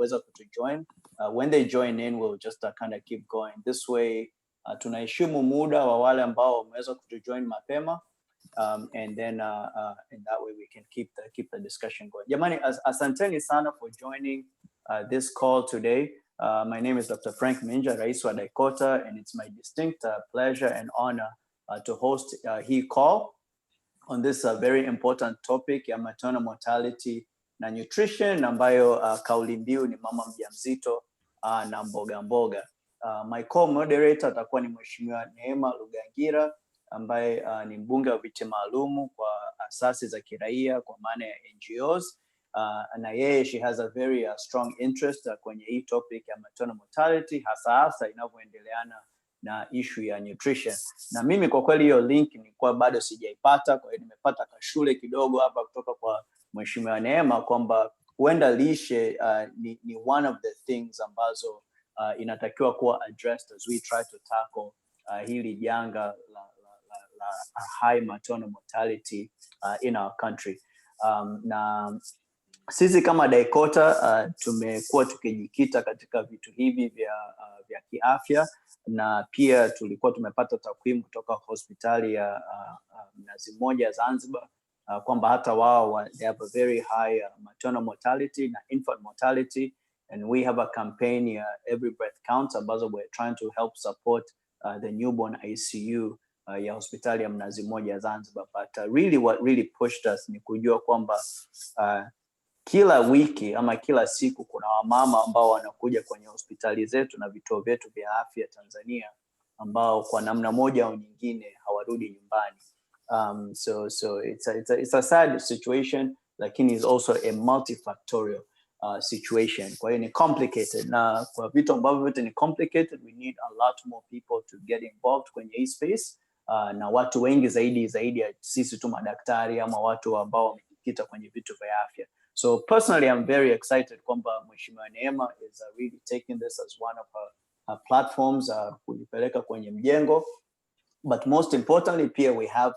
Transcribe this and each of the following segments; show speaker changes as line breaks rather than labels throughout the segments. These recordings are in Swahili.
wameweza kutujoin. When they join in, we'll just kind of keep going. This way, tunaheshimu muda wa wale ambao wameweza kutujoin mapema. And then in that way we can keep the discussion going. Jamani, asanteni sana for joining this call today. My name is Dr. Frank Minja, Rais wa DICOTA, and it's my distinct pleasure and honor to host hii call on this very important topic ya maternal mortality na nutrition, ambayo kauli mbiu ni mama mjamzito na mboga mboga. My co-moderator atakuwa ni Mheshimiwa Neema Lugangira, ambaye ni mbunge wa viti maalumu kwa asasi za kiraia kwa maana ya NGOs. Na yeye, she has a very strong interest kwenye hii topic ya maternal mortality, hasa inavyoendeleana na issue ya nutrition. Na mimi kwa kweli hiyo link nilikuwa bado sijaipata, kwa hiyo nimepata kashule kidogo hapa kutoka kwa Mheshimiwa Neema kwamba huenda lishe ni one of the things ambazo inatakiwa kuwa addressed as we try to tackle hili janga la high maternal mortality in our country. Na sisi kama DICOTA tumekuwa tukijikita katika vitu hivi vya kiafya, na pia tulikuwa tumepata takwimu kutoka hospitali ya Mnazi Mmoja Zanzibar kwamba hata wao they have a very high maternal mortality na infant mortality, and we have a campaign Every Breath Counts ambazo we're trying to help support the newborn ICU ya hospitali ya Mnazi Mmoja Zanzibar. But really what really pushed us ni kujua kwamba kila wiki ama kila siku kuna wamama ambao wanakuja kwenye hospitali zetu na vituo vyetu vya afya Tanzania ambao kwa namna moja au nyingine hawarudi nyumbani. So it's a sad situation, lakini is also a multifactorial situation. Kwa hiyo ni complicated, na kwa vitu ambavyo vyote ni complicated, we need a lot more people to get involved kwenye hii space, na watu wengi zaidi ya sisi tu madaktari ama watu ambao wamejikita kwenye vitu vya afya. So personally, I'm very excited kwamba Mheshimiwa Neema is really taking this as one of her platforms kulipeleka kwenye mjengo. But most importantly, pia we have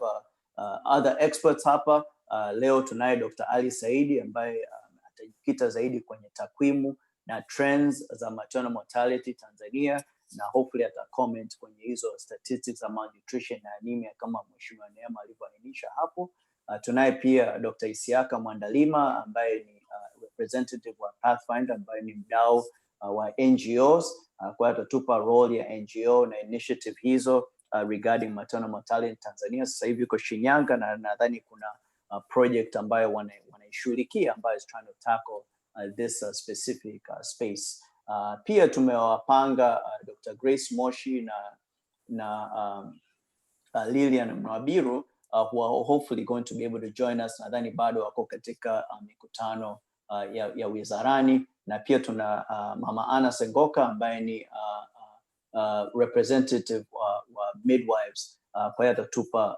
other experts hapa. Leo tunaye Dr. Ali Saidi ambaye atajikita zaidi kwenye takwimu na trends za maternal mortality Tanzania, na hopefully ata comment kwenye hizo statistics za malnutrition na anemia kama Mheshimiwa Neema alivyoainisha hapo. Tunaye pia Dr. Isiaka Mwandalima ambaye ni representative wa Pathfinder, ambaye ni mdau wa NGOs. Kwa hiyo atatupa role ya NGO na initiative hizo regarding maternal mortality in Tanzania. Sasa hivi yuko Shinyanga, na nadhani kuna project ambayo wanaishughulikia ambayo is trying to tackle this specific space. Pia tumewapanga Dr. Grace Moshi na Lilian Mwabiru who are hopefully going to be able to join us. Nadhani bado wako katika mikutano ya wizarani, na pia tuna Mama Ana Sengoka ambaye ni representative wa midwives. Kwa hiyo atatupa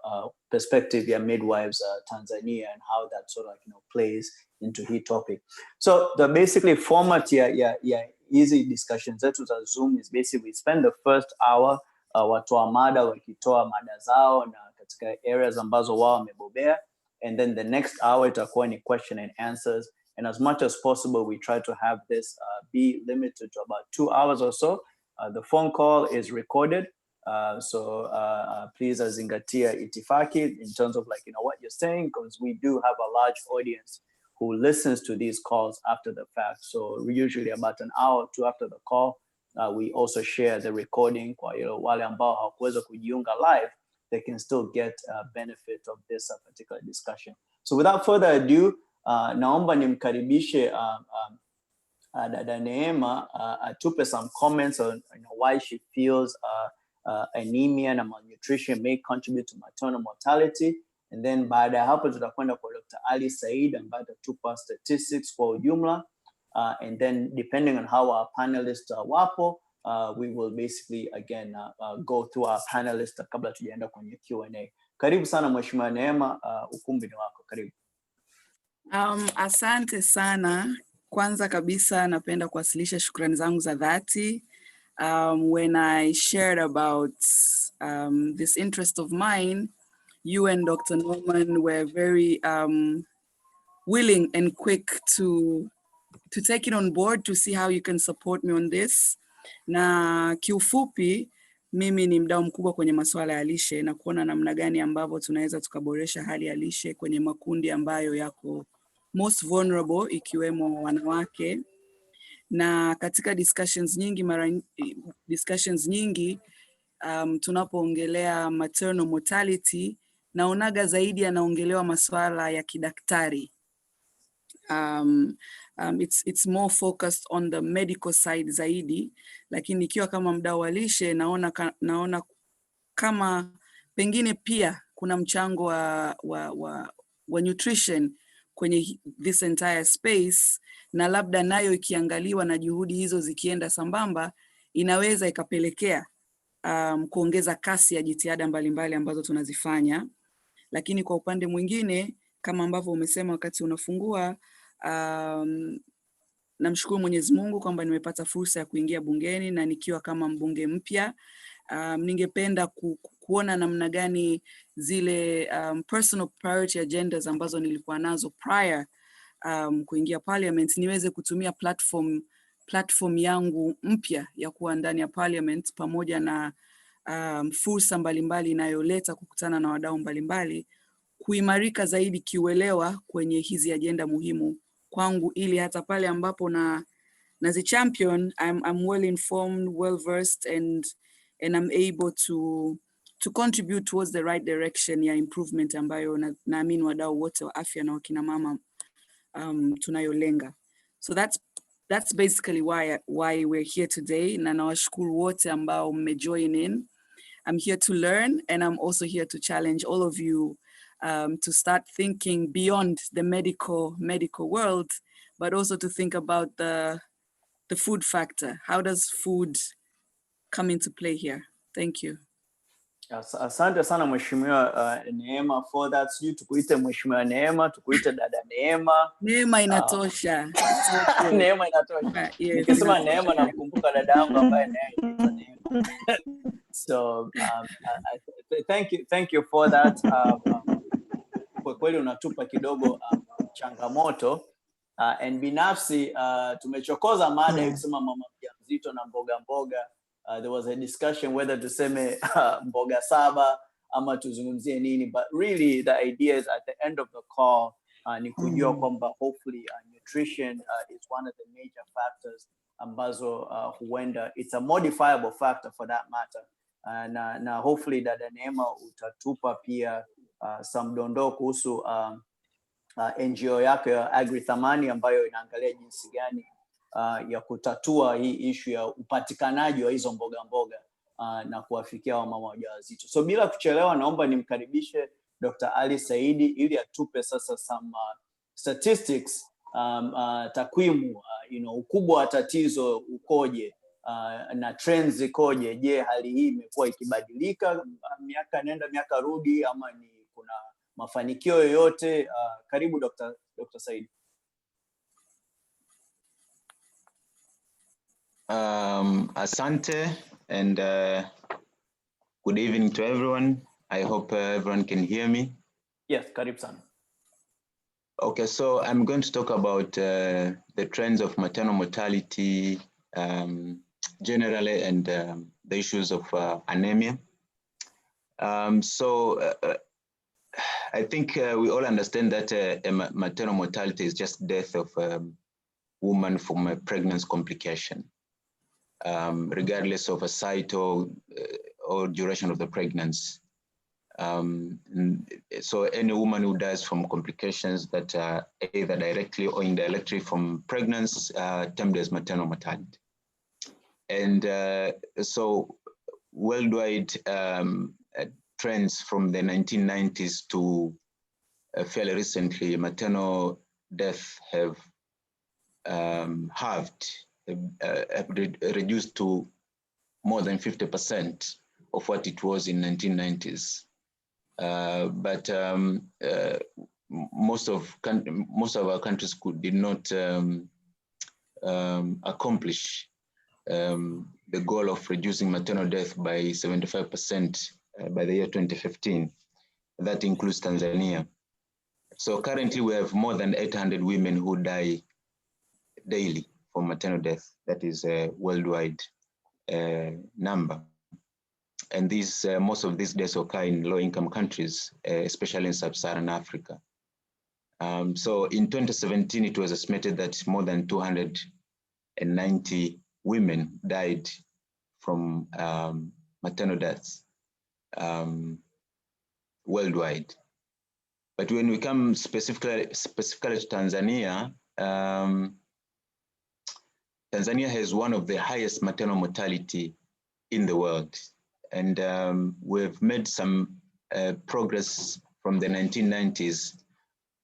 perspective ya midwives Tanzania and how that sort of plays into hii topic. So the basically format ya easy discussions zetu za Zoom is basically we spend the first hour watoa mada wakitoa mada zao na katika areas ambazo wao wamebobea, and then the next hour itakuwa ni question and answers, and as much as possible we try to have this be limited to about 2 hours or so. The phone call is recorded, so please zingatia itifaki in terms of what you're saying, because we do have a large audience who listens to these calls after the fact. So usually about an hour or two after the call, we also share the recording. Kwa wale ambao hawakuweza kujiunga live, they can still get benefit of this particular discussion. So without further ado, naomba nimkaribishe dada Neema atupe some comments on why she feels anemia and malnutrition may contribute to maternal mortality. And then baada ya hapo tutakwenda kwa Dr. Ali Said ambaye atatupa statistics kwa ujumla. And then depending on how our panelists wapo, we will basically again go through our panelists kabla tujaenda kwenye Q&A. Karibu sana Mheshimiwa Neema, ukumbi ni wako, karibu.
Asante sana. Kwanza kabisa napenda kuwasilisha shukrani zangu za dhati. When I shared about this interest of mine, you and Dr. Norman were very willing and quick to to take it on board to see how you can support me on this. Na kiufupi, mimi ni mdau mkubwa kwenye masuala ya lishe na kuona namna gani ambavyo tunaweza tukaboresha hali ya lishe kwenye makundi ambayo yako most vulnerable, ikiwemo wanawake. Na katika discussions nyingi tunapoongelea maternal mortality, naonaga zaidi yanaongelewa masuala ya kidaktari. It's more focused on the medical side zaidi, lakini ikiwa kama mdau wa lishe naona kama pengine pia kuna mchango wa nutrition kwenye this entire space, na labda nayo ikiangaliwa na juhudi hizo zikienda sambamba, inaweza ikapelekea kuongeza kasi ya jitihada mbalimbali ambazo tunazifanya. Lakini kwa upande mwingine, kama ambavyo umesema wakati unafungua, namshukuru Mwenyezi Mungu kwamba nimepata fursa ya kuingia bungeni, na nikiwa kama mbunge mpya, ningependa kuona namna gani zile personal priority agendas ambazo nilikuwa nazo prior kuingia parliament, niweze kutumia platform yangu mpya ya kuwa ndani ya parliament, pamoja na fursa mbalimbali inayoleta kukutana na wadau mbalimbali, kuimarika zaidi kiuelewa kwenye hizi agenda muhimu kwangu, ili hata pale ambapo nazi champion, I'm well informed, well versed, and I'm able to contribute towards the right direction ya improvement ambayo naamini wadau wote wa afya na wakina mama tunayolenga. So that's basically why we're here today, na nawashukuru wote ambao mmejoin in. I'm here to learn, and I'm also here to challenge all of you to start thinking beyond the medical world, but also to think about the food factor. How does food come into play here? Thank you.
Asante sana Mheshimiwa Neema for that. Sijui tukuite Mheshimiwa Neema, tukuite dada Neema.
Neema inatosha.
Neema inatosha.
Yes,
nikisema Neema nakumbuka dada yangu ambaye naye Neema. So thank you for that. Kwa kweli unatupa kidogo changamoto, and binafsi tumechokoza mada ikisema mama mjamzito na mboga mboga. There was a discussion whether tuseme mboga saba ama tuzungumzie nini, but really the idea is at the end of the call ni kujua kwamba hopefully nutrition is one of the major factors ambazo huenda it's a modifiable factor for that matter, na hopefully dada Neema utatupa pia some dondoo kuhusu NGO yake ya Agrithamani ambayo inaangalia jinsi gani ya kutatua hii issue ya upatikanaji wa hizo mboga mboga na kuwafikia wamama wajawazito. So bila kuchelewa, naomba nimkaribishe Dr. Ali Saidi ili atupe sasa some statistics, takwimu, ukubwa wa tatizo ukoje, na trends ikoje. Je, hali hii imekuwa ikibadilika miaka nenda miaka rudi, ama ni kuna mafanikio yoyote? Karibu Dr. Saidi.
Asante, and good evening to everyone. I hope everyone can hear me.
Yes, karibu sana.
Okay, so I'm going to talk about the trends of maternal mortality generally, and the issues of anemia. I think we all understand that maternal mortality is just death of a woman from a pregnancy complication, regardless of a site or duration of the pregnancy. So any woman who dies from complications that are either directly or indirectly from pregnancy termed as maternal mortality. And so worldwide trends from the 1990s to fairly recently, maternal death have halved, reduced to more than 50% of what it was in 1990s. But most of our countries did not accomplish the goal of reducing maternal death by 75% by the year 2015. That includes Tanzania. So currently we have more than 800 women who die daily for maternal death. That is a worldwide number. And these, most of these deaths occur in low-income countries, especially in sub-Saharan Africa. So in 2017, it was estimated that more than 290 women died from maternal deaths worldwide. But when we come specifically to Tanzania, Tanzania has one of the highest maternal mortality in the world. And we've made some progress from the 1990s,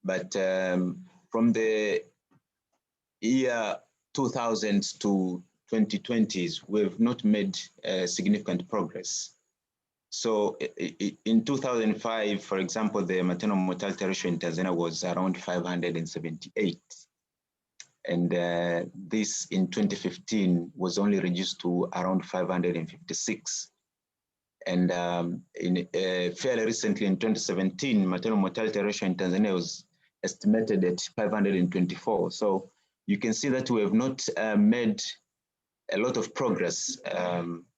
but from the year 2000 to 2020s, we've not made significant progress. So in 2005, for example, the maternal mortality ratio in Tanzania was around 578. And this in 2015 was only reduced to around 556. And fairly recently in 2017, maternal mortality ratio in Tanzania was estimated at 524. So you can see that we have not made a lot of progress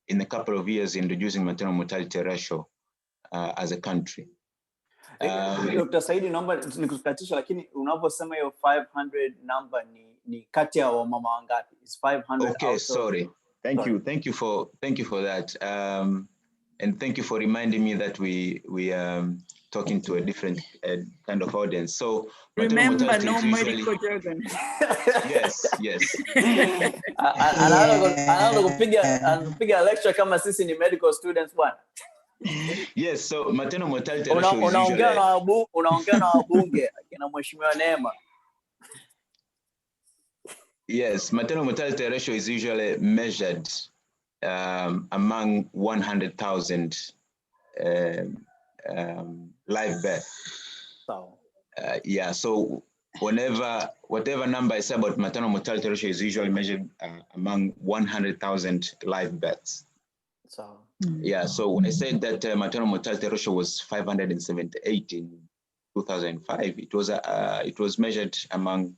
in a couple of years in reducing maternal mortality ratio as a country.
Dr. Saidi, naomba nikukatisha, lakini unaposema hiyo 500 number ni kati ya wamama wangapi? Is 500
okay, sorry. Thank you for that. And thank you for reminding me that we talking to a different kind of audience. So
remember, no medical jargon.
Yes.
Anaanza kupiga lecture kama sisi ni medical students bwana.
Yes, so maternal mortality ratio is
unaongea na wabunge akina Mheshimiwa Neema.
Yes, maternal mortality ratio is usually measured among 100,000 live birth.
So
yeah, so whatever number I say about maternal mortality ratio is usually measured among 100,000 live births.
So
yeah, so when I said that maternal mortality ratio was 578 in 2005, it was measured among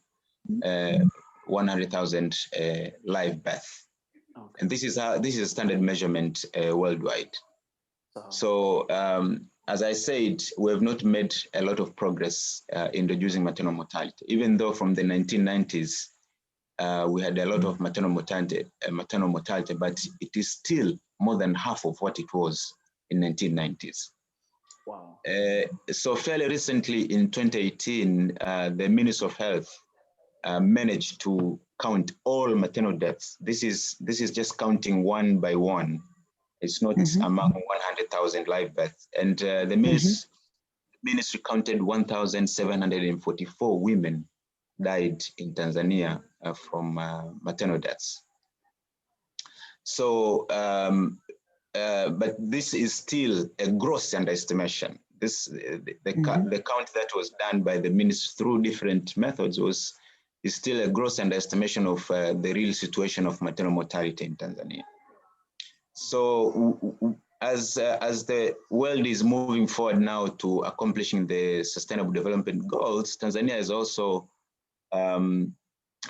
100,000 live births.
okay.
And this is a standard measurement worldwide. So as I said, we have not made a lot of progress in reducing maternal mortality, even though from the 1990s we had a lot of maternal mortality, but it is still more than half of what it was in 1990s.
Wow.
So fairly recently in 2018, the Ministry of Health managed to count all maternal deaths. This is just counting one by one. It's not among 100,000 live births. And the ministry counted 1,744 women died in Tanzania from maternal deaths. So, but this is still a gross underestimation. The count that was done by the ministry through different methods is still a gross underestimation of the real situation of maternal mortality in Tanzania. So as the world is moving forward now to accomplishing the Sustainable Development Goals, Tanzania has also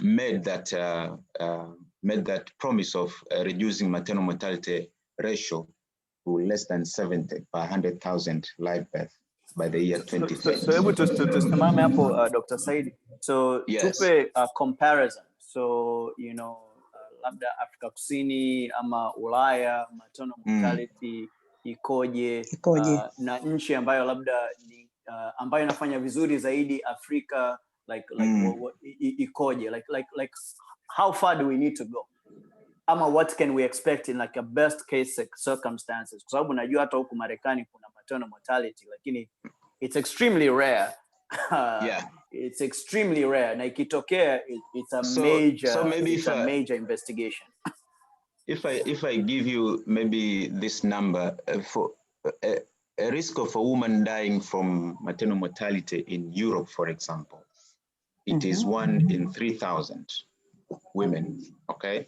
made that promise of reducing maternal mortality ratio to less than 70 per 100,000 live births by the year 2030.
So able to tusimame hapo Dr. Saidi. So
yes.
Tupe a comparison. So labda Afrika Kusini ama Ulaya maternal mortality ikoje? Na nchi ambayo labda ni ambayo inafanya vizuri zaidi Afrika ikoje? Like how far do we need to go? Ama what can we expect in like a best case circumstances? Kwa sababu najua hata huku Marekani kuna maternal mortality lakini it's extremely rare.
Yeah.
It's extremely rare. Na ikitokea it's a major investigation.
If I give you maybe this number for a risk of a woman dying from maternal mortality in Europe, for example, it is 1 in 3,000 women, okay?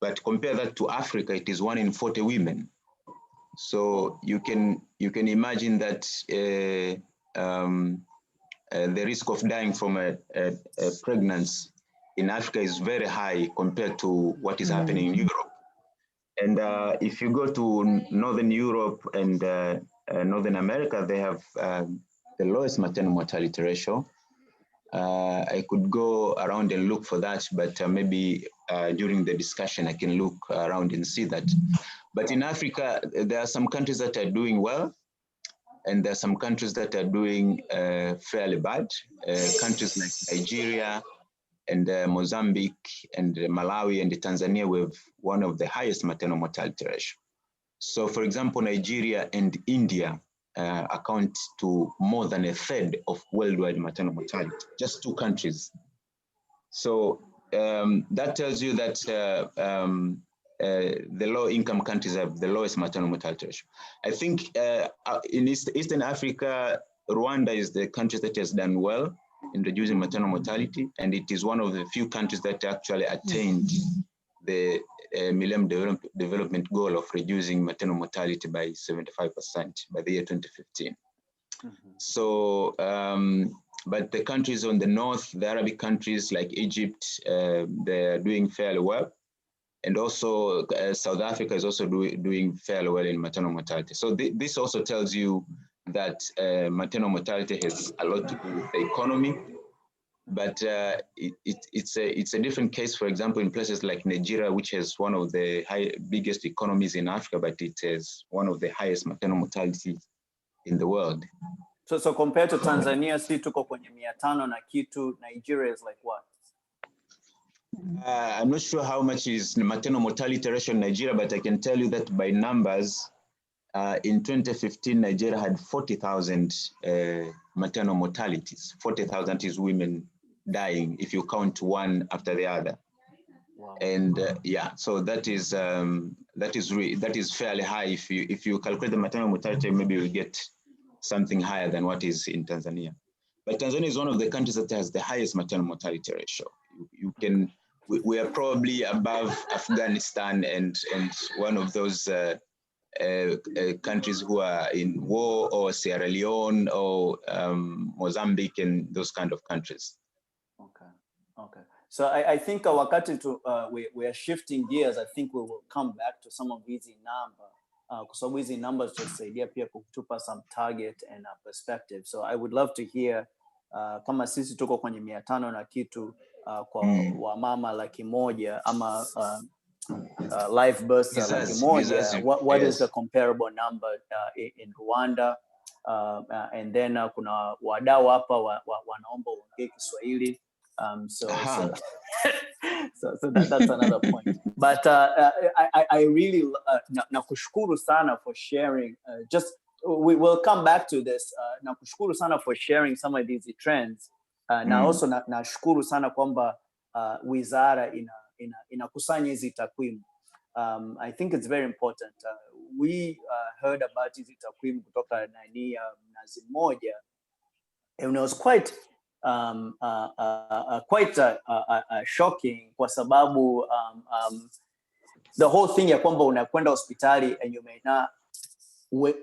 But compare that to Africa, it is 1 in 40 women. So you can imagine that the risk of dying from a pregnancy in Africa is very high compared to what is happening in Europe. And if you go to Northern Europe and Northern America, they have the lowest maternal mortality ratio. I could go around and look for that, but maybe during the discussion, I can look around and see that. But in Africa, there are some countries that are doing well, and there are some countries that are doing fairly bad. Countries like Nigeria and Mozambique and Malawi and Tanzania with one of the highest maternal mortality ratio. So for example, Nigeria and India account to more than a third of worldwide maternal mortality, just two countries. So that tells you that the low-income countries have the lowest maternal mortality ratio. I think in Eastern Africa, Rwanda is the country that has done well in reducing maternal mortality, and it is one of the few countries that actually attained the Millennium Development Goal of reducing maternal mortality by 75% by the year 2015. So, but the countries on the north, the Arabic countries like Egypt, they're doing fairly well. And also South Africa is also doing fairly well in maternal mortality. So this also tells you that maternal mortality has a lot to do with the economy, but it's a different case, for example, in places like Nigeria, which has one of the biggest economies in Africa, but it has one of the highest maternal mortality in the world.
So compared to Tanzania, si tuko kwenye 500 na kitu, Nigeria is like what?
I'm not sure how much is the maternal mortality ratio in Nigeria, but I can tell you that by numbers, in 2015, Nigeria had 40,000 maternal mortalities. 40,000 is women dying if you count one after the other.
Wow.
And yeah, so that is fairly high. If you calculate the maternal mortality, maybe you'll get something higher than what is in Tanzania. But Tanzania is one of the countries that has the highest maternal mortality ratio. We are probably above Afghanistan and one of those countries who are in war, or Sierra Leone, or Mozambique, and those kind of countries.
Okay. So I think wakati we are shifting gears, I think we will come back to some of these numbers. Kwa sababu hizi numbers tutasaidia pia kutupa some target and perspective. So I would love to hear kama sisi tuko kwenye 500 na kitu kwa wamama 100,000 ama live births 100,000. What is the comparable number in Rwanda? And then kuna wadau hapa wanaomba uongee Kiswahili. So that's another point. But I really nakushukuru sana for sharing. We will come back to this. Nakushukuru sana for sharing some of these trends. Na also nashukuru sana kwamba wizara inakusanya hizi takwimu. I think it's very important. We heard about hizi takwimu kutoka Mnazi Mmoja, and it was quite shocking kwa sababu the whole thing ya kwamba unakwenda hospitali and you may not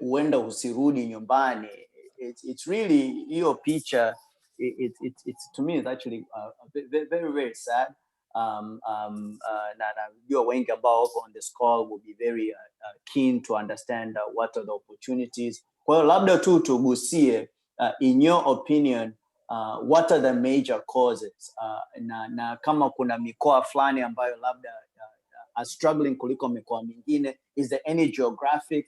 uenda usirudi nyumbani, it's really your picture. It's to me it's actually very very sad. Najua wengi ambao wako on this call will be very keen to understand what are the opportunities. Kwa hiyo labda tu tugusie in your opinion, what are the major causes na kama kuna mikoa fulani ambayo labda are struggling kuliko mikoa mingine, is there any geographic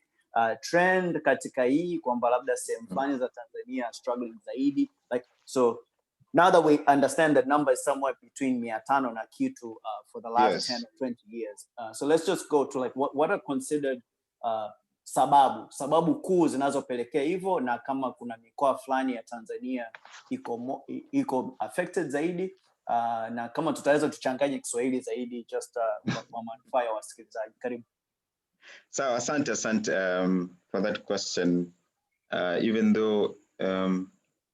trend katika hii kwamba labda sehemu fulani za Tanzania are struggling zaidi? Like, so now that we understand that number is somewhere between 500 na kitu for the last 10 or 20 years, so let's just go to like what are considered sababu kuu zinazopelekea hivyo, na kama kuna mikoa fulani ya Tanzania iko affected zaidi, na kama tutaweza tuchanganye Kiswahili zaidi just kwa manufaa ya wasikilizaji. Karibu.
So asante for that question. Even though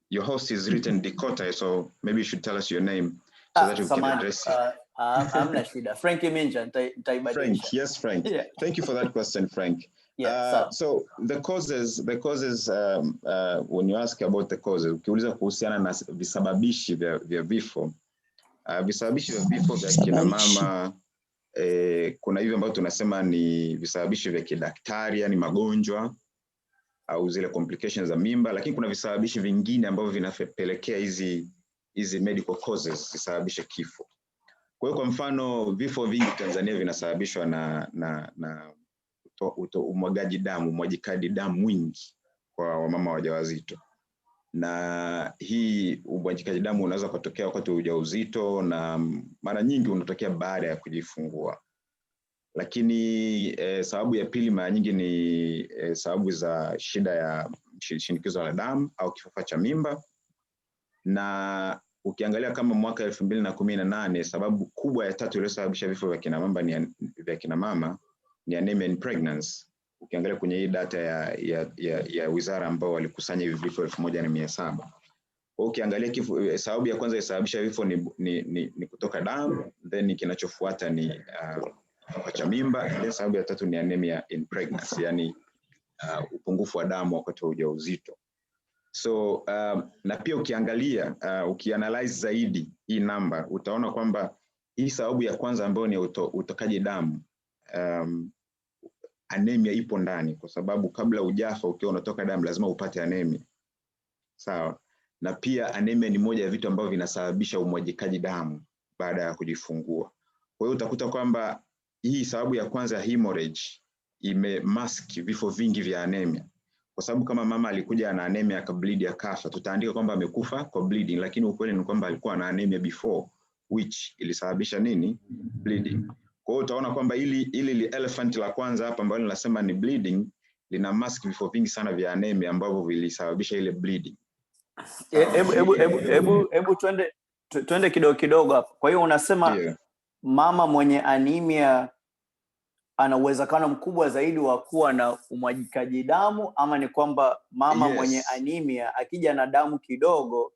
your host is written DICOTA, so maybe you should tell us your name so that we can address it.
I'm not sure. Frank Minja,
Frank, yes, Frank. Yeah. Thank you for that question, Frank. Yeah, so the causes, when you ask about the causes, ukiuliza kuhusiana na visababishi vya vifo, Visababishi vya vifo vya kina mama kuna hivyo ambavyo tunasema ni visababishi vya kidaktari, yani magonjwa au zile complications za mimba, lakini kuna visababishi vingine ambavyo vinapelekea hizi medical causes zisababishe kifo. Kwa hiyo kwa mfano vifo vingi Tanzania vinasababishwa na umwagaji damu mwingi kwa wamama wajawazito. Na hii umwagikaji damu unaweza kutokea wakati wa ujauzito na mara nyingi unatokea baada ya kujifungua. Lakini sababu ya pili mara nyingi ni sababu za shida ya shinikizo la damu au kifafa cha mimba. Na ukiangalia kama mwaka 2018 sababu kubwa ya tatu iliyosababisha vifo vya kina mama ni anemia in pregnancy. Ukiangalia kwenye hii data ya wizara ambao walikusanya hivi vifo 1700. Ukiangalia sababu ya kwanza isababisha vifo ni kutoka damu, then kinachofuata ni cha mimba, then sababu ya tatu ni anemia in pregnancy, yani upungufu wa damu wakati wa ujauzito. So na pia ukiangalia ukianalyze zaidi hii namba utaona kwamba hii sababu ya kwanza ambayo ni utokaji damu, anemia ipo ndani, kwa sababu kabla hujafa ukiwa unatoka damu lazima upate anemia. Sawa. Na pia anemia ni moja ya vitu ambavyo vinasababisha umwagikaji damu baada ya kujifungua. Kwa hiyo utakuta kwamba hii sababu ya kwanza ya hemorrhage imemask vifo vingi vya anemia. Kwa sababu kama mama alikuja na anemia akableed akafa, tutaandika kwamba amekufa kwa bleeding, lakini ukweli ni kwamba alikuwa na anemia before which ilisababisha nini? Bleeding. Kwa hiyo utaona kwamba ili elephant la kwanza hapa ambalo linasema ni bleeding lina mask vifo vingi sana vya anemia ambavyo vilisababisha ile bleeding.
Hebu twende kidogo hapo. Kwa hiyo unasema mama mwenye anemia ana uwezekano mkubwa zaidi wa kuwa na umwagikaji damu, ama ni kwamba mama mwenye anemia akija na damu kidogo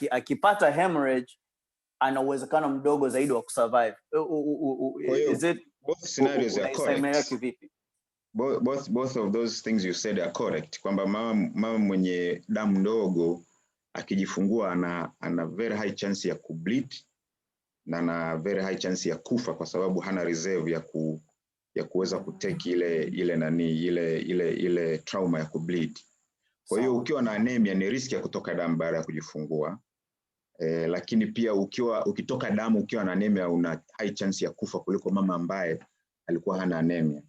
akipata hemorrhage ana uwezekano mdogo zaidi wa kusurvive? Is it
both scenarios are correct? Both of those things you said are correct, kwamba mama mwenye damu ndogo akijifungua ana very high chance ya kubleed na na very high chance ya kufa, kwa sababu hana reserve ya kuweza kutake ile trauma ya kubleed. Kwa hiyo ukiwa na anemia ni risk ya kutoka damu baada ya kujifungua. Lakini pia ukitoka damu ukiwa na anemia una high chance ya kufa kuliko mama ambaye alikuwa hana anemia.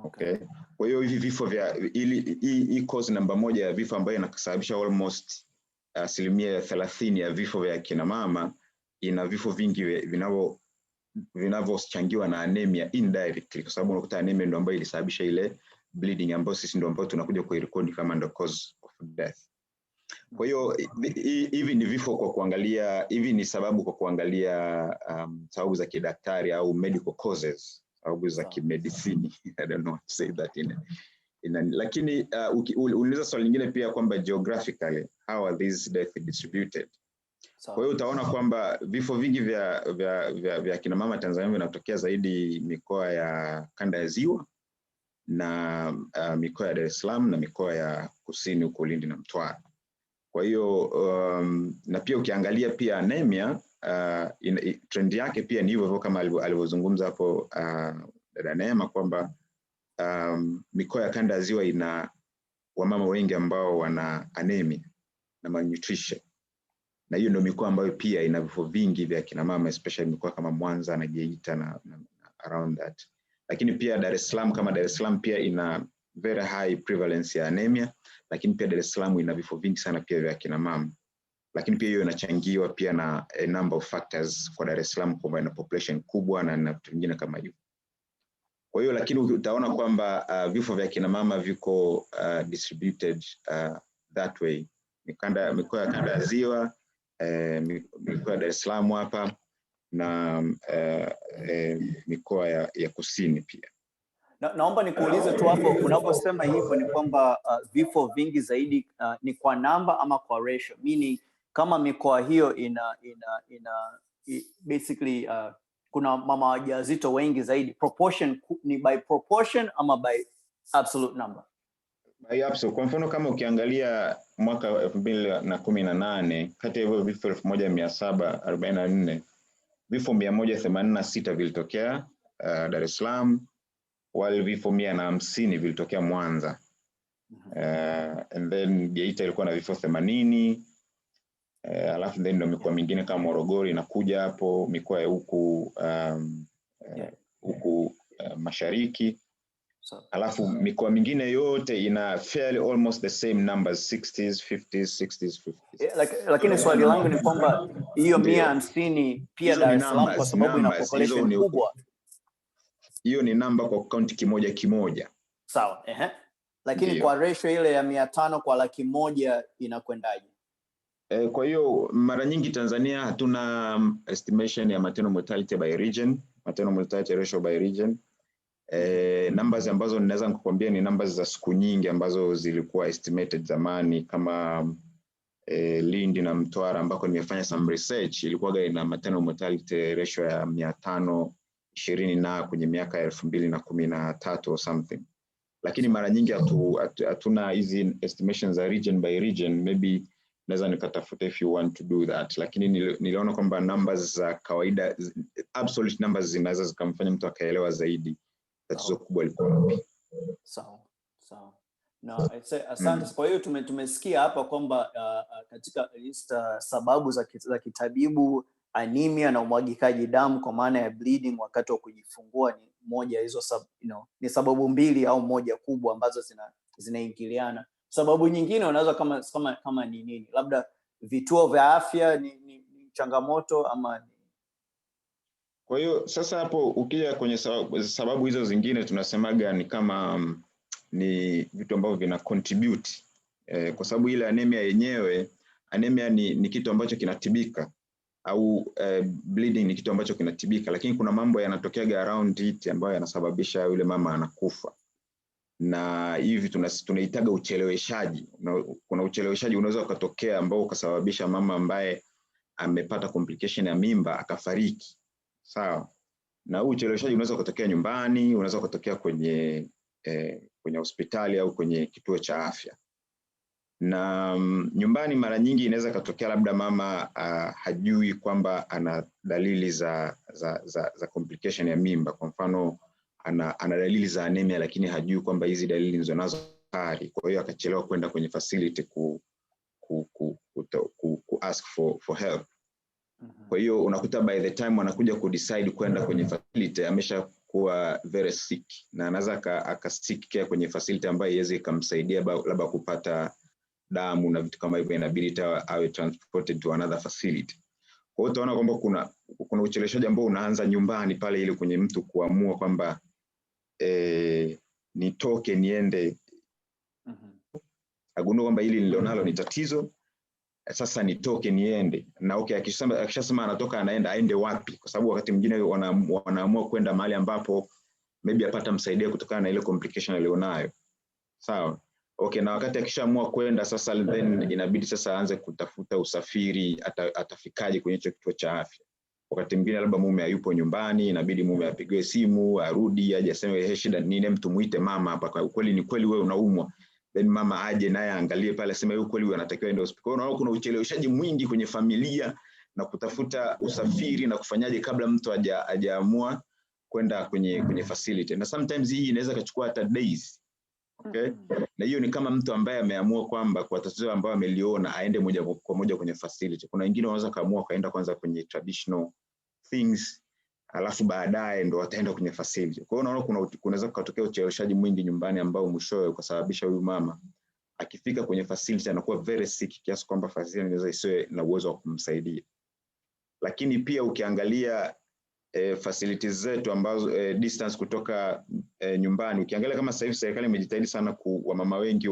Okay. Kwa hiyo hivi vifo vya hii cause namba moja ya vifo ambayo inasababisha almost 30% ya vifo vya kina mama, ina vifo vingi vinavyochangiwa na anemia indirectly, kwa sababu unakuta anemia ndio ambayo ilisababisha ile bleeding ambayo sisi ndio ambao tunakuja kuirekodi kama ndio cause of death. Kwa hiyo hivi ni vifo kwa kuangalia, hivi ni sababu kwa kuangalia sababu za kidaktari au medical causes, sababu za kimedicine. I don't know how to say that lakini uliuliza swali lingine pia kwamba geographically how are these deaths distributed. Kwa hiyo utaona kwamba vifo vingi vya kina mama Tanzania vinatokea zaidi mikoa ya kanda ya Ziwa na mikoa ya Dar es Salaam na mikoa ya kusini huko Lindi na Mtwara. Kwa hiyo na pia ukiangalia pia anemia trend yake pia ni hivyo kama alivyozungumza hapo dada Neema kwamba mikoa ya kanda ya Ziwa ina wamama wengi ambao wana anemia na malnutrition. Na hiyo ndio mikoa ambayo pia ina vifo vingi vya kina mama, especially mikoa kama Mwanza na Geita na around that. Lakini pia Dar es Salaam pia ina very high prevalence ya anemia, lakini pia Dar es Salaam ina vifo vingi sana pia vya kina mama. Lakini pia hiyo inachangiwa pia na a number of factors kwa Dar es Salaam, kwa ina population kubwa na vitu vingine kama hivyo. Kwa hiyo lakini utaona kwamba vifo vya kina mama viko distributed that way. Mikoa ya kanda ya Ziwa, mikoa ya Dar es Salaam hapa na mikoa ya kusini pia.
Naomba nikuulize tu hapo, unaposema hivyo ni kwamba vifo vingi zaidi ni kwa namba ama kwa ratio? Meaning kama mikoa hiyo basically kuna mama wajawazito wengi zaidi, proportion ni by proportion ama by absolute number?
So kwa mfano kama ukiangalia mwaka 2018 kati ya hivyo vifo 1744 vifo 186 vilitokea Dar es Salaam, wale vifo 150 vilitokea Mwanza. And then Geita ilikuwa na vifo 80. Alafu then ndo mikoa mingine kama Morogoro inakuja hapo, mikoa ya huku mashariki. Alafu mikoa mingine yote ina fairly almost the same numbers, 60s, 50s, 60s, 50s.
Lakini swali langu ni kwamba hiyo 150 pia Dar es Salaam kwa sababu ina population kubwa.
Hiyo ni namba kwa county kimoja kimoja.
Sawa, Lakini kwa ratio ile ya 500 kwa 100,000 inakwendaje?
Kwa hiyo mara nyingi Tanzania hatuna estimation ya maternal mortality by region, maternal mortality ratio by region. Numbers ambazo ninaweza kukuambia ni numbers za siku nyingi ambazo zilikuwa estimated zamani, kama Lindi na Mtwara ambako nimefanya some research, ilikuwa ina maternal mortality ratio ya 520 na kwenye miaka 2013 or something. Lakini mara nyingi hatuna hizi estimations za region by region. Maybe naweza nikatafuta if you want to do that, lakini niliona kwamba numbers za kawaida, absolute numbers zinaweza zikamfanya mtu akaelewa zaidi tatizo kubwa liko wapi.
Sawa. No, asante. Kwa hiyo tumesikia hapa kwamba katika list sababu za kitabibu, anemia na umwagikaji damu kwa maana ya bleeding wakati wa kujifungua ni moja hizo ni sababu mbili au moja kubwa ambazo zinaingiliana. Sababu nyingine unaweza kama ni nini? Labda vituo vya afya ni changamoto ama.
Kwa hiyo sasa hapo ukija kwenye sababu hizo zingine tunasemaga ni kama ni vitu ambavyo vina contribute, kwa sababu ile anemia yenyewe, anemia ni kitu ambacho kinatibika, au bleeding ni kitu ambacho kinatibika, lakini kuna mambo yanatokea around it ambayo yanasababisha yule mama anakufa. Na hivi tunaitaga ucheleweshaji. Kuna ucheleweshaji unaweza kutokea ambao ukasababisha mama ambaye amepata complication ya mimba akafariki. Sawa. Na huu ucheleweshaji unaweza kutokea nyumbani, unaweza kutokea kwenye hospitali au kwenye kituo cha afya. Na nyumbani mara nyingi inaweza kutokea labda mama hajui kwamba ana dalili za complication ya mimba. Kwa mfano ana dalili za anemia lakini hajui kwamba hizi dalili ndizo nazo hatari. Kwa hiyo akachelewa kwenda kwenye facility ku ask for help. Kwa hiyo unakuta by the time anakuja decide kwenda kwenye facility ameshakuwa very sick, na anaweza akasick care kwenye facility ambayo iweze kumsaidia labda kupata damu na vitu kama hivyo, inabidi awe transported to another facility. Kwa hiyo utaona kwamba kuna ucheleweshaji ambao unaanza nyumbani pale, ile kwenye mtu kuamua kwamba nitoke niende, agundua kwamba hili nilionalo ni tatizo, sasa nitoke niende. Na akishasema anatoka anaenda, aende wapi? Kwa sababu wakati mwingine wanaamua kwenda mahali ambapo maybe apata msaidia kutokana na ile complication alionayo. Sawa. Na wakati akishaamua kwenda sasa, then inabidi sasa aanze kutafuta usafiri, atafikaje kwenye hicho kituo cha afya. Wakati mwingine labda mume hayupo nyumbani, inabidi mume apigiwe simu, arudi, aje aseme shida nini, mtu muite mama hapa, kweli ni kweli wewe unaumwa. Then mama aje naye angalie pale, aseme yuko kweli anatakiwa aende hospitali. Unaona kuna ucheleweshaji mwingi kwenye familia na kutafuta usafiri na kufanyaje kabla mtu hajaamua kwenda kwenye facility. Na sometimes hii inaweza kuchukua hata days. Okay? Na hiyo ni kama mtu ambaye ameamua kwamba kwa tatizo ambalo ameliona aende moja kwa moja kwenye facility. Kuna wengine wanaweza kaamua kaenda kwanza kwenye traditional things, alafu baadaye ndo wataenda kwenye facility. Kwa hiyo unaona kunaweza kutokea ucheleweshaji mwingi nyumbani ambao mwishowe ukasababisha huyu mama akifika kwenye facility anakuwa very sick kiasi kwamba facility inaweza isiwe na uwezo wa kumsaidia. Lakini pia ukiangalia facilities zetu ambazo distance kutoka nyumbani, ukiangalia kama sasa hivi serikali imejitahidi sana wamama wengi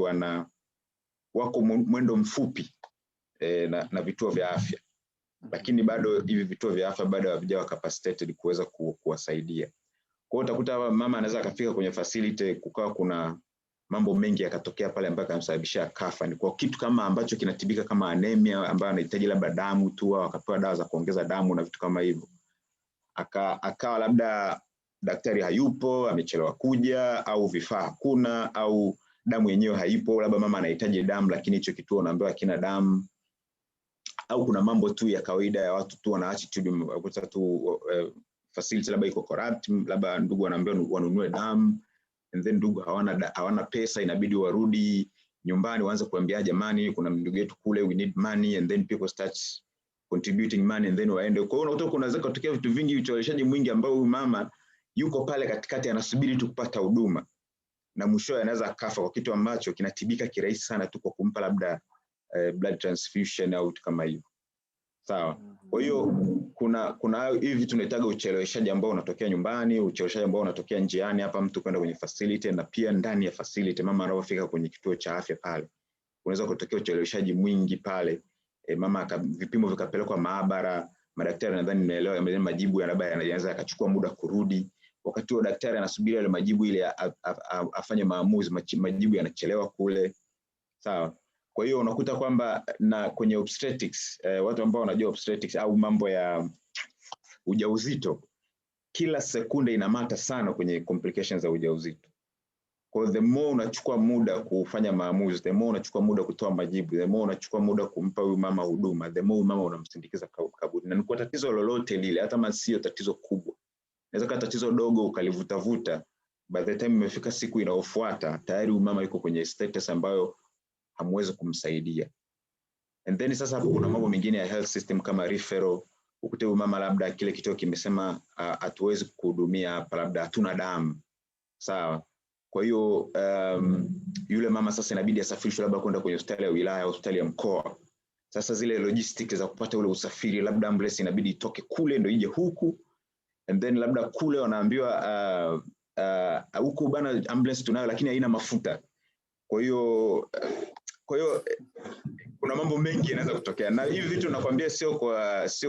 wako mwendo mfupi na vituo vya afya, lakini bado hivi vituo vya afya bado havijawa capacitated kuweza kuwasaidia. Kwa hiyo utakuta mama anaweza akafika kwenye facility kukawa kuna mambo mengi yakatokea pale ambayo yanamsababishia kafa. Ni kwa kitu kama ambacho kinatibika kama anemia ambayo anahitaji labda damu tu, au akapewa dawa za kuongeza damu na vitu kama hivyo. Akawa labda daktari hayupo, amechelewa kuja, au vifaa hakuna, au damu yenyewe haipo, labda mama anahitaji damu lakini hicho kituo unaambiwa hakina damu, au kuna mambo tu ya kawaida ya watu tu wana attitude wakuta tu facility labda iko corrupt, labda ndugu wanaambiwa wanunue damu, and then ndugu hawana pesa, inabidi warudi nyumbani waanze kuambia jamani kuna ndugu yetu kule, we need money, and then people start contributing money and then waende. Kwa hiyo unakuta kunaweza kutokea vitu vingi, ucheleweshaji mwingi ambao huyu mama yuko pale katikati anasubiri tu kupata huduma, na mwisho anaweza akafa kwa kitu ambacho kinatibika kirahisi sana tu kwa kumpa labda blood transfusion au kitu kama hiyo. Sawa. Kwa hiyo kuna hivi tunaitaga ucheleweshaji ambao unatokea nyumbani, ucheleweshaji ambao unatokea njiani hapa mtu kwenda kwenye facility, na pia ndani ya facility mama anapofika kwenye kituo cha afya pale unaweza kutokea ucheleweshaji mwingi pale. Mama vipimo vikapelekwa maabara, madaktari nadhani nimeelewa majibu yanaweza yakachukua muda kurudi, wakati wa daktari anasubiri ile majibu ili afanye maamuzi, majibu yanachelewa kule. Sawa. Kwa hiyo unakuta kwamba na kwenye obstetrics, watu ambao wanajua obstetrics au mambo ya ujauzito, kila sekunde inamata sana kwenye complications za ujauzito. Kwa hiyo the more unachukua muda kufanya maamuzi, the more unachukua muda kutoa majibu, the more unachukua muda kumpa huyu mama huduma, the more mama unamsindikiza kaburi. Na kwa tatizo lolote lile, hata kama sio tatizo kubwa, inaweza kuwa tatizo dogo ukalivutavuta, by the time imefika siku inayofuata tayari huyu mama yuko kwenye status ambayo hamwezi kumsaidia. And then sasa hapo kuna mambo mengine ya health system kama referral, ukute huyu mama labda kile kituo kimesema hatuwezi kuhudumia hapa, labda hatuna damu. Sawa. Kwa hiyo yule mama sasa inabidi asafirishwe labda kwenda kwenye hospitali ya wilaya, hospitali ya mkoa. Sasa zile logistics za kupata ule usafiri, labda ambulance inabidi itoke kule ndio ije huku, and then labda kule wanaambiwa huku bana ambulance tunayo lakini haina mafuta. Kwa hiyo kuna mambo mengi yanaweza kutokea, na hivi vitu nakwambia sio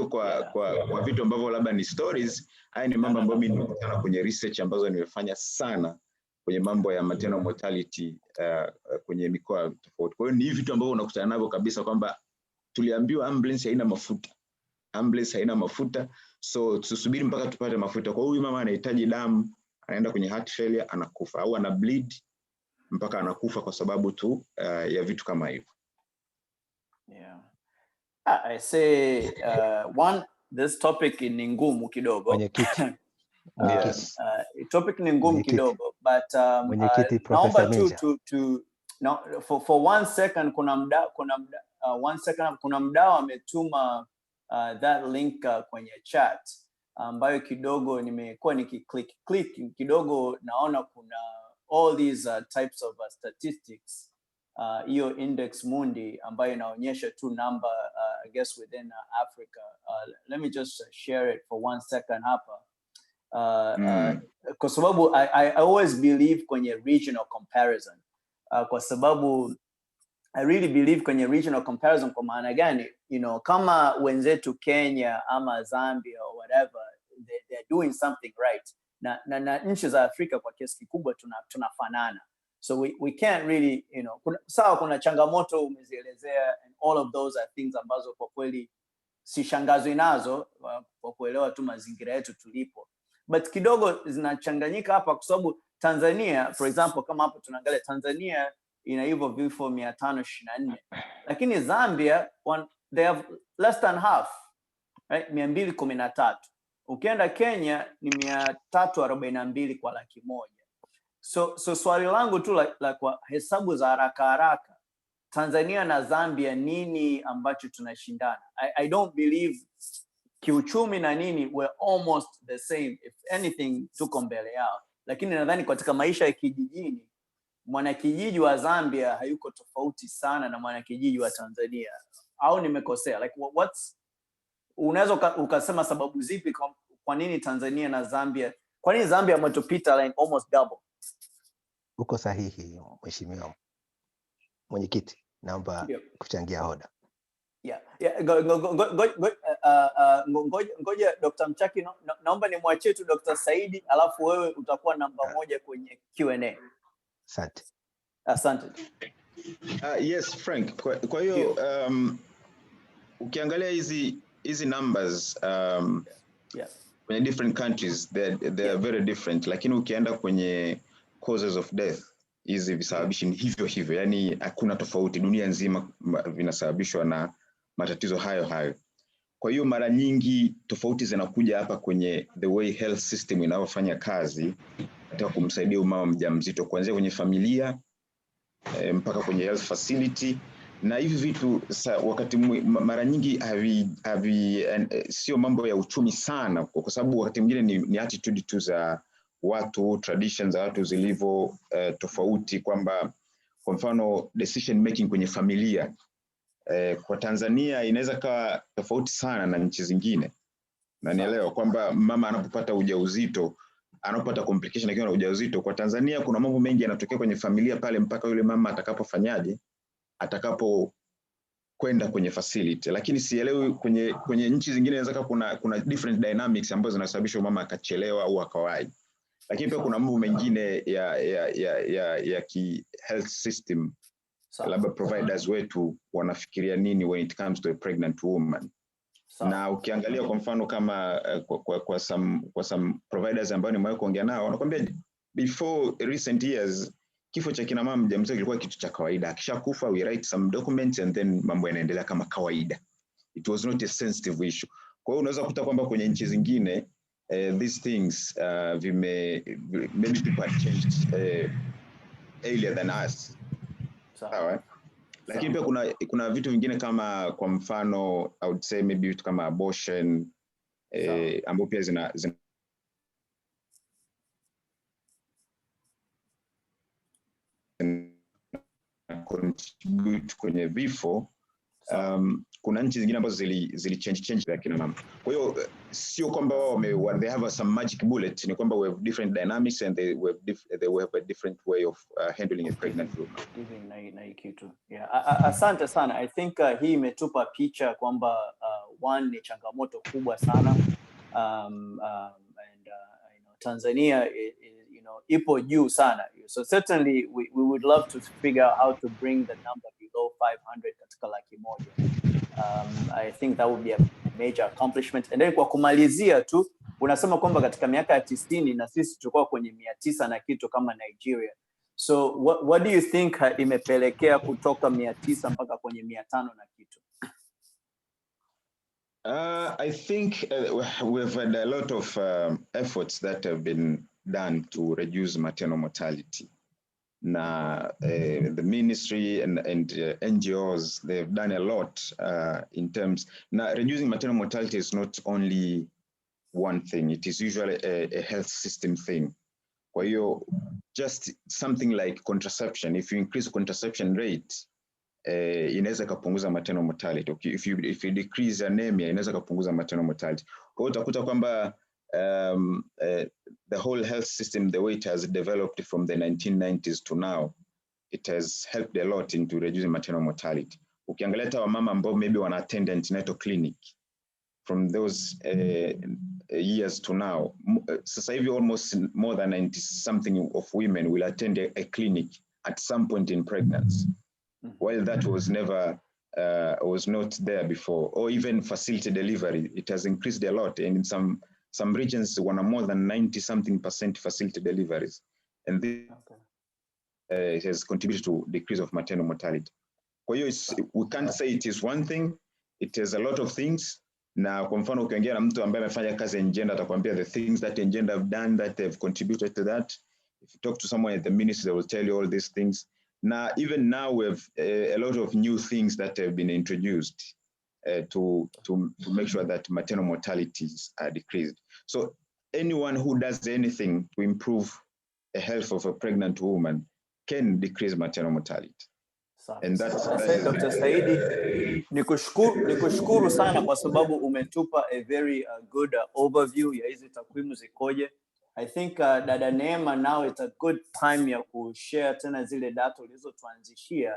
kwa vitu ambavyo labda ni stories. Haya ni mambo ambayo mimi nimekutana kwenye research ambazo nimefanya sana kwenye mambo ya maternal mortality kwenye mikoa tofauti. Kwa hiyo ni vitu ambavyo unakutana navyo kabisa kwamba tuliambiwa ambulance haina mafuta, so tusubiri mpaka tupate mafuta. Kwa huyu mama anahitaji damu, anaenda kwenye heart failure, anakufa, au ana bleed mpaka anakufa kwa sababu tu ya vitu kama hivyo.
Yeah. I say this topic ni ngumu kidogo.
Mwenyekiti.
Yes.
Topic ni ngumu kidogo, but naomba to no, for 1 second kuna mdau ametuma that link kwenye chat ambayo kidogo nimekuwa click kidogo, naona kuna all these types of statistics, hiyo index mundi ambayo inaonyesha tu number I guess within Africa. Let me just share it for 1 second hapa. Kwa sababu I always believe kwenye regional comparison. Kwa sababu I really believe kwenye regional comparison. Kwa maana gani? You know, kama wenzetu Kenya ama Zambia or whatever, they're doing something right. Na nchi za Afrika kwa kiasi kikubwa tunafanana. So we can't really, you know, kuna changamoto umezielezea, and all of those are things ambazo kwa kweli sishangazwi nazo kwa kuelewa tu mazingira yetu tulipo. But kidogo zinachanganyika hapa kwa sababu Tanzania, for example, kama hapo tunaangalia Tanzania ina hivyo vifo 524. Lakini Zambia they have less than half, right? 213. Ukienda Kenya ni 342 kwa 100,000. So swali langu tu la kwa hesabu za haraka, Tanzania na Zambia nini ambacho tunashindana? I don't believe kiuchumi na nini we're almost the same, if anything tuko mbele yao. Lakini nadhani katika maisha ya kijijini, mwanakijiji wa Zambia hayuko tofauti sana na mwanakijiji wa Tanzania. Au nimekosea? Like unaweza ukasema sababu zipi kwa nini Tanzania na Zambia, kwa nini Zambia wametupita like almost double?
Uko sahihi mheshimiwa mwenyekiti, naomba kuchangia hoda.
Ngoja Dr. Mchaki, naomba nimwachie tu Dr. Saidi, alafu wewe utakuwa namba 1 kwenye Q&A. Asante.
Yes Frank, kwa hiyo ukiangalia hizi numbers kwenye different countries they are very different, lakini ukienda kwenye causes of death hizi visababishi ni hivyo hivyo, yani hakuna tofauti, dunia nzima vinasababishwa na matatizo hayo hayo. Kwa hiyo mara nyingi tofauti zinakuja hapa kwenye the way health system inavyofanya kazi katika kumsaidia mama mjamzito, kuanzia kwenye familia mpaka kwenye health facility. Na hivi vitu wakati mara nyingi sio mambo ya uchumi sana, kwa sababu wakati mwingine ni attitude tu za watu, traditions za watu zilivyo tofauti, kwamba kwa mfano decision making kwenye familia kwa Tanzania inaweza kuwa tofauti sana na nchi zingine. Na nielewa kwamba mama anapopata ujauzito, anapopata complication akiwa na ujauzito, kwa Tanzania kuna mambo mengi yanatokea kwenye familia pale mpaka yule mama atakapofanyaje, atakapo kwenda kwenye facility. Lakini sielewi kwenye nchi zingine inaweza kuna different dynamics ambazo zinasababisha mama akachelewa au akawahi. Lakini pia kuna mambo mengine ya ki health system, labda providers wetu wanafikiria nini when it comes to a pregnant woman. Na ukiangalia kwa mfano kama kwa some providers ambao nimewahi kuongea nao, wanakuambia before recent years kifo cha kina mama mjamzito kilikuwa kitu cha kawaida. Akishakufa we write some documents and then mambo yanaendelea kama kawaida. It was not a sensitive issue. Kwa hiyo unaweza kukuta kwamba kwenye nchi zingine these things maybe people have changed earlier than us. Sawa. Lakini pia kuna vitu vingine kama kwa mfano I would say maybe vitu kama abortion ambapo pia zina contribute kwenye vifo. Kuna nchi zingine ambazo zili change ya kina mama. Kwa hiyo sio kwamba they have some magic bullet, ni kwamba we have different dynamics and they have a different way of handling a pregnant woman.
Na kitu. Yeah. Asante sana. I think hii imetupa picha kwamba one ni changamoto kubwa sana. And Tanzania ipo juu sana. So certainly we would love to figure out how to bring the number below 500 katika 100. I think that would be a major accomplishment. And then kwa kumalizia tu, unasema kwamba katika miaka ya 90 na sisi tulikuwa kwenye 900 na kitu kama Nigeria. So what do you think imepelekea kutoka 900 mpaka kwenye 500 na kitu?
I think we've had a lot of efforts that have been done to reduce maternal mortality. Now, the ministry and NGOs, they've done a lot in terms. Now, reducing maternal mortality is not only one thing. It is usually a health system thing. Kwa hiyo, just something like contraception. If you increase the contraception rate, inaweza kupunguza maternal mortality. If you decrease anemia, inaweza kupunguza maternal mortality. Kwa hiyo utakuta kwamba the whole health system, the way it has developed from the 1990s to now, it has helped a lot into reducing maternal mortality. Ukiangalia hata wamama ambao maybe wana attend antenatal clinic from those years to now, sasa hivi almost more than 90 something of women will attend a clinic at some point in pregnancy, while that was never was not there before. Or even facility delivery, it has increased a lot, and in some regions one more than 90% facility deliveries, and this it has contributed to decrease of maternal mortality. Kwa hiyo we can't say it is one thing, it is a lot of things. Na kwa mfano ukiongea na mtu ambaye amefanya kazi ya gender, atakwambia the things that gender have done that have contributed to that. If you talk to someone at the ministry, they will tell you all these things. Now, even now, we have a lot of new things that have been introduced to make sure that maternal mortalities are decreased. So anyone who does anything to improve the health of a pregnant woman can decrease maternal mortality. And that's
Dr. Saidi, nikushukuru sana kwa sababu umetupa a very good overview ya hizi takwimu zikoje. I think Dada Neema, now it's a good time ya kushare tena zile data ulizotuanzishia.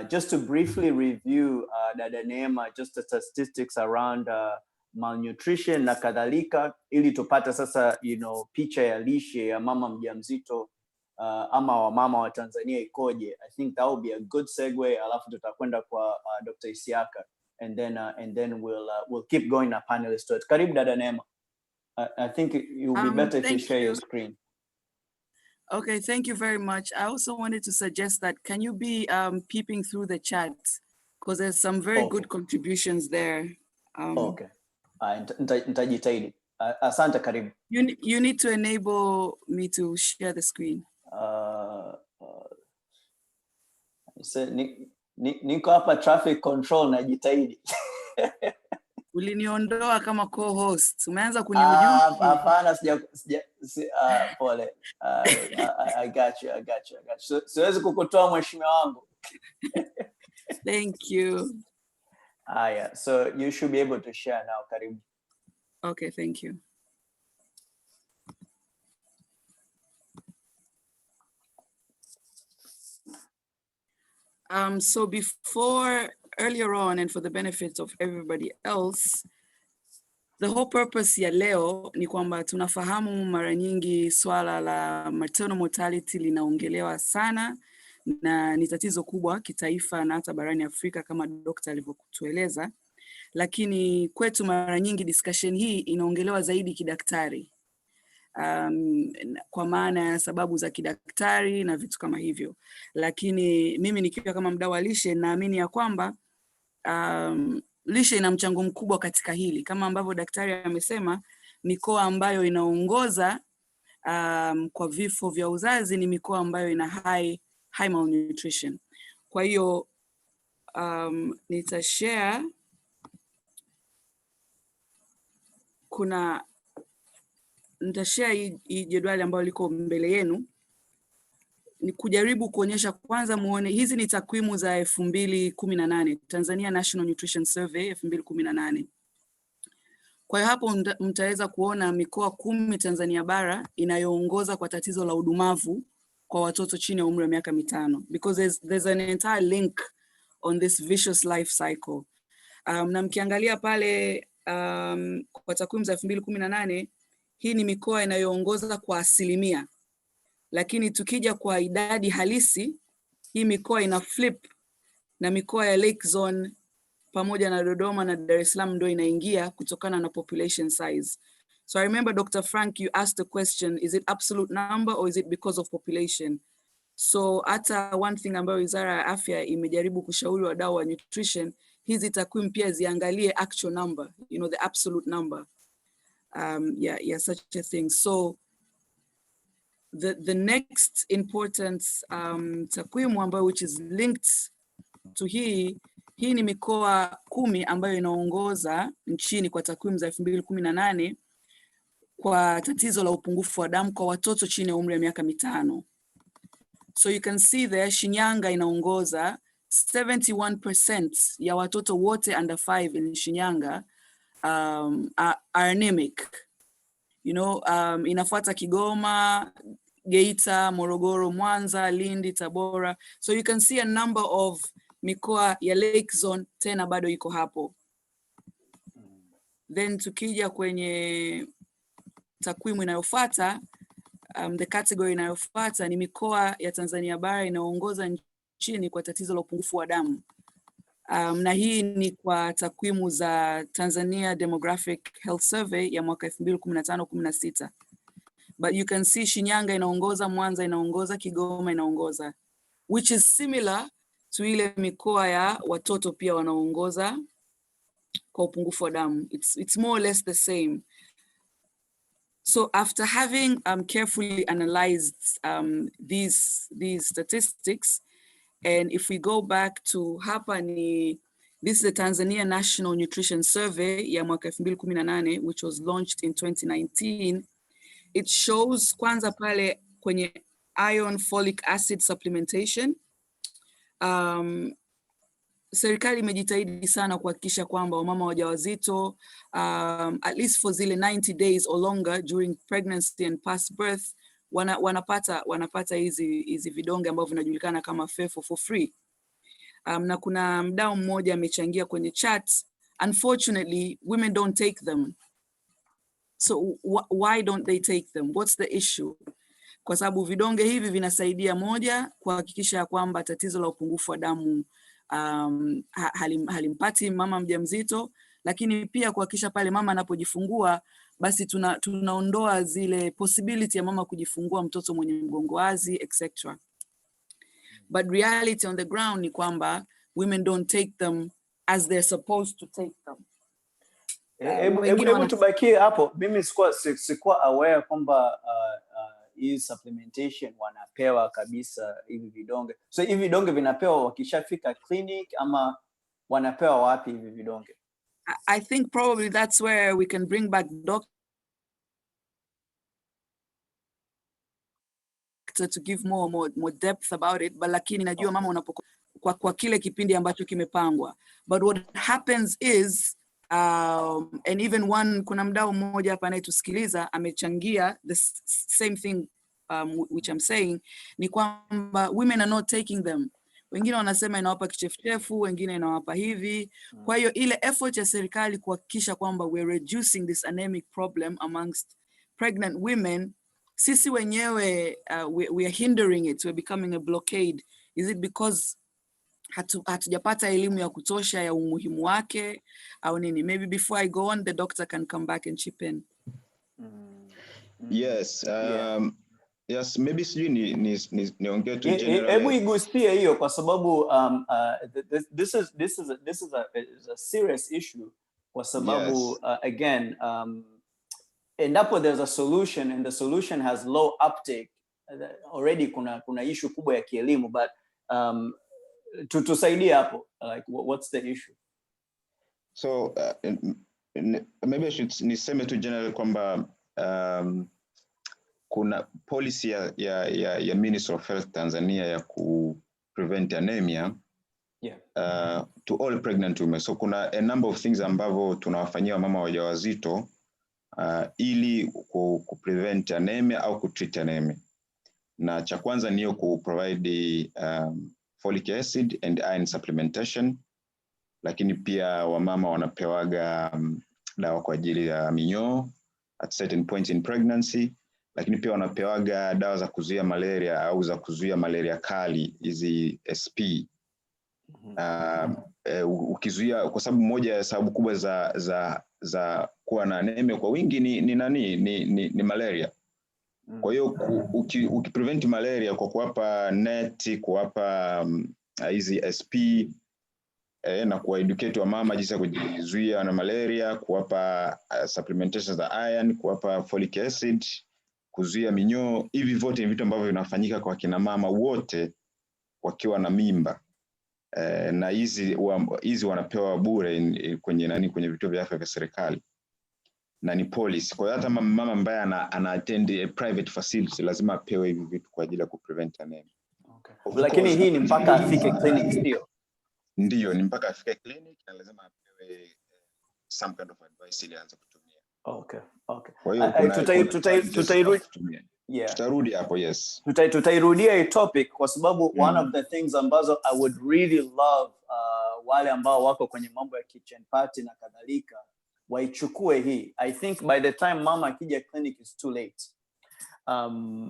Just to briefly review, Dada Neema, just the statistics around malnutrition na kadhalika, ili tupata sasa, picha ya lishe ya mama mjamzito ama wa mama wa Tanzania ikoje. I think that will be a good segue, alafu tutakwenda kwa Dr. Isiaka, and then we'll keep going na panelist. Karibu Dada Neema. I think it will be better if you share your screen.
Okay, thank you very much. I also wanted to suggest that can you be peeping through the chat, because there's some very good contributions there.
Okay. Nitajitahidi. Asante, karibu.
You need to enable me to share the screen.
Niko hapa traffic control, najitahidi.
Uliniondoa kama co-host. Umeanza kunihujumu.
Hapana, pole. I got you. Siwezi kukutoa mheshimiwa wangu.
Thank you.
Yeah. So you should be able to share now, karibu.
Okay, thank you. So earlier on, and for the benefit of everybody else, the whole purpose ya leo ni kwamba tunafahamu mara nyingi swala la maternal mortality linaongelewa sana na ni tatizo kubwa kitaifa na hata barani Afrika kama daktari alivyokutueleza, lakini kwetu mara nyingi discussion hii inaongelewa zaidi kidaktari, kwa maana ya sababu za kidaktari na vitu kama hivyo. Lakini mimi nikiwa kama mdau wa lishe naamini ya kwamba lishe ina mchango mkubwa katika hili. Kama ambavyo daktari amesema, mikoa ambayo inaongoza kwa vifo vya uzazi ni mikoa ambayo ina high malnutrition. Kwa hiyo nitashare hii jedwali ambayo liko mbele yenu, ni kujaribu kuonyesha kwanza muone hizi ni takwimu za 2018 Tanzania National Nutrition Survey 2018. Kwa hiyo hapo mtaweza kuona mikoa 10 Tanzania bara inayoongoza kwa tatizo la udumavu kwa watoto chini ya umri wa miaka 5, because there's an entire link on this vicious life cycle. Na mkiangalia pale kwa takwimu za 2018, hii ni mikoa inayoongoza kwa asilimia. Lakini tukija kwa idadi halisi, hii mikoa ina flip na mikoa ya Lake Zone pamoja na Dodoma na Dar es Salaam ndio inaingia kutokana na population size. So I remember Dr. Frank, you asked the question, is it absolute number or is it because of population? So hata one thing ambayo Wizara ya Afya imejaribu kushauri wadau wa nutrition, hizi takwimu pia ziangalie actual number, the absolute number. Yeah, such a thing. So the next important takwimu ambayo which is linked to hii ni mikoa 10 ambayo inaongoza nchini kwa takwimu za 2018 kwa tatizo la upungufu wa damu kwa watoto chini ya umri wa miaka 5. So you can see there, Shinyanga inaongoza. 71% ya watoto wote under 5 in Shinyanga are anemic. Inafuata Kigoma, Geita, Morogoro, Mwanza, Lindi, Tabora. So you can see a number of mikoa ya Lake Zone tena bado iko hapo. Then tukija kwenye takwimu inayofuata, the category inayofuata ni mikoa ya Tanzania bara inaongoza nchini kwa tatizo la upungufu wa damu. Na hii ni kwa takwimu za Tanzania Demographic Health Survey ya mwaka 2015-16. But you can see Shinyanga inaongoza, Mwanza inaongoza, Kigoma inaongoza, which is similar to ile mikoa ya watoto pia wanaongoza kwa upungufu wa damu. It's more or less the same. So after having carefully analyzed these statistics, and if we go back to this is the Tanzania National Nutrition Survey ya mwaka 2018, which was launched in 2019. It shows kwanza pale kwenye iron folic acid supplementation. Serikali imejitahidi sana kuhakikisha kwamba wamama wajawazito at least for zile 90 days or longer during pregnancy and past birth wanapata hizi vidonge ambavyo vinajulikana kama FEFO for free. Na kuna mdau mmoja amechangia kwenye chat, unfortunately women don't take them. So why don't they take them? What's the issue? Kwa sababu vidonge hivi vinasaidia, moja, kuhakikisha kwamba tatizo la upungufu wa damu halimpati mama mjamzito, lakini pia kuhakikisha pale mama anapojifungua basi tunaondoa zile possibility ya mama kujifungua mtoto mwenye mgongo wazi etc. But reality on the ground ni kwamba women don't take them as they're supposed to take them.
Hebu tubakie hapo. Mimi sikuwa aware kwamba hii supplementation wanapewa kabisa hivi vidonge. So hivi vidonge vinapewa wakishafika clinic ama wanapewa wapi hivi vidonge?
I think probably that's where we can bring back doctor to give more depth about it, but lakini najua mama unapokuwa kwa kile kipindi ambacho kimepangwa. But what happens is and even kuna mdau mmoja hapa anayetusikiliza amechangia the same thing which I'm saying, ni kwamba women are not taking them. Wengine wanasema inawapa kichefuchefu, wengine inawapa hivi. Kwa hiyo ile effort ya serikali kuhakikisha kwamba we're reducing this anemic problem amongst pregnant women, sisi wenyewe we are hindering it, we're becoming a blockade. Is it because hatujapata elimu ya kutosha ya umuhimu wake au nini? Maybe before I go on, the doctor can come back and chip in.
Yes. Yes, maybe sijui niongee tu generally.
Hebu igusie hiyo kwa sababu this is a serious issue kwa sababu
yes.
Again endapo there's a solution and the solution has low uptake, already kuna issue kubwa ya kielimu, but tusaidie hapo, like what's the issue?
So maybe I should niseme tu generally kwamba kuna policy ya Ministry of Health Tanzania ya ku prevent anemia to all pregnant women. So kuna a number of things ambavyo tunawafanyia mama wajawazito ili ku prevent anemia au ku treat anemia. Na cha kwanza ni ku provide folic acid and iron supplementation, lakini pia wamama wanapewaga dawa kwa ajili ya minyoo at certain points in pregnancy, lakini pia wanapewaga dawa za kuzuia malaria au za kuzuia malaria kali, hizi SP. Ukizuia, kwa sababu moja ya sababu kubwa za kuwa na anemia kwa wingi ni malaria. Kwa hiyo ukiprevent malaria kwa kuwapa net, kuwapa hizi SP na kueducate wa mama jinsi ya kujizuia na malaria, kuwapa supplementation za iron, kuwapa folic acid, kuzuia minyoo, hivi vote ni vitu ambavyo vinafanyika kwa kina mama wote wakiwa na mimba. Na hizi wanapewa bure kwenye vituo vya afya vya serikali. Na ni policy. Kwa hiyo hata mama ambaye ana attend a private facility lazima apewe hivi vitu kwa ajili ya kuprevent anemia.
Okay. Lakini hii ni mpaka afike clinic sio?
Ndio, ni mpaka afike clinic na lazima apewe some kind of advice ili aanze kutumia.
Okay.
Kwa hiyo tutarudi hapo, yes.
Tutairudia hii topic kwa sababu one of the things ambazo I would really love wale ambao wako kwenye mambo ya kitchen party na kadhalika waichukue hii. I think by the time mama akija clinic is too late.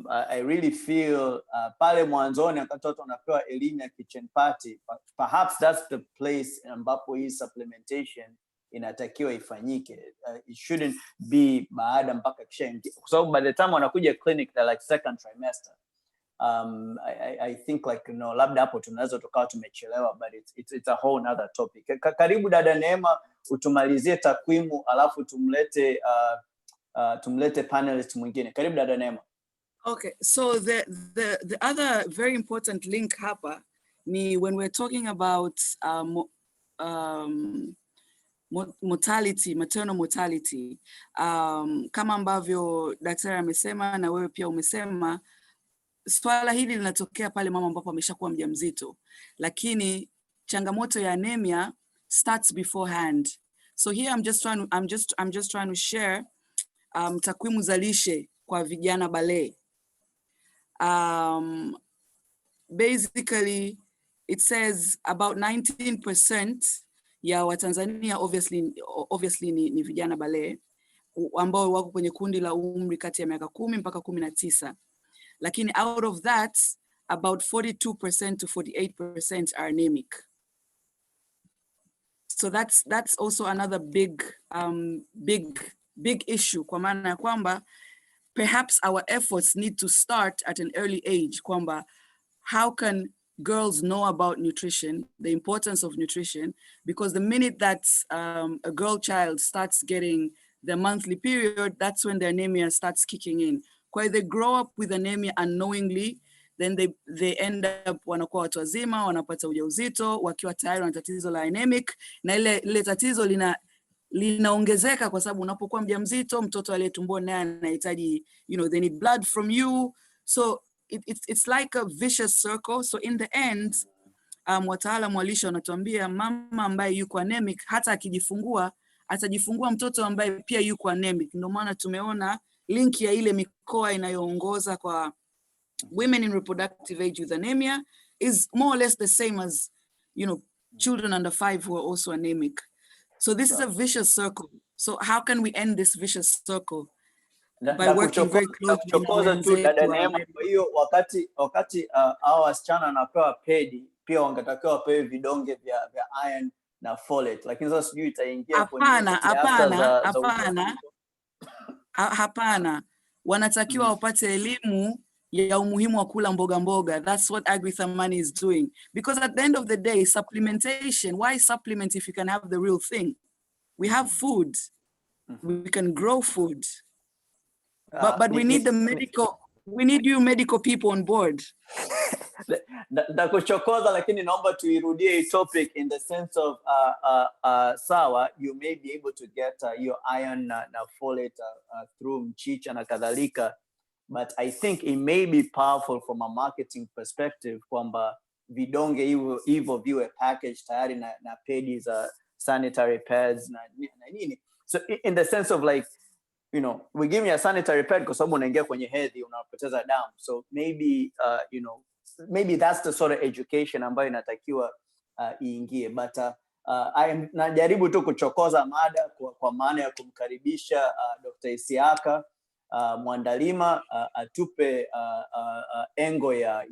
I really feel pale mwanzoni wakati watu wanapewa elimu ya kitchen party, perhaps that's the place ambapo hii supplementation inatakiwa ifanyike. It shouldn't be baada mpaka kishaingia, kwa sababu by the time wanakuja clinic they're like second trimester. I think like labda hapo tunaweza tukawa tumechelewa, but it's a whole other topic. Karibu dada Neema, utumalizie takwimu alafu tumlete panelist mwingine. Karibu dada Neema.
Okay, so the other very important link hapa ni when we're talking about mortality, maternal mortality. Kama ambavyo daktari amesema na wewe pia umesema, swala hili linatokea pale mama ambapo ameshakuwa mjamzito, lakini changamoto ya anemia starts beforehand. So here I'm just trying to share takwimu za lishe kwa vijana bale. Basically it says about 19% ya Watanzania obviously ni vijana bale ambao wako kwenye kundi la umri kati ya miaka 10 mpaka 19. Lakini out of that about 42% to 48% are anemic. So that's also another big big issue, kwa maana ya kwamba perhaps our efforts need to start at an early age, kwamba how can girls know about nutrition, the importance of nutrition, because the minute that a girl child starts getting the monthly period, that's when the anemia starts kicking in. Kwa they grow up with anemia unknowingly, then they end up wanakuwa watu wazima, wanapata ujauzito, wakiwa tayari wana tatizo la anemic, na ile tatizo linaongezeka kwa sababu unapokuwa mjamzito, mtoto aliye tumboni naye anahitaji, they need blood from you. So it's like a vicious circle. So in the end, wataalamu wa lishe wanatuambia mama ambaye yuko anemic hata akijifungua atajifungua mtoto ambaye pia yuko anemic. Ndio maana tumeona link ya ile mikoa inayoongoza kwa women in reproductive age with anemia is more or less the same as, children under 5 who are also anemic. So this is a vicious circle. So how can we end this vicious circle? By working very closely
tu dada Neema. Kwa hiyo wakati hao wasichana wanapewa pedi, pia wangetakiwa wapewe vidonge vya iron na folate, lakini sasa sijui itaingia kwenye
hapana. Wanatakiwa wapate elimu ya umuhimu wa kula mboga mboga. That's what Agri-Thamani is doing, because at the end of the day, supplementation, why supplement if you can have the real thing? We have food, we can grow food, but we need we need you medical people on board.
Ndakuchokoza, lakini naomba tuirudie topic in the sense of sawa, you may be able to get your iron na folate through mchicha na kadhalika, but I think it may be powerful from a marketing perspective kwamba vidonge hivyo viwe package tayari na pedi za sanitary pads na nini. So in the sense of like, we give you a sanitary pad kwa sababu unaingia kwenye hedhi, unapoteza damu. So maybe maybe that's the sort of education ambayo inatakiwa iingie, but najaribu tu kuchokoza mada kwa maana ya kumkaribisha Dr. Isiaka Mwandalima atupe engo ya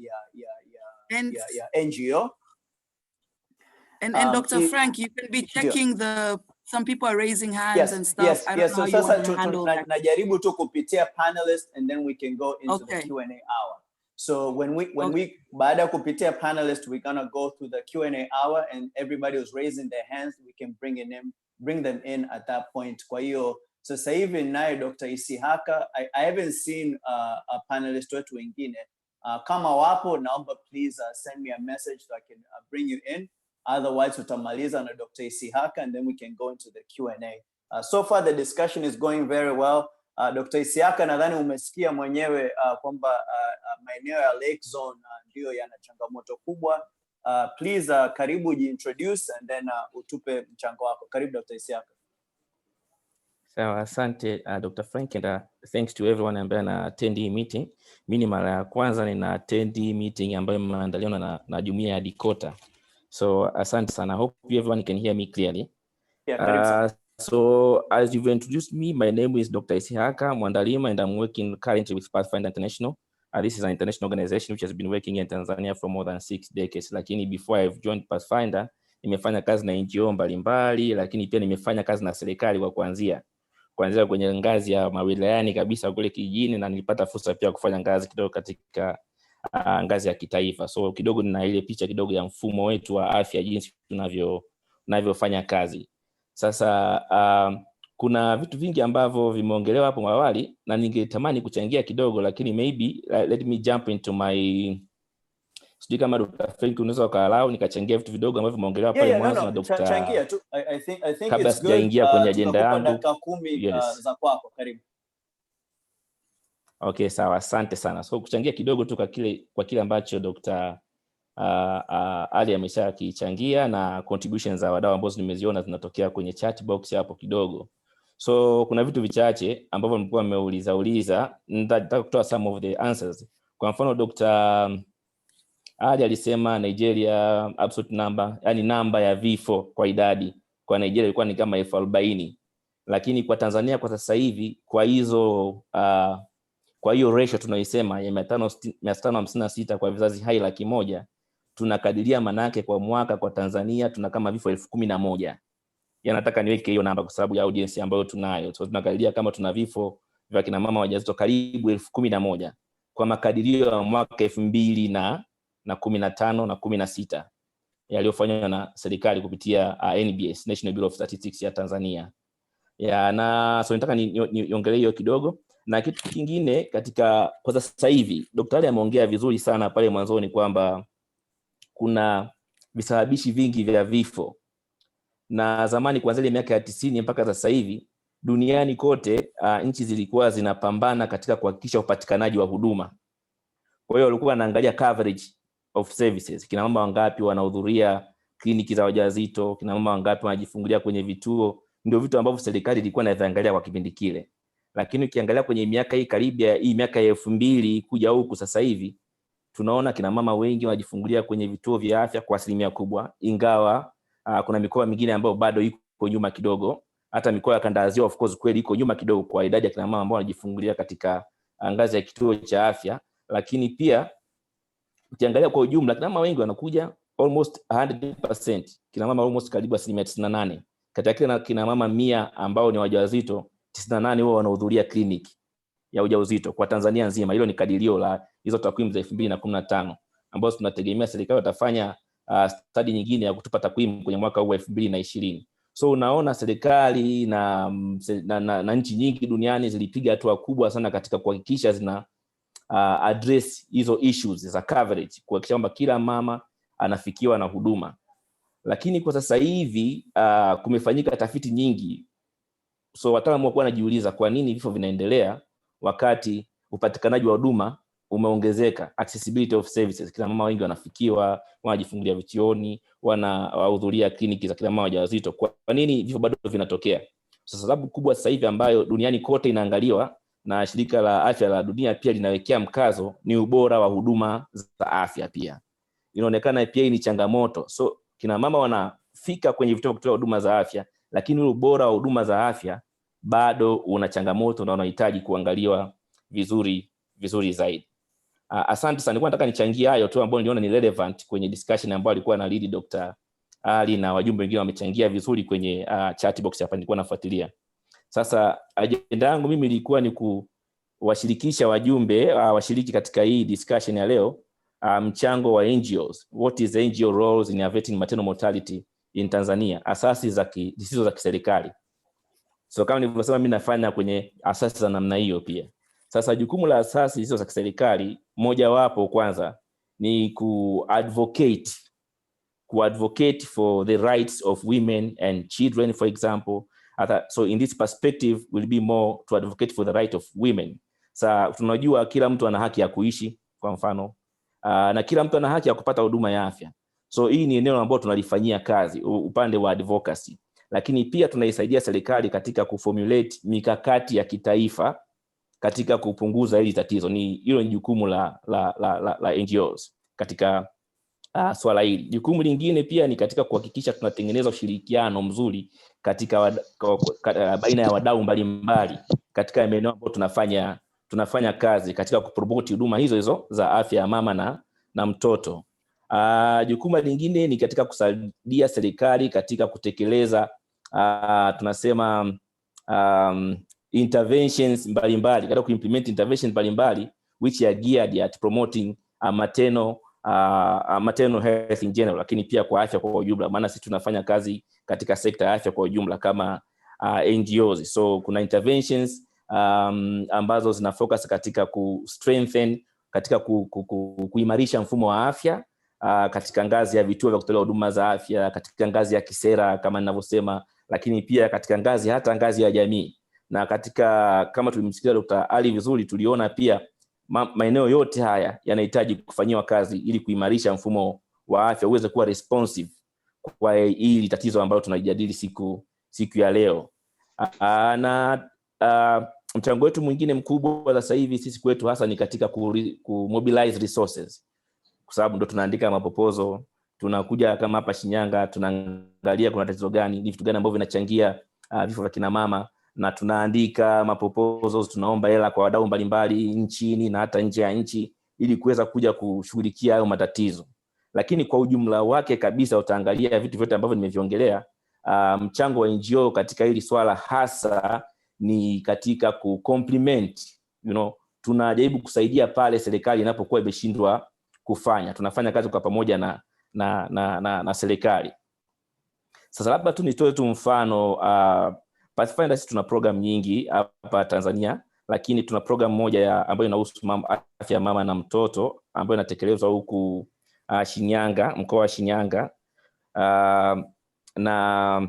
NGO.
And Dr. Frank, you can be checking some people are raising hands and stuff.
Yes.
I don't know
So
how you want to handle that.
Najaribu tu kupitia panelists and then we can go into the Q&A hour. So when we baada ya kupitia panelists, we're gonna go through the Q&A hour, and everybody who's raising their hands, we can bring them in at that point. Kwa hiyo sasa hivi naye Dr. Isihaka, I haven't seen a panelist wetu wengine. Kama wapo, naomba please send me a message so I can bring you in. Otherwise, tutamaliza na Dr. Isihaka and then we can go into the Q&A. So far, the discussion is going very well. Dr. Isihaka, nadhani umesikia mwenyewe kwamba maeneo ya Lake Zone ndio yana changamoto kubwa. Please, karibu jiintroduce and then utupe mchango wako. Karibu Dr. Isihaka.
Sawa, asante Dr. Frank, and thanks to everyone ambaye ana attend hii meeting. Mimi mara ya kwanza nina attend hii meeting ambayo imeandaliwa na jumuiya ya DICOTA. So asante sana. I hope everyone can hear me clearly.
Yeah,
so as you've introduced me, my name is Dr. Isihaka Mwandalima, and I'm working currently with Pathfinder International. This is an international organization which has been working in Tanzania for more than 6 decades. Lakini before I've joined Pathfinder, nimefanya kazi na NGO mbalimbali, lakini pia nimefanya kazi na serikali kwa kuanzia kwenye ngazi ya mawilayani kabisa kule kijijini, na nilipata fursa pia kufanya ngazi kidogo katika ngazi ya kitaifa. So kidogo nina ile picha kidogo ya mfumo wetu wa afya jinsi tunavyofanya kazi. Sasa kuna vitu vingi ambavyo vimeongelewa hapo awali na ningetamani kuchangia kidogo, lakini maybe let me jump into my, sijui kama Dr. Frank unaweza ukaallow nikachangia vitu vidogo ambavyo vimeongelewa pale mwanzo na Dr.
Changia tu. I think
kabla sijaingia kwenye agenda yangu.
Dakika 10 za kwako, karibu.
Okay, sawa, asante sana. So kuchangia kidogo tu kwa kile ambacho Dr. Ali ameshakichangia na contributions za wadau ambazo nimeziona zinatokea kwenye chat box hapo kidogo. So kuna vitu vichache ambavyo nilikuwa nimeuliza, nataka kutoa some of the answers. Kwa mfano Dr. Ali alisema Nigeria absolute number, yani namba ya vifo kwa idadi kwa Nigeria ilikuwa ni kama 40,000, lakini kwa Tanzania kwa sasa hivi kwa hiyo ratio tunaisema ya 556 kwa vizazi hai 100,000, tunakadiria manake kwa mwaka kwa Tanzania tuna kama vifo 11,000. yanataka niweke hiyo namba kwa sababu ya audience ambayo tunayo. So tunakadiria kama tuna vifo vya kina mama wajawazito karibu 11,000 kwa makadirio ya mwaka 2015 na 16 yaliyofanywa na serikali kupitia NBS, National Bureau of Statistics ya Tanzania. Na so nataka niongelee hiyo kidogo. Na kitu kingine kwa sasa hivi daktari ameongea vizuri sana pale mwanzoni kwamba kuna visababishi vingi vya vifo, na zamani kuanzia miaka ya 90 mpaka sasa hivi duniani kote nchi zilikuwa zinapambana katika kuhakikisha upatikanaji wa huduma. Kwa hiyo walikuwa wanaangalia coverage of services, kina mama wangapi wanahudhuria kliniki za wajawazito, kina mama wangapi wanajifungulia kwenye vituo. Ndio vitu ambavyo serikali ilikuwa inaangalia kwa kipindi kile. Lakini ukiangalia kwenye miaka hii karibia hii miaka ya 2000 kuja huku sasa hivi, tunaona kina mama wengi wanajifungulia kwenye vituo vya afya kwa asilimia kubwa, ingawa kuna mikoa mingine ambayo bado iko nyuma kidogo. Hata mikoa ya kanda ya Ziwa of course kweli iko nyuma kidogo kwa idadi ya kina mama ambao wanajifungulia katika ngazi ya kituo cha afya. Lakini pia ukiangalia kwa ujumla kina mama wengi wanakuja almost 100%, kina mama almost karibu 98%. Katika kina mama 100 ambao ni wajawazito, 98 wao wanahudhuria kliniki ya ujauzito kwa Tanzania nzima. Hilo ni kadirio la hizo takwimu za 2015 ambazo tunategemea serikali watafanya study nyingine ya kutupa takwimu kwenye mwaka huu 2020. So unaona serikali na nchi nyingi duniani zilipiga hatua kubwa sana katika kuhakikisha zina address hizo issues za coverage, kuhakikisha kwamba kila mama anafikiwa na huduma. Lakini kwa sasa hivi kumefanyika tafiti nyingi, so wataalamu wako wanajiuliza kwa nini vifo vinaendelea wakati upatikanaji wa huduma umeongezeka, accessibility of services, kila mama wengi wanafikiwa, wanajifungulia vituoni, wanahudhuria kliniki za kila mama wajawazito. Kwa nini vifo bado vinatokea? So sababu kubwa sasa hivi ambayo duniani kote inaangaliwa na shirika la afya la dunia pia linawekea mkazo ni ubora wa huduma za afya. Pia inaonekana pia ni changamoto. So kina mama wanafika kwenye vituo kutoa huduma za afya, lakini ubora wa huduma za afya bado una changamoto na unahitaji kuangaliwa vizuri zaidi. Asante sana. Nilikuwa nataka nichangie hayo tu ambayo niliona ni relevant kwenye discussion ambayo alikuwa na lead Dr. Ali na wajumbe wengine wamechangia vizuri kwenye chat box hapa, nilikuwa nafuatilia. Sasa agenda yangu mimi ilikuwa ni kuwashirikisha wajumbe washiriki katika hii discussion ya leo mchango wa NGOs. What is the NGO roles in averting maternal mortality in Tanzania? Asasi zisizo za kiserikali. So kama nilivyosema mimi nafanya kwenye asasi za namna hiyo pia. Sasa jukumu la asasi zisizo za kiserikali moja wapo kwanza ni kuadvocate for the rights of women and children, for example. So in this perspective will be more to advocate for the right of women. Sasa tunajua kila mtu ana haki ya kuishi kwa mfano, na kila mtu ana haki ya kupata huduma ya afya. So hii ni eneo ambalo tunalifanyia kazi upande wa advocacy. Lakini pia tunaisaidia serikali katika kuformulate mikakati ya kitaifa katika kupunguza hili tatizo. Hilo ni jukumu la NGOs katika swala hili. Jukumu lingine pia ni katika kuhakikisha tunatengeneza ushirikiano mzuri katika baina ya wadau mbalimbali katika maeneo ambayo tunafanya kazi katika kupromote huduma hizo za afya ya mama na mtoto. Jukumu lingine ni katika kusaidia serikali katika kutekeleza tunasema interventions mbalimbali, katika kuimplement interventions mbalimbali which are geared at promoting maternal health in general, lakini pia kwa afya kwa ujumla, maana sisi tunafanya kazi katika sekta ya afya kwa ujumla kama NGOs. So kuna interventions ambazo zina focus katika strengthen, katika kuimarisha mfumo wa afya katika ngazi ya vituo vya kutolea huduma za afya, katika ngazi ya kisera kama ninavyosema, lakini pia katika ngazi ya jamii. Na katika kama tulimsikia Dr. Ali vizuri, tuliona pia maeneo yote haya yanahitaji kufanyiwa kazi ili kuimarisha mfumo wa afya uweze kuwa responsive kwa hili tatizo ambalo tunajadili siku ya leo. Mchango wetu mwingine mkubwa sasa hivi sisi kwetu hasa ni katika kumobilize resources, kwa sababu ndo tunaandika maproposal, tunakuja kama hapa Shinyanga tunaangalia kuna tatizo gani, ni vitu gani ambavyo vinachangia vifo vya kina mama, na tunaandika maproposals, tunaomba hela kwa wadau mbalimbali nchini na hata nje ya nchi ili kuweza kuja kushughulikia hayo matatizo. Lakini kwa ujumla wake kabisa utaangalia vitu vyote ambavyo nimeviongelea, mchango wa NGO katika hili swala hasa ni katika kucomplement, tunajaribu kusaidia pale serikali inapokuwa imeshindwa kufanya. Tunafanya kazi kwa pamoja na serikali. Sasa labda tu nitoe tu mfano, Pathfinder sisi tuna program nyingi hapa Tanzania, lakini tuna program moja ambayo inahusu afya ya mama na mtoto ambayo inatekelezwa huku Shinyanga, mkoa wa Shinyanga, na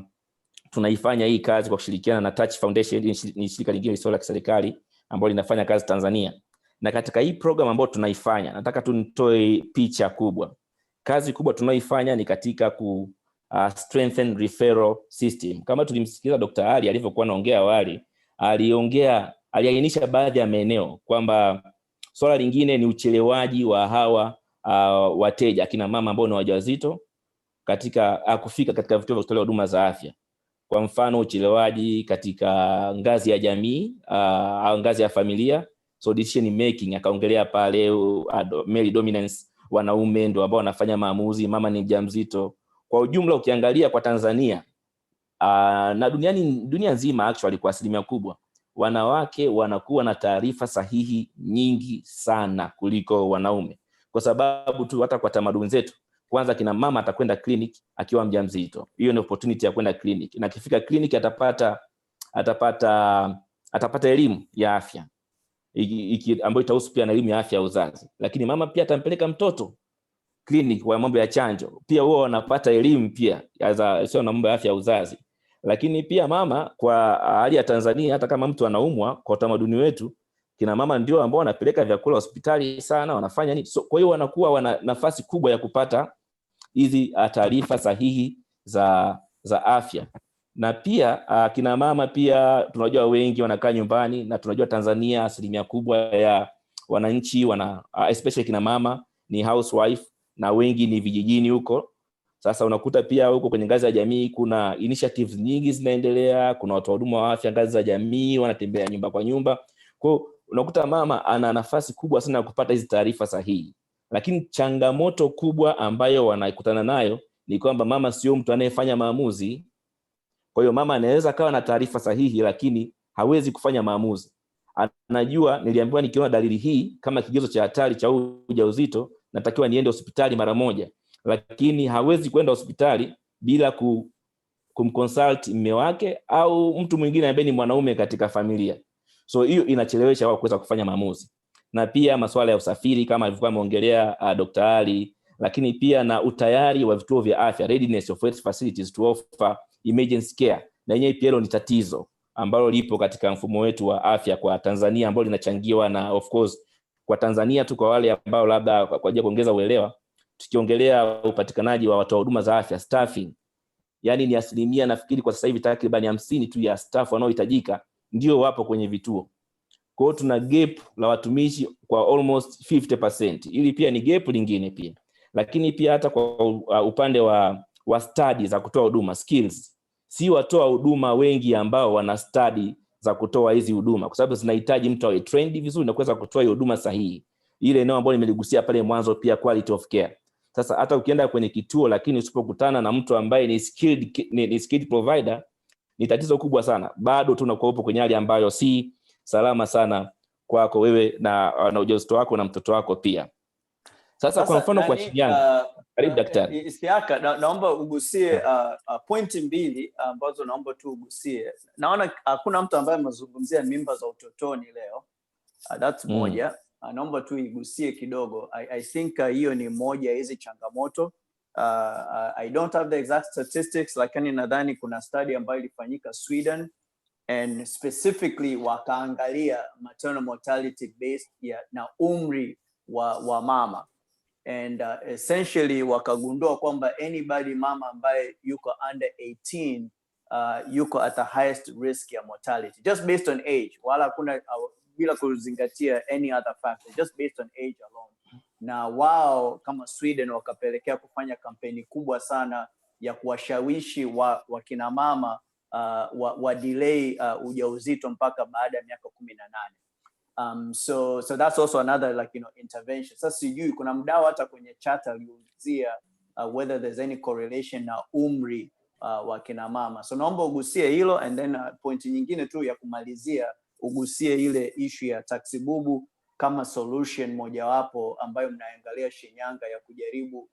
tunaifanya hii kazi kwa kushirikiana na Touch Foundation, ni shirika lingine lisilo la kiserikali ambalo linafanya kazi Tanzania. Na katika hii program ambayo tunaifanya, nataka tu nitoe picha kubwa. Kazi kubwa tunaifanya ni katika ku strengthen referral system. Kama tulimsikiliza Dr. Ali alivyokuwa anaongea awali, aliainisha baadhi ya maeneo kwamba swala lingine ni uchelewaji wa hawa wateja akina mama ambao ni wajawazito katika kufika katika vituo vya kutolea huduma za afya. Kwa mfano uchelewaji katika ngazi ya jamii au ngazi ya familia, so decision making, akaongelea pale male dominance, wanaume ndio ambao wanafanya maamuzi, mama ni mjamzito. Kwa ujumla ukiangalia kwa Tanzania na dunia nzima actually kwa asilimia kubwa, wanawake wanakuwa na taarifa sahihi nyingi sana kuliko wanaume, kwa sababu tu hata kwa tamaduni zetu, kwanza kina mama atakwenda clinic akiwa mjamzito. Hiyo ni opportunity ya kwenda clinic, na akifika clinic atapata elimu ya afya ambayo itahusu pia na elimu ya afya ya uzazi. Lakini mama pia atampeleka mtoto clinic kwa mambo ya chanjo, pia wao wanapata elimu pia sio na mambo ya afya ya uzazi. Lakini pia mama kwa hali ya Tanzania, hata kama mtu anaumwa, kwa utamaduni wetu kina mama ndio ambao wanapeleka vyakula hospitali sana, wanafanya nini. So, kwa hiyo wanakuwa wana nafasi kubwa ya kupata hizi taarifa sahihi za afya. Na pia kina mama pia tunajua wengi wanakaa nyumbani, na tunajua Tanzania asilimia kubwa ya wananchi especially kina mama ni housewife, na wengi ni vijijini huko. Sasa unakuta pia huko kwenye ngazi ya jamii kuna initiatives nyingi zinaendelea, kuna watu wa huduma wa afya ngazi za jamii wanatembea nyumba kwa nyumba. Kwa hiyo unakuta mama ana nafasi kubwa sana ya kupata hizi taarifa sahihi. Lakini changamoto kubwa ambayo wanakutana nayo ni kwamba mama sio mtu anayefanya maamuzi. Kwa hiyo mama anaweza kawa na taarifa sahihi lakini hawezi kufanya maamuzi. Anajua niliambiwa nikiona dalili hii kama kigezo cha hatari cha ujauzito natakiwa niende hospitali mara moja, lakini hawezi kwenda hospitali bila kumconsult mume wake au mtu mwingine ambaye ni mwanaume katika familia. So hiyo inachelewesha wao kuweza kufanya maamuzi. Na pia masuala ya usafiri kama alivyokuwa ameongelea Dr. Ali, lakini pia na utayari wa vituo vya afya, readiness of health facilities to offer emergency care. Na yenyewe pia ni tatizo ambalo lipo katika mfumo wetu wa afya kwa Tanzania, ambalo linachangiwa na of course kwa Tanzania tu, kwa wale ambao labda kwa ajili ya kuongeza uelewa, tukiongelea upatikanaji wa watoa huduma za afya staffing, yani ni asilimia nafikiri kwa sasa hivi takriban 50 tu ya staff wanaohitajika ndio wapo kwenye vituo. Kwa hiyo tuna gap la watumishi kwa almost 50%. Ili pia ni gap lingine pia. Lakini pia hata kwa upande wa study za kutoa huduma, skills, si watoa huduma wengi ambao wana study za kutoa hizi huduma, kwa sababu zinahitaji mtu awe trained vizuri na kuweza kutoa huduma sahihi. Ile eneo ambalo nimeligusia pale mwanzo pia quality of care. Sasa hata ukienda kwenye kituo lakini usipokutana na mtu ambaye ni skilled provider, ni tatizo kubwa sana. Bado tunakuwa upo kwenye hali ambayo si salama sana kwako wewe na ujauzito wako na mtoto wako pia. Sasa kwa mfano kwa Shinyanga, karibu daktari.
Isiaka, naomba ugusie pointi mbili ambazo naomba tu ugusie. Naona hakuna mtu ambaye amezungumzia mimba za utotoni leo. That's moja. Naomba tu igusie kidogo. I think hiyo ni moja hizi changamoto. I don't have the exact statistics, lakini nadhani kuna study ambayo ilifanyika Sweden, and specifically wakaangalia maternal mortality based na umri wa mama, and essentially wakagundua kwamba anybody mama ambaye yuko under 18 yuko at the highest risk ya mortality just based on age, wala kuna bila kuzingatia any other factor, just based on age alone. Na wao kama Sweden wakapelekea kufanya kampeni kubwa sana ya kuwashawishi wakina mama wa delay ujauzito mpaka baada ya miaka 18. So that's also another intervention. Sasa sijui kuna mdau hata kwenye chat aliulizia whether there's any correlation na umri wa kina mama. So naomba ugusie hilo, and then point nyingine tu ya kumalizia ugusie ile issue ya taksi bubu kama solution mojawapo ambayo mnaangalia Shinyanga ya kujaribu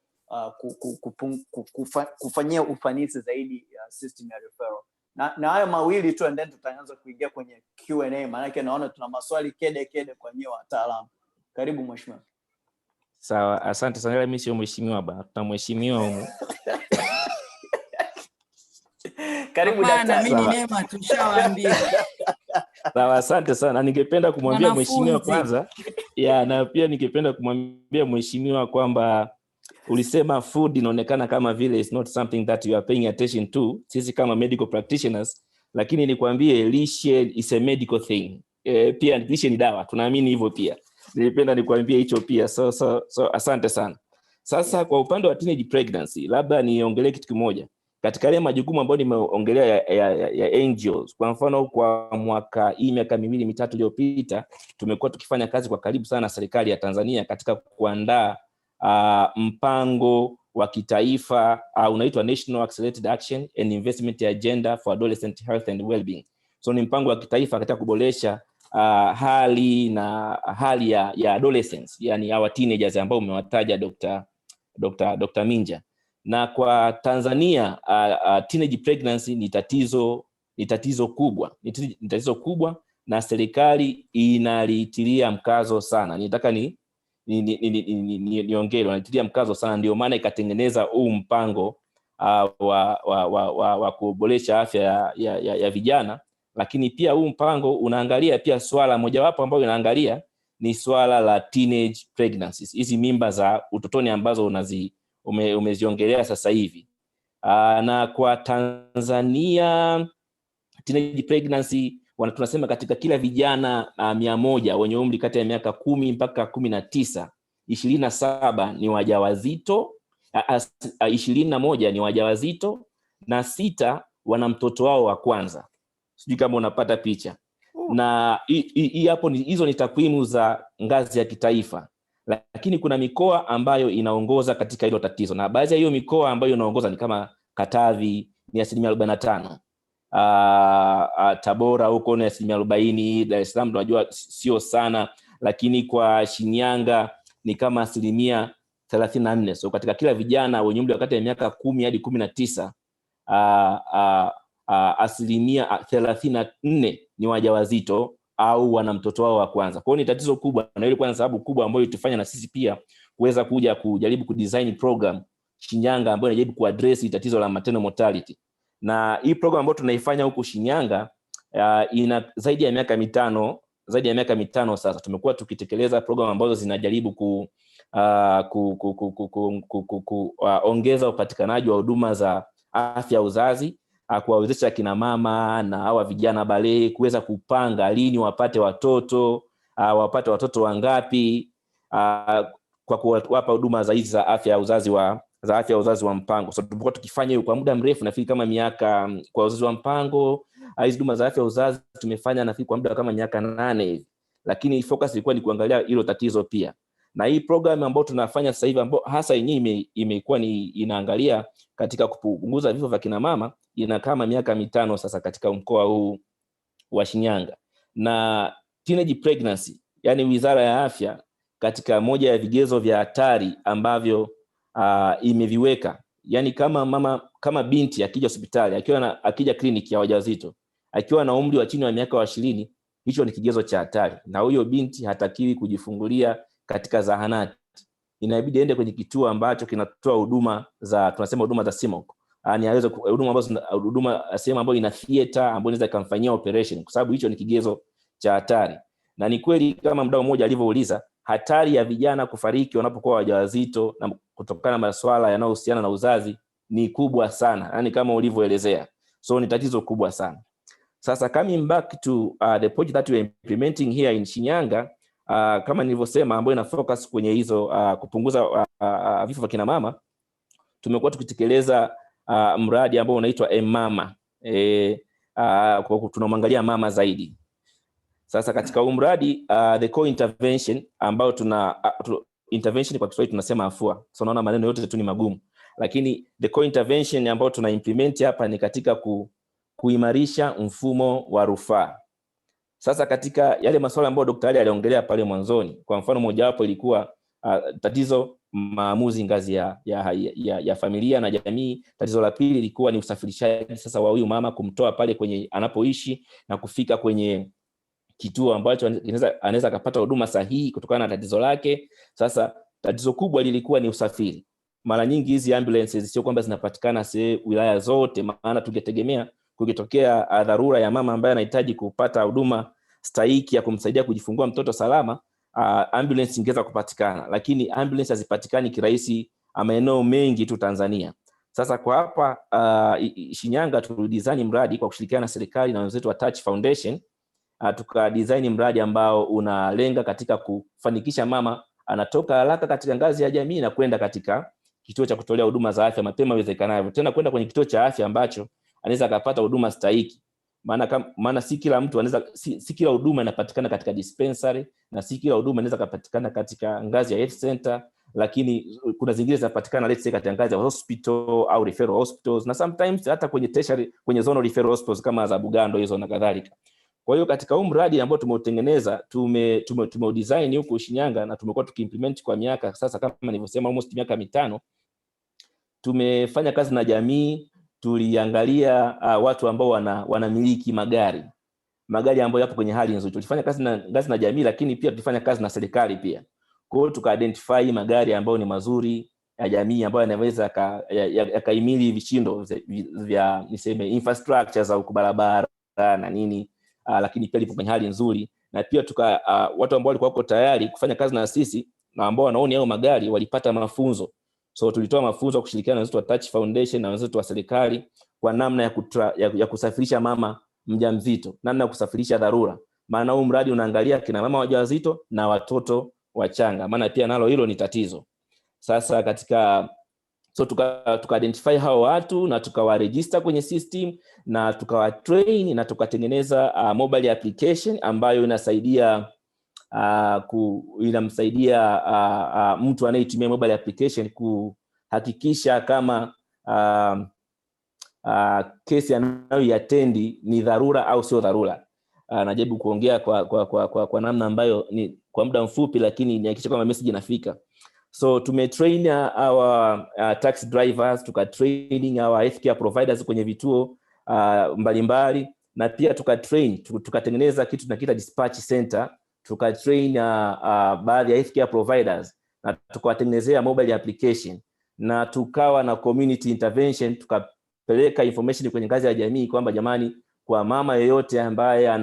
kufanyia ufanisi zaidi ya system ya referral. Na hayo mawili tu, and then tutaanza kuingia kwenye Q&A, maana yake naona tuna maswali kede kwa nyinyi wataalamu. Karibu mheshimiwa.
Sawa, asante sana. Mimi sio mheshimiwa bana, tutamheshimiwa huko.
Karibu daktari. Mimi Neema tushawaambia.
Sawa, asante sana. Ningependa kumwambia mheshimiwa kwanza, na pia ningependa kumwambia mheshimiwa kwamba ulisema food inaonekana kama vile is not something that you are paying attention to, sisi kama medical practitioners, lakini nikwambie lishe is a medical thing. Pia lishe ni dawa, tunaamini hivyo pia. Nilipenda nikwambie hicho pia. So asante sana. Sasa kwa upande wa teenage pregnancy, labda niongelee kitu kimoja. Katika yale majukumu ambayo nimeongelea ya NGOs, kwa mfano kwa miaka miwili mitatu iliyopita, tumekuwa tukifanya kazi kwa karibu sana na serikali ya Tanzania katika kuandaa mpango wa kitaifa unaitwa National Accelerated Action and Investment Agenda for Adolescent Health and Wellbeing. So ni mpango wa kitaifa katika kuboresha hali ya adolescents, yani our teenagers ambao umewataja Dr. Minja. Na kwa Tanzania teenage pregnancy ni tatizo kubwa na serikali inalitilia mkazo sana. Nitaka niongee, wanatilia mkazo sana, ndio maana ikatengeneza huu mpango wa kuboresha afya ya vijana. Lakini pia huu mpango unaangalia pia swala mojawapo ambao inaangalia ni swala la teenage pregnancies, hizi mimba za utotoni ambazo umeziongelea sasa hivi. Na kwa Tanzania teenage pregnancy tunasema katika kila vijana 100 wenye umri kati ya miaka 10 mpaka 19, 27 ni wajawazito, 21 ni wajawazito na 6 wana mtoto wao wa kwanza. Sijui kama unapata picha. Na hapo hizo ni takwimu za ngazi ya kitaifa. Lakini kuna mikoa ambayo inaongoza katika hilo tatizo, na baadhi ya hiyo mikoa ambayo inaongoza ni kama Katavi ni 45%, Tabora huko ni 40%, Dar es Salaam tunajua sio sana, lakini kwa Shinyanga ni kama 34%. So katika kila vijana wenye umri kati ya miaka 10 hadi 19, 34% ni wajawazito au wana mtoto wao wa kwanza. Kwa hiyo ni tatizo kubwa, na ile kwa sababu kubwa ambayo itufanya na sisi pia kuweza kuja kujaribu kudesign program Shinyanga ambayo inajaribu kuaddress tatizo la maternal mortality. Na hii program ambayo tunaifanya huko Shinyanga ina zaidi ya miaka mitano sasa. Tumekuwa tukitekeleza program ambazo zinajaribu kuongeza upatikanaji wa huduma za afya ya uzazi, kuwawezesha kina mama na hawa vijana bale kuweza kupanga lini wapate watoto wangapi, kwa kuwapa huduma za hizi za afya ya uzazi wa mpango. So tumekuwa tukifanya hiyo kwa muda mrefu, nafikiri kama miaka, kwa uzazi wa mpango hizi huduma za afya ya uzazi tumefanya nafikiri kwa muda kama miaka 8 hivi, lakini focus ilikuwa ni kuangalia hilo tatizo pia. Na hii program ambayo tunafanya sasa hivi ambayo hasa yenyewe imekuwa ni inaangalia katika kupunguza vifo vya kina mama, ina kama miaka 5 sasa katika mkoa huu wa Shinyanga. Na teenage pregnancy, yani Wizara ya Afya katika moja ya vigezo vya hatari ambavyo imeviweka, yani kama binti akija hospitali, akija kliniki ya wajawazito akiwa na umri wa chini wa miaka 20, hicho ni kigezo cha hatari, na huyo binti hatakiwi kujifungulia katika zahanati. Inabidi aende kwenye kituo ambacho kinatoa huduma za, tunasema huduma za CIMOC, yani aweze huduma sehemu ambayo ina theater ambayo inaweza kumfanyia operation, kwa sababu hicho ni kigezo cha hatari. Na ni kweli kama mdau mmoja alivyouliza, hatari ya vijana kufariki wanapokuwa wajawazito na kutokana na masuala yanayohusiana na uzazi ni kubwa sana, yani kama ulivyoelezea. So ni tatizo kubwa sana. Sasa coming back to the project that we are implementing here in Shinyanga, kama nilivyosema, ambayo ina focus kwenye hizo kupunguza vifo vya kina mama, tumekuwa tukitekeleza mradi ambao unaitwa mama, kwa tunamwangalia mama zaidi. Sasa katika huu mradi the core intervention ambao intervention kwa Kiswahili tunasema afua. So naona maneno yote tu ni magumu. lakini the core intervention ambayo tuna implement hapa ni katika kuimarisha mfumo wa rufaa. Sasa katika yale masuala ambayo daktari aliongelea pale mwanzoni, kwa mfano mojawapo ilikuwa tatizo maamuzi ngazi ya familia na jamii. Tatizo la pili ilikuwa ni usafirishaji sasa wa huyu mama kumtoa pale kwenye anapoishi na kufika kwenye kituo ambacho anaweza kupata huduma sahihi kutokana na tatizo lake. Sasa tatizo kubwa lilikuwa ni usafiri. Mara nyingi hizi ambulances sio kwamba zinapatikana wilaya zote, maana tungetegemea kukitokea dharura ya mama ambaye anahitaji kupata huduma stahiki ya kumsaidia kujifungua mtoto salama, ambulance ingeweza kupatikana, lakini ambulance hazipatikani kirahisi maeneo mengi tu Tanzania. Sasa kwa hapa Shinyanga tulidesign mradi kwa kushirikiana na serikali na wenzetu wa Touch Foundation, tukadesign mradi ambao unalenga katika kufanikisha mama anatoka haraka katika ngazi ya jamii na kwenda katika kituo cha kutolea huduma za afya mapema iwezekanavyo, tena kwenda kwenye kituo cha afya ambacho anaweza akapata huduma stahiki. Maana si kila mtu anaweza, si kila huduma inapatikana katika dispensary, na si kila huduma inaweza kupatikana katika ngazi ya health center, lakini kuna zingine zinapatikana let's say katika ngazi ya hospital au referral hospitals, na sometimes hata kwenye tertiary, kwenye zonal referral hospitals kama za Bugando hizo na kadhalika. Kwa hiyo katika huu mradi ambao tumeutengeneza, tumedesign huko Shinyanga na tumekuwa tukiimplement kwa miaka sasa, kama nilivyosema almost miaka 5. Tumefanya kazi na jamii, tuliangalia watu ambao wanamiliki magari ambayo yapo kwenye hali nzuri. Tulifanya kazi na jamii, lakini pia tulifanya kazi na serikali pia. Kwa hiyo tuka-identify magari ambayo ni mazuri ya jamii, ambayo yanaweza yakahimili vishindo vya niseme infrastructure za barabara na nini, lakini pia lipo kwenye hali nzuri. Na pia watu ambao walikuwa wako tayari kufanya kazi na sisi na ambao wanaona hao magari walipata mafunzo. So tulitoa mafunzo kushirikiana na wenzetu wa Touch Foundation na wenzetu wa serikali kwa namna ya kusafirisha mama mjamzito, namna ya kusafirisha dharura. Maana huu mradi unaangalia kina mama wajawazito na watoto wachanga, maana pia nalo hilo ni tatizo. Sasa tuka identify hao watu na tukawaregister kwenye system na tukawatrain na tukatengeneza mobile application ambayo inasaidia inamsaidia mtu anayetumia mobile application kuhakikisha kama kesi anayoiatendi ni dharura au sio dharura. Najaribu kuongea kwa namna ambayo ni kwa muda mfupi, lakini nihakikisha kwamba message inafika. So tumetrain our taxi drivers, tukatraining our healthcare providers kwenye vituo mbalimbali, na pia tukatengeneza kitu tunakiita dispatch center, tukatrain baadhi ya healthcare providers na tukawatengenezea mobile application, na tukawa na community intervention, tukapeleka information kwenye ngazi ya jamii kwamba jamani, kwa mama yeyote ambaye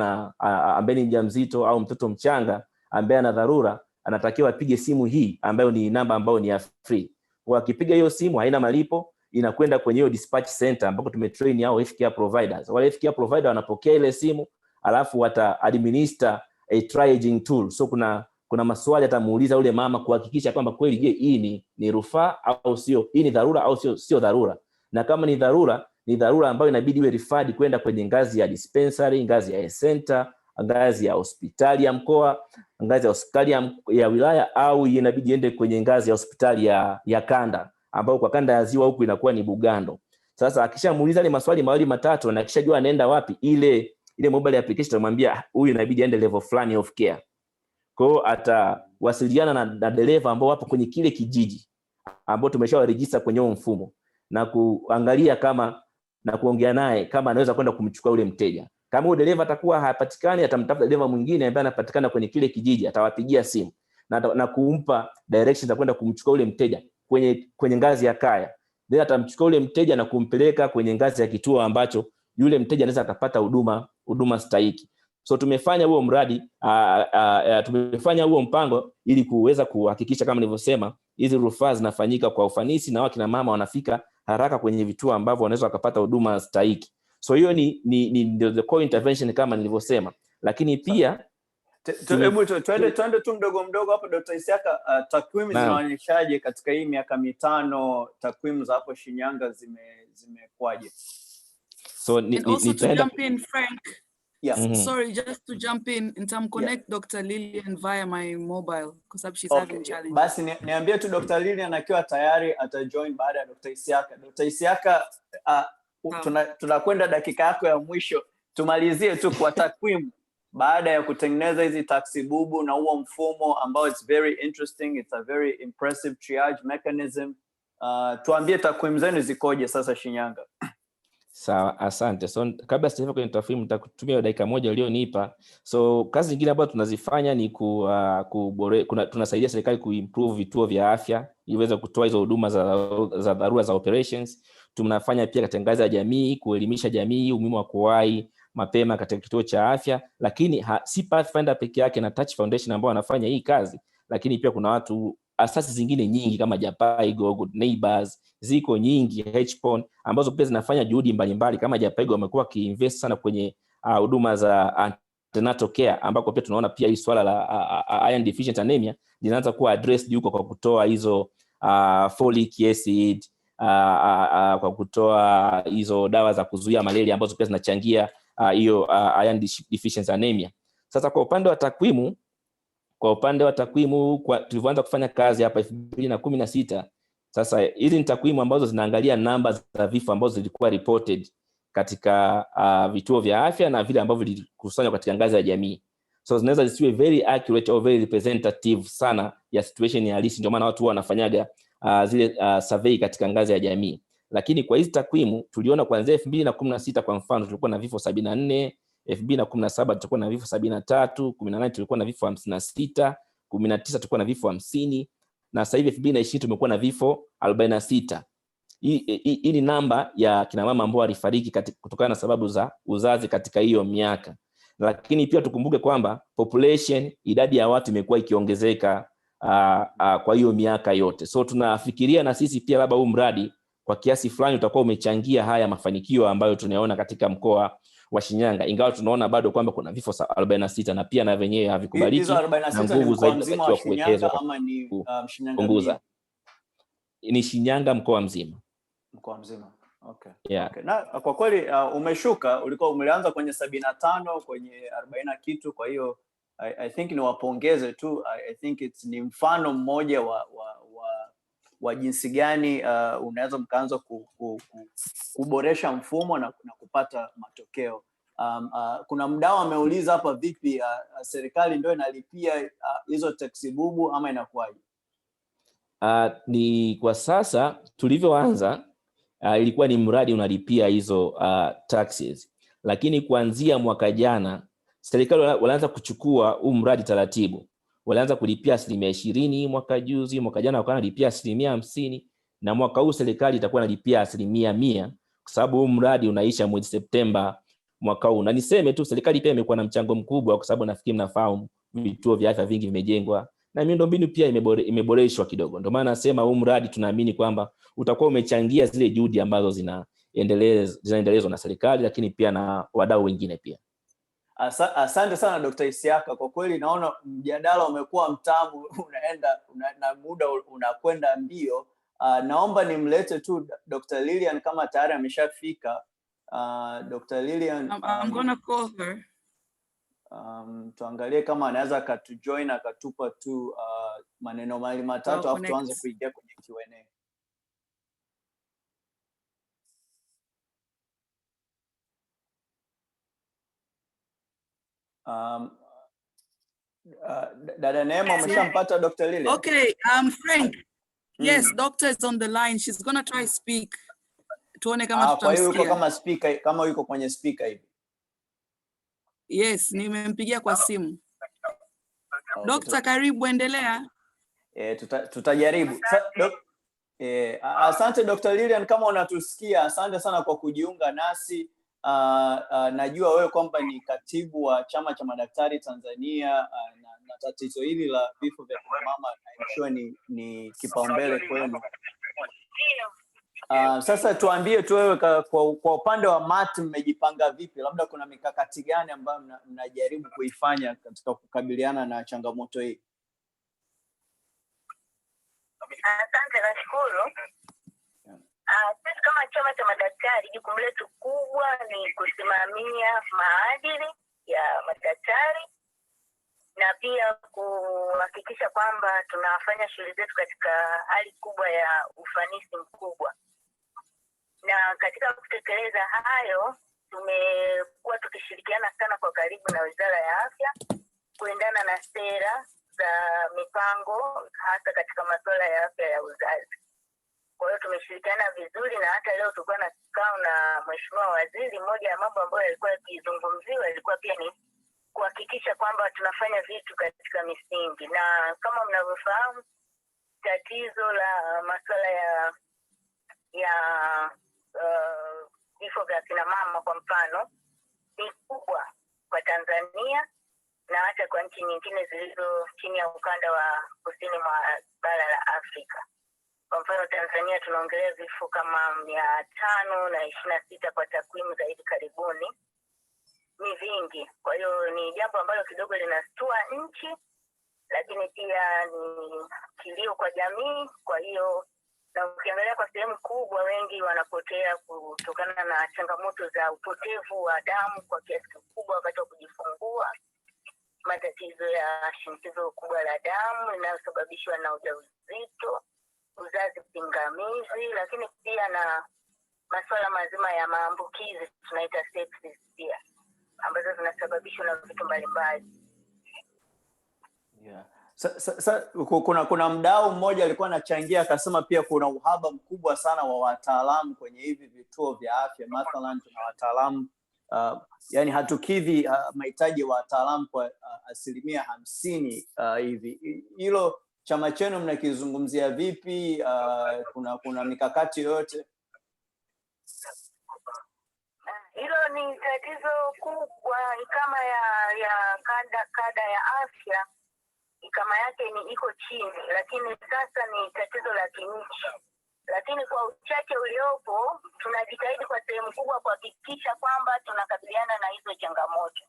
ni mjamzito au mtoto mchanga ambaye ana dharura, anatakiwa apige simu hii ambayo ni namba ambayo ni ya free. Wakipiga hiyo simu haina malipo, inakwenda kwenye hiyo dispatch center ambapo tumetrain hao healthcare providers. Wale healthcare provider wanapokea ile simu, alafu wata administer a triaging tool. So kuna maswali atamuuliza yule mama kuhakikisha kwamba kweli je, hii ni rufaa au sio, hii ni dharura au sio dharura. Na kama ni dharura ambayo inabidi iwe referred kwenda kwenye ngazi ya dispensary, ngazi ya center, ngazi ya hospitali ya mkoa, ngazi ya hospitali ya wilaya, au inabidi iende kwenye ngazi ya hospitali ya kanda, ambao kwa kanda ya Ziwa huku inakuwa ni Bugando. Sasa akishamuuliza ile maswali mawili matatu na akishajua anaenda wapi, ile mobile application tamwambia huyu inabidi aende level fulani of care. Kwa hiyo atawasiliana na dereva ambao wapo kwenye kile kijiji ambao tumeshawaregister kwenye huo mfumo, na kuangalia kama na kuongea naye kama anaweza kwenda kumchukua ule mteja. Kama huyo dereva atakuwa hapatikani, atamtafuta dereva mwingine ambaye anapatikana kwenye kile kijiji, atawapigia simu na kumpa direction za kwenda kumchukua ule mteja kwenye ngazi ya kaya. Then atamchukua ule mteja na kumpeleka kwenye ngazi ya kituo ambacho yule mteja anaweza akapata huduma stahiki. So tumefanya huo mradi, tumefanya huo mpango ili kuweza kuhakikisha kama nilivyosema hizi rufaa zinafanyika kwa ufanisi na wakina mama wanafika haraka kwenye vituo ambavyo wanaweza wakapata huduma stahiki. So hiyo ni the core intervention kama nilivyosema, lakini pia
hebu tuende tu mdogo hapo Dr. Isiaka. Takwimu zinaonyeshaje katika hii miaka 5? Takwimu za hapo Shinyanga zimekwaje?
So jump in Frank.
Yeah.
Sorry, just to jump in connect Dr. Lillian via my mobile because she's having challenges.
Basi niambie tu Dr. Lillian akiwa tayari atajoin baada ya Dr. Isiaka. Dr. Isiaka, tunakwenda dakika yako ya mwisho. Tumalizie tu kwa takwimu baada ya kutengeneza hizi taksibubu na huo mfumo ambao it's very interesting, it's a very impressive triage mechanism. Tuambie takwimu zenu zikoje sasa Shinyanga?
Sawa, asante. So kabla sijaanza kwenye takwimu nitakutumia dakika moja ulionipa. So kazi nyingine ambayo tunazifanya ni tunasaidia serikali kuimprove vituo vya afya ili iweze kutoa hizo huduma za dharura za operations. Tunafanya pia katika ngazi ya jamii kuelimisha jamii umuhimu wa kuwahi mapema katika kituo cha afya, lakini si Pathfinder peke yake na Touch Foundation ambao wanafanya hii kazi, lakini pia kuna asasi zingine nyingi kama Japaigo, Good Neighbors, ziko nyingi, HPON ambazo pia zinafanya juhudi mbalimbali. Kama Japaigo wamekuwa kiinvest sana kwenye huduma za antenatal care, ambako pia tunaona pia hii swala la iron deficient anemia linaanza kuwa addressed huko kwa kutoa hizo folic acid, kwa kutoa hizo dawa za kuzuia malaria ambazo pia zinachangia hiyo iron deficient anemia. Sasa kwa upande wa takwimu tulivyoanza kufanya kazi hapa 2016, sasa hizi ni takwimu ambazo zinaangalia namba za vifo ambazo zilikuwa reported katika vituo vya afya na vile ambavyo vilikusanywa katika ngazi ya jamii. So zinaweza zisiwe very accurate or very representative sana ya situation ya halisi, ndio maana watu wanafanyaga zile survey katika ngazi ya jamii. Lakini kwa hizi takwimu tuliona kuanzia 2016 kwa mfano tulikuwa na vifo 74, 2017 tulikuwa na vifo 73, 18 tulikuwa na vifo 56, 19 tulikuwa na vifo 50, na sasa hivi 2020 tumekuwa na vifo 46. Hii ni namba ya kina mama ambao walifariki kutokana na sababu za uzazi katika hiyo miaka. Lakini pia tukumbuke kwamba population, idadi ya watu imekuwa ikiongezeka kwa hiyo miaka yote. So tunafikiria na sisi pia labda huu mradi kwa kiasi fulani utakuwa umechangia haya mafanikio ambayo tunaona katika mkoa wa Shinyanga, ingawa tunaona bado kwamba kuna vifo 46 na pia na wenyewe havikubaliki na nguvu zaidi zinatakiwa kuwekezwa
ama ni Shinyanga
kupunguza. Ni Shinyanga mkoa mzima.
Mkoa mzima. Okay.
Yeah.
Okay. Na kwa kweli umeshuka, ulikuwa umeanza kwenye 75 kwenye 40 kitu, kwa hiyo I think ni wapongeze tu. I think ni mfano mmoja wa jinsi gani unaweza mkaanza kuboresha mfumo na kupata matokeo. Kuna mdau ameuliza hapa, vipi serikali ndio inalipia hizo taksibubu ama inakuwaje?
Ni kwa sasa tulivyoanza ilikuwa ni mradi unalipia hizo taxes, lakini kuanzia mwaka jana serikali walianza kuchukua huu mradi taratibu. Walianza kulipia 20% mwaka juzi, mwaka jana wakaanza kulipia 50%, na mwaka huu serikali itakuwa inalipia 100%, kwa sababu huu mradi unaisha mwezi Septemba mwaka huu. Na niseme tu serikali pia imekuwa na mchango mkubwa, kwa sababu nafikiri mnafahamu vituo vya afya vingi vimejengwa na miundombinu pia imeboreshwa kidogo. Ndio maana nasema huu mradi tunaamini kwamba utakuwa umechangia zile juhudi ambazo zinaendelezwa na serikali, lakini pia na wadau wengine pia.
Asante sana Dr. Isiaka, kwa kweli naona mjadala umekuwa mtamu, unaenda na muda unakwenda mbio. Naomba nimlete tu Dr. Lillian kama tayari ameshafika. Dr. Lillian,
I'm gonna call her.
Tuangalie kama anaweza akatujoin akatupa tu maneno mawili matatu afu tuanze kuingia kwenye Q&A. Dada Neema, umeshampata Dr. Lillian?
Okay, Frank. Yes, doctor is on the line. She's gonna try speak. Tuone kama tutamsikia.
Kwa hiyo yuko kama speaker, kama yuko kwenye speaker hivi.
Yes, nimempigia kwa simu. Dokta, karibu, endelea.
Tutajaribu. Asante Dr. Lillian, kama unatusikia, asante sana kwa kujiunga nasi. Najua wewe kwamba ni katibu wa Chama cha Madaktari Tanzania, na tatizo hili la vifo vya mama ni kipaumbele kwenu. Sasa tuambie tu wewe kwa upande wa MAT mmejipanga vipi? Labda kuna mikakati gani ambayo mnajaribu kuifanya katika kukabiliana na changamoto hii?
Asante, nashukuru. Sisi kama Chama cha Madaktari, jukumu letu kubwa ni kusimamia maadili ya madaktari, na pia kuhakikisha kwamba tunafanya shughuli zetu katika hali kubwa ya ufanisi mkubwa. Na katika kutekeleza hayo, tumekuwa tukishirikiana sana kwa karibu na Wizara ya Afya kuendana na sera za mipango, hasa katika masuala ya afya ya uzazi. Kwa hiyo tumeshirikiana vizuri, na hata leo tulikuwa na kikao na Mheshimiwa Waziri. Moja ya mambo ambayo yalikuwa yakizungumziwa ilikuwa pia ni kuhakikisha kwamba tunafanya vitu katika misingi. Na kama mnavyofahamu, tatizo la masuala ya vifo vya kina mama kwa mfano ni kubwa kwa Tanzania na hata kwa nchi nyingine zilizo chini ya ukanda wa kusini mwa bara la Afrika. Kwa mfano Tanzania tunaongelea vifo kama 526 kwa takwimu za hivi karibuni. Ni vingi. Kwa hiyo ni jambo ambalo kidogo linastua nchi, lakini pia ni kilio kwa jamii. Kwa hiyo na ukiangalia kwa sehemu kubwa, wengi wanapotea kutokana na changamoto za upotevu wa damu kwa kiasi kikubwa wakati wa kujifungua, matatizo ya shinikizo kubwa la damu linalosababishwa na ujauzito, uzazi pingamizi, lakini pia na masuala mazima ya maambukizi tunaita sepsis pia, ambazo zinasababishwa na vitu mbalimbali.
Yeah. Kuna mdau mmoja alikuwa anachangia akasema pia kuna uhaba mkubwa sana wa wataalamu kwenye hivi vituo vya afya. Mathalan tuna wataalamu yani hatukidhi mahitaji ya wataalamu kwa 50% hivi. Hilo chama chenu mnakizungumzia vipi? Kuna mikakati yoyote?
Hilo ni tatizo kubwa kama ya kada ya afya, kama yake iko chini, lakini sasa ni tatizo la kinchi. Lakini kwa uchache uliopo tunajitahidi kwa sehemu kubwa kuhakikisha kwamba tunakabiliana na hizo changamoto.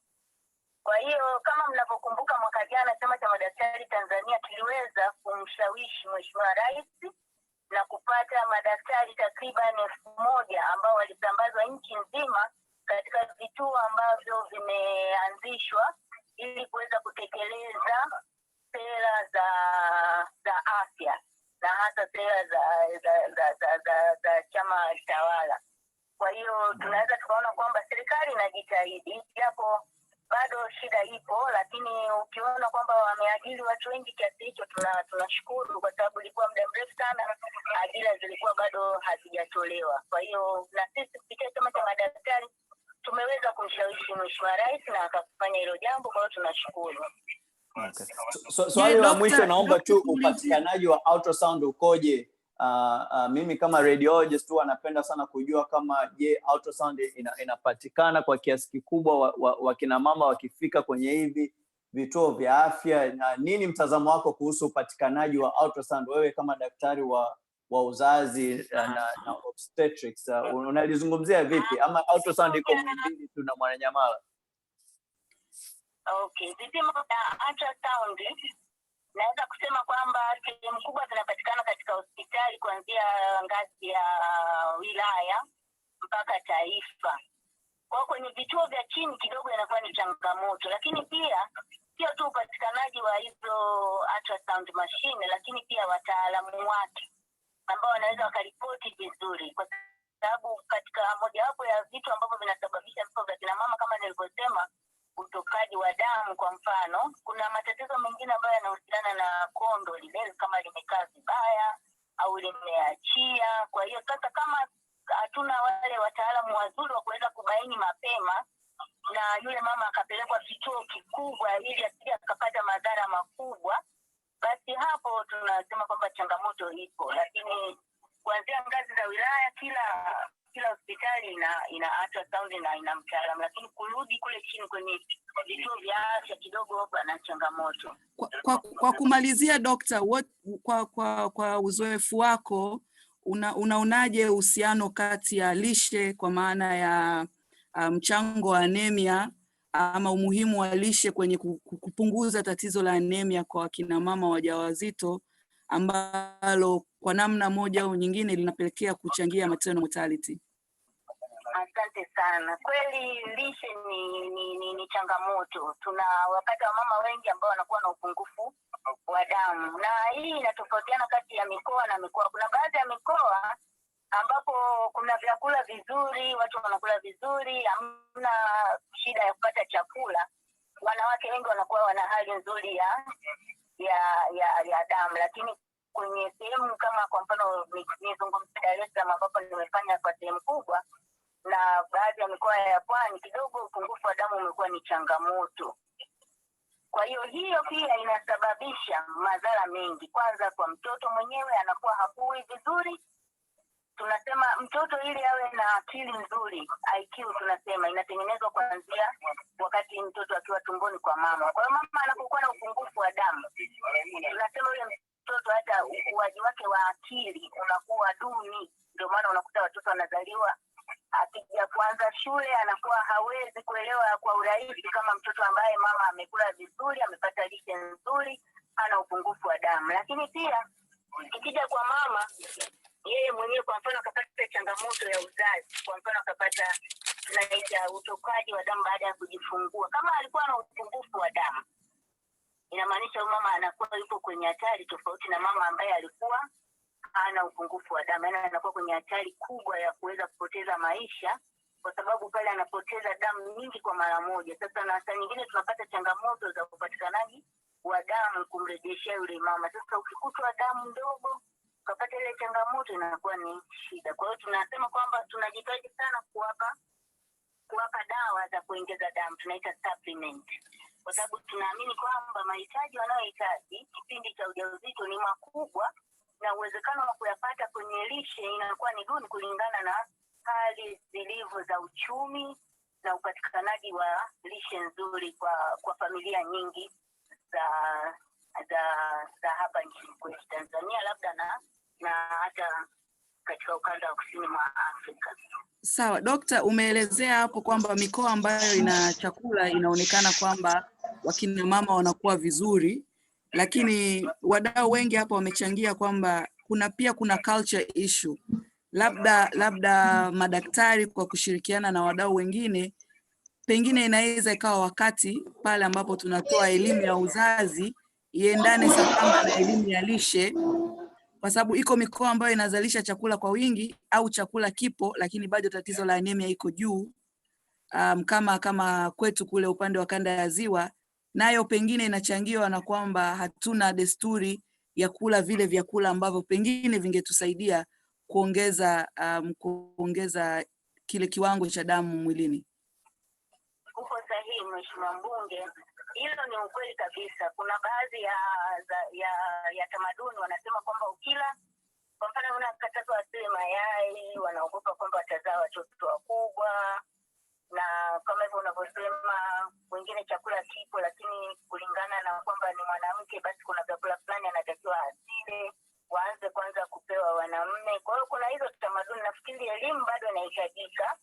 Kwa hiyo kama mnapokumbuka, mwaka jana Chama cha Madaktari Tanzania kiliweza kumshawishi Mheshimiwa Rais na kupata madaktari takriban 1000 ambao walisambazwa nchi nzima katika vituo ambavyo vimeanzishwa ili kuweza kutekeleza sera za afya na hasa sera za chama tawala. Kwa hiyo tunaweza tukaona kwamba serikali inajitahidi, japo bado shida ipo, lakini ukiona kwamba wameajiri watu wengi kiasi hicho, tunashukuru, kwa sababu ilikuwa muda mrefu sana ajira zilikuwa bado hazijatolewa. Kwa hiyo na sisi kupitia Chama cha Madaktari tumeweza kumshawishi Mheshimiwa Rais na akafanya hilo jambo, kwa hiyo tunashukuru.
Okay. Swali la mwisho, naomba tu upatikanaji wa ultrasound ukoje? Mimi kama radiologist tu anapenda sana kujua kama ultrasound inapatikana kwa kiasi kikubwa wakina mama wakifika kwenye hivi vituo vya afya, na nini mtazamo wako kuhusu upatikanaji wa ultrasound, wewe kama daktari wa uzazi na obstetrics, unalizungumzia vipi, ama ultrasound iko Muhimbili tu na Mwananyamala?
Okay, vipimo vya ultrasound naweza kusema kwamba sehemu kubwa zinapatikana katika hospitali kuanzia ngazi ya wilaya mpaka taifa. Kwa kwenye vituo vya chini kidogo inakuwa ni changamoto, lakini pia sio tu upatikanaji wa hizo ultrasound machine, lakini pia wataalamu wake ambao wanaweza wakaripoti vizuri, kwa sababu katika mojawapo ya vitu ambavyo vinasababisha vifo vya kina mama kama nilivyosema, utokaji wa damu kwa mfano, kuna matatizo mengine ambayo yanahusiana na kondo lile kama limekaa vibaya au limeachia. Kwa hiyo sasa kama hatuna wale wataalamu wazuri wa kuweza kubaini mapema na yule mama akapelekwa kituo kikubwa ili asije akapata madhara makubwa, basi hapo tunasema kwamba changamoto ipo. Lakini kuanzia ngazi za wilaya, kila hospitali ina ultrasound na ina mtaalamu, lakini kurudi kule chini kwenye vituo vya afya kidogo pana changamoto.
Kwa kumalizia, Dokta, kwa uzoefu wako unaonaje uhusiano kati ya lishe kwa maana ya mchango wa anemia ama umuhimu wa lishe kwenye kupunguza tatizo la anemia kwa kina mama wajawazito, ambalo kwa namna moja au nyingine linapelekea kuchangia maternal mortality?
Asante sana. Kweli lishe ni changamoto. Tunawapata wamama wengi ambao wanakuwa na upungufu wa damu, na hii inatofautiana kati ya mikoa na mikoa. Kuna baadhi ya mikoa ambapo kuna vyakula vizuri, watu wanakula vizuri, hamna shida ya kupata chakula. Wanawake wengi wanakuwa wana hali nzuri ya damu, lakini kwenye sehemu kama kwa mfano nizungumzia Dar es Salaam ambapo nimefanya kwa sehemu kubwa, na baadhi ya mikoa ya Pwani, kidogo upungufu wa damu umekuwa ni changamoto. Kwa hiyo pia inasababisha madhara mengi. Kwanza kwa mtoto mwenyewe, anakuwa hakui vizuri. Tunasema mtoto ili awe na akili nzuri, IQ tunasema inatengenezwa kuanzia wakati mtoto akiwa tumboni kwa mama. Kwa hiyo mama anapokuwa na upungufu wa damu, tunasema yule mtoto hata ukuaji wake wa akili unakuwa duni. Ndio maana unakuta watoto wanazaliwa akija kuanza shule anakuwa hawezi kuelewa kwa urahisi kama mtoto ambaye mama amekula vizuri, amepata lishe nzuri, ana upungufu wa damu. Lakini pia ikija kwa mama yeye mwenyewe, kwa mfano akapata changamoto ya uzazi, kwa mfano akapata tunaita utokaji wa damu baada ya kujifungua, kama alikuwa na upungufu wa damu, inamaanisha mama anakuwa yuko kwenye hatari tofauti na mama ambaye alikuwa hana upungufu wa damu. Yaani anakuwa kwenye hatari kubwa ya kuweza kupoteza maisha, kwa sababu pale anapoteza damu nyingi kwa mara moja. Sasa na saa nyingine tunapata changamoto za upatikanaji wa damu kumrejeshea yule mama. Sasa ukikutwa damu ndogo ukapata ile changamoto, inakuwa ni shida. Kwa hiyo tunasema kwamba tunajitahidi sana kuwapa dawa za kuongeza damu, tunaita supplement, kwa sababu tunaamini kwamba mahitaji wanayohitaji kipindi cha ujauzito ni makubwa, na uwezekano wa kuyapata kwenye lishe inakuwa ni duni kulingana na hali zilivyo za uchumi na upatikanaji wa lishe nzuri kwa familia nyingi za hapa nchini kwetu Tanzania, labda na hata katika ukanda wa kusini mwa Afrika.
Sawa, Dokta, umeelezea hapo kwamba mikoa ambayo ina chakula inaonekana kwamba wakina mama wanakuwa vizuri, lakini wadau wengi hapa wamechangia kwamba kuna culture issue. Labda madaktari kwa kushirikiana na wadau wengine, pengine inaweza ikawa wakati pale ambapo tunatoa elimu ya uzazi iendane sambamba na elimu ya lishe, kwa sababu iko mikoa ambayo inazalisha chakula kwa wingi au chakula kipo, lakini bado tatizo la anemia iko juu. Kama kwetu kule upande wa kanda ya Ziwa, nayo pengine inachangiwa na kwamba hatuna desturi ya kula vile vyakula ambavyo pengine vingetusaidia kuongeza kile kiwango cha damu mwilini.
Uko sahihi Mheshimiwa Mbunge, hilo ni ukweli kabisa. Kuna baadhi ya tamaduni wanasema kwamba ukila, kwa mfano unakatazwa wasile mayai, wanaogopa kwamba watazaa watoto wakubwa, na kama hivyo unavyosema wengine chakula kipo, lakini kulingana na kwamba ni mwanamke basi kuna vyakula fulani anatakiwa asile, waanze kwanza kupewa wanaume. Kwa hiyo kuna hizo tamaduni. Nafikiri elimu bado inahitajika.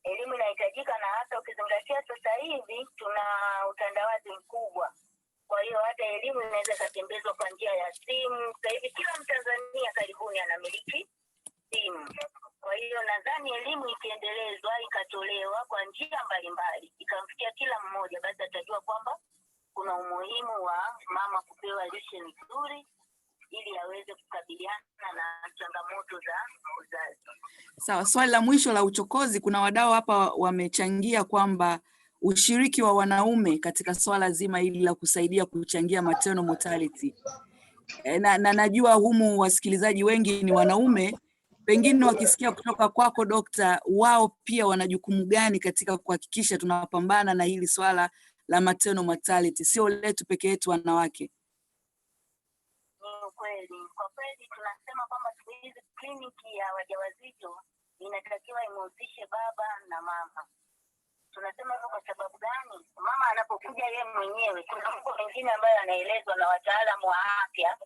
Elimu inahitajika, na hata ukizingatia sasa hivi tuna utandawazi mkubwa. Kwa hiyo hata elimu inaweza kutembezwa kwa njia ya simu. Sasa hivi kila Mtanzania karibuni anamiliki simu. Kwa hiyo nadhani elimu ikiendelezwa, ikatolewa kwa njia mbalimbali, ikamfikia kila mmoja, basi atajua kwamba kuna umuhimu wa mama kupewa lishe nzuri ili aweze kukabiliana na changamoto za uzazi.
Sawa, swali la mwisho la uchokozi, kuna wadau hapa wamechangia kwamba ushiriki wa wanaume katika swala zima hili la kusaidia kuchangia maternal mortality. Na najua humu wasikilizaji wengi ni wanaume, pengine wakisikia kutoka kwako Dokta, wao pia wana jukumu gani katika kuhakikisha tunapambana na hili swala la maternal mortality, sio letu peke yetu wanawake?
Kwa kweli tunasema kwamba siku hizi kliniki ya wajawazito inatakiwa imhusishe baba na mama. Tunasema hivyo kwa sababu gani? Mama anapokuja yeye mwenyewe, kuna mambo mengine ambayo anaelezwa na wataalamu wa afya,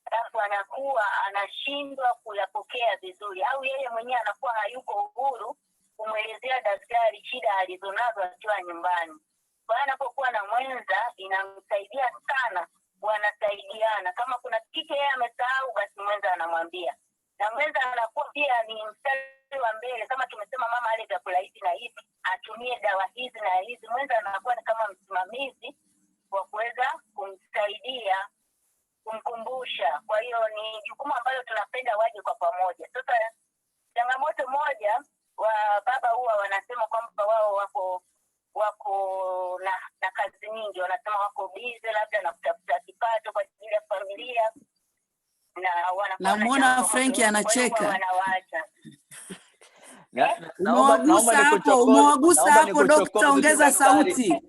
alafu anakuwa anashindwa kuyapokea vizuri, au yeye mwenyewe anakuwa hayuko uhuru kumwelezea daktari shida alizonazo akiwa nyumbani. Kwa anapokuwa na mwenza inamsaidia sana, wanasaidiana. Kama kuna kitu yeye amesahau, basi mwenza anamwambia, na mwenza anakuwa pia ni mstari wa mbele, kama tumesema mama ale vyakula hivi na hivi, atumie dawa hizi na hizi, mwenza anakuwa ni kama msimamizi wa kuweza kumsaidia, kumkumbusha. Kwa hiyo ni jukumu ambalo tunapenda waje kwa pamoja. Sasa changamoto moja, wa baba huwa wanasema kwamba wao wako na kazi nyingi, wanasema wako busy labda na kutafuta kipato kwa ajili ya familia, na
namuona Frankie anacheka.
Wanawaacha.
Umewagusa hapo dokta, ongeza sauti.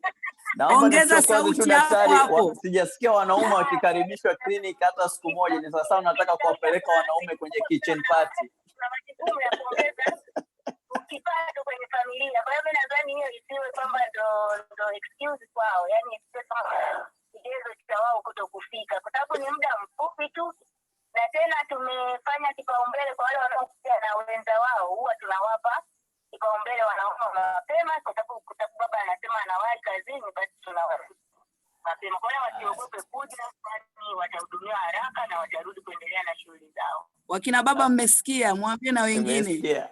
Ongeza sauti hapo.
Sijasikia wanaume wakikaribishwa kliniki hata siku moja. Ni sasa unataka kuwapeleka wanaume kwenye kitchen party.
Kuna majukumu ya kuongeza kipato kwenye familia. Kwa hiyo mimi nadhani hiyo isiwe kwamba ndo excuse kwao. Yaani isiwe kama kigezo cha wao kutokufika. Kwa sababu ni muda mfupi tu. Na tena tumefanya kipaumbele kwa wale wanaokuja na wenza wao. Huwa tunawapa kipaumbele wanaume mapema, kwa sababu baba anasema anawahi kazini, basi tunawapa mapema. Kwa hiyo wasiogope kuja, kwani watahudumiwa haraka na watarudi kuendelea na shughuli zao.
Wakina baba mmesikia, mwambie na wengine.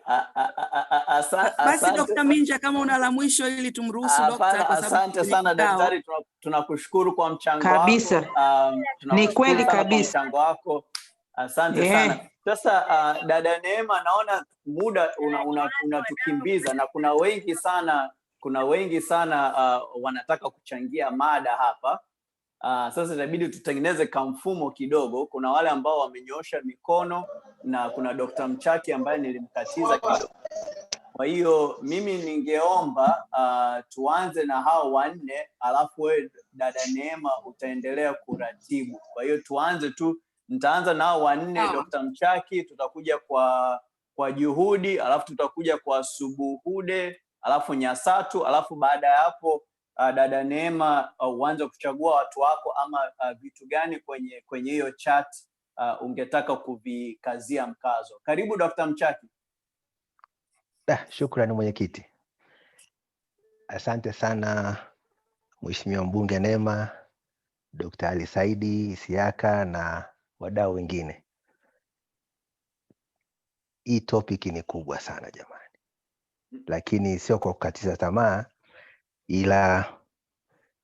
Basi
Dr. Minja, kama una la mwisho ili tumruhusu dokta.
Asante sana daktari, tunakushukuru kwa mchango wako.
Kabisa. Ni kweli kabisa
mchango wako. Asante sana. Sasa dada Neema, naona muda unatukimbiza na kuna wengi sana wanataka kuchangia mada hapa. Sasa inabidi tutengeneze kamfumo kidogo. Kuna wale ambao wamenyoosha mikono na kuna Dr. Mchaki ambaye nilimkatiza kidogo. Kwa hiyo mimi ningeomba tuanze na hao wanne, alafu wewe dada Neema utaendelea kuratibu. Kwa hiyo tuanze tu, nitaanza na hao wanne. Dr. Mchaki, tutakuja kwa Juhudi, alafu tutakuja kwa Subuhude, alafu Nyasatu, alafu baada ya hapo dada Neema uanze kuchagua watu wako ama vitu gani kwenye hiyo chat ungetaka kuvikazia mkazo. Karibu Dr. Mchaki.
Shukrani mwenyekiti. Asante sana Mheshimiwa Mbunge Neema, Dr. Ali Saidi Isiaka na wadau wengine. Hii topic ni kubwa sana jamani. Lakini sio kwa kukatiza tamaa, ila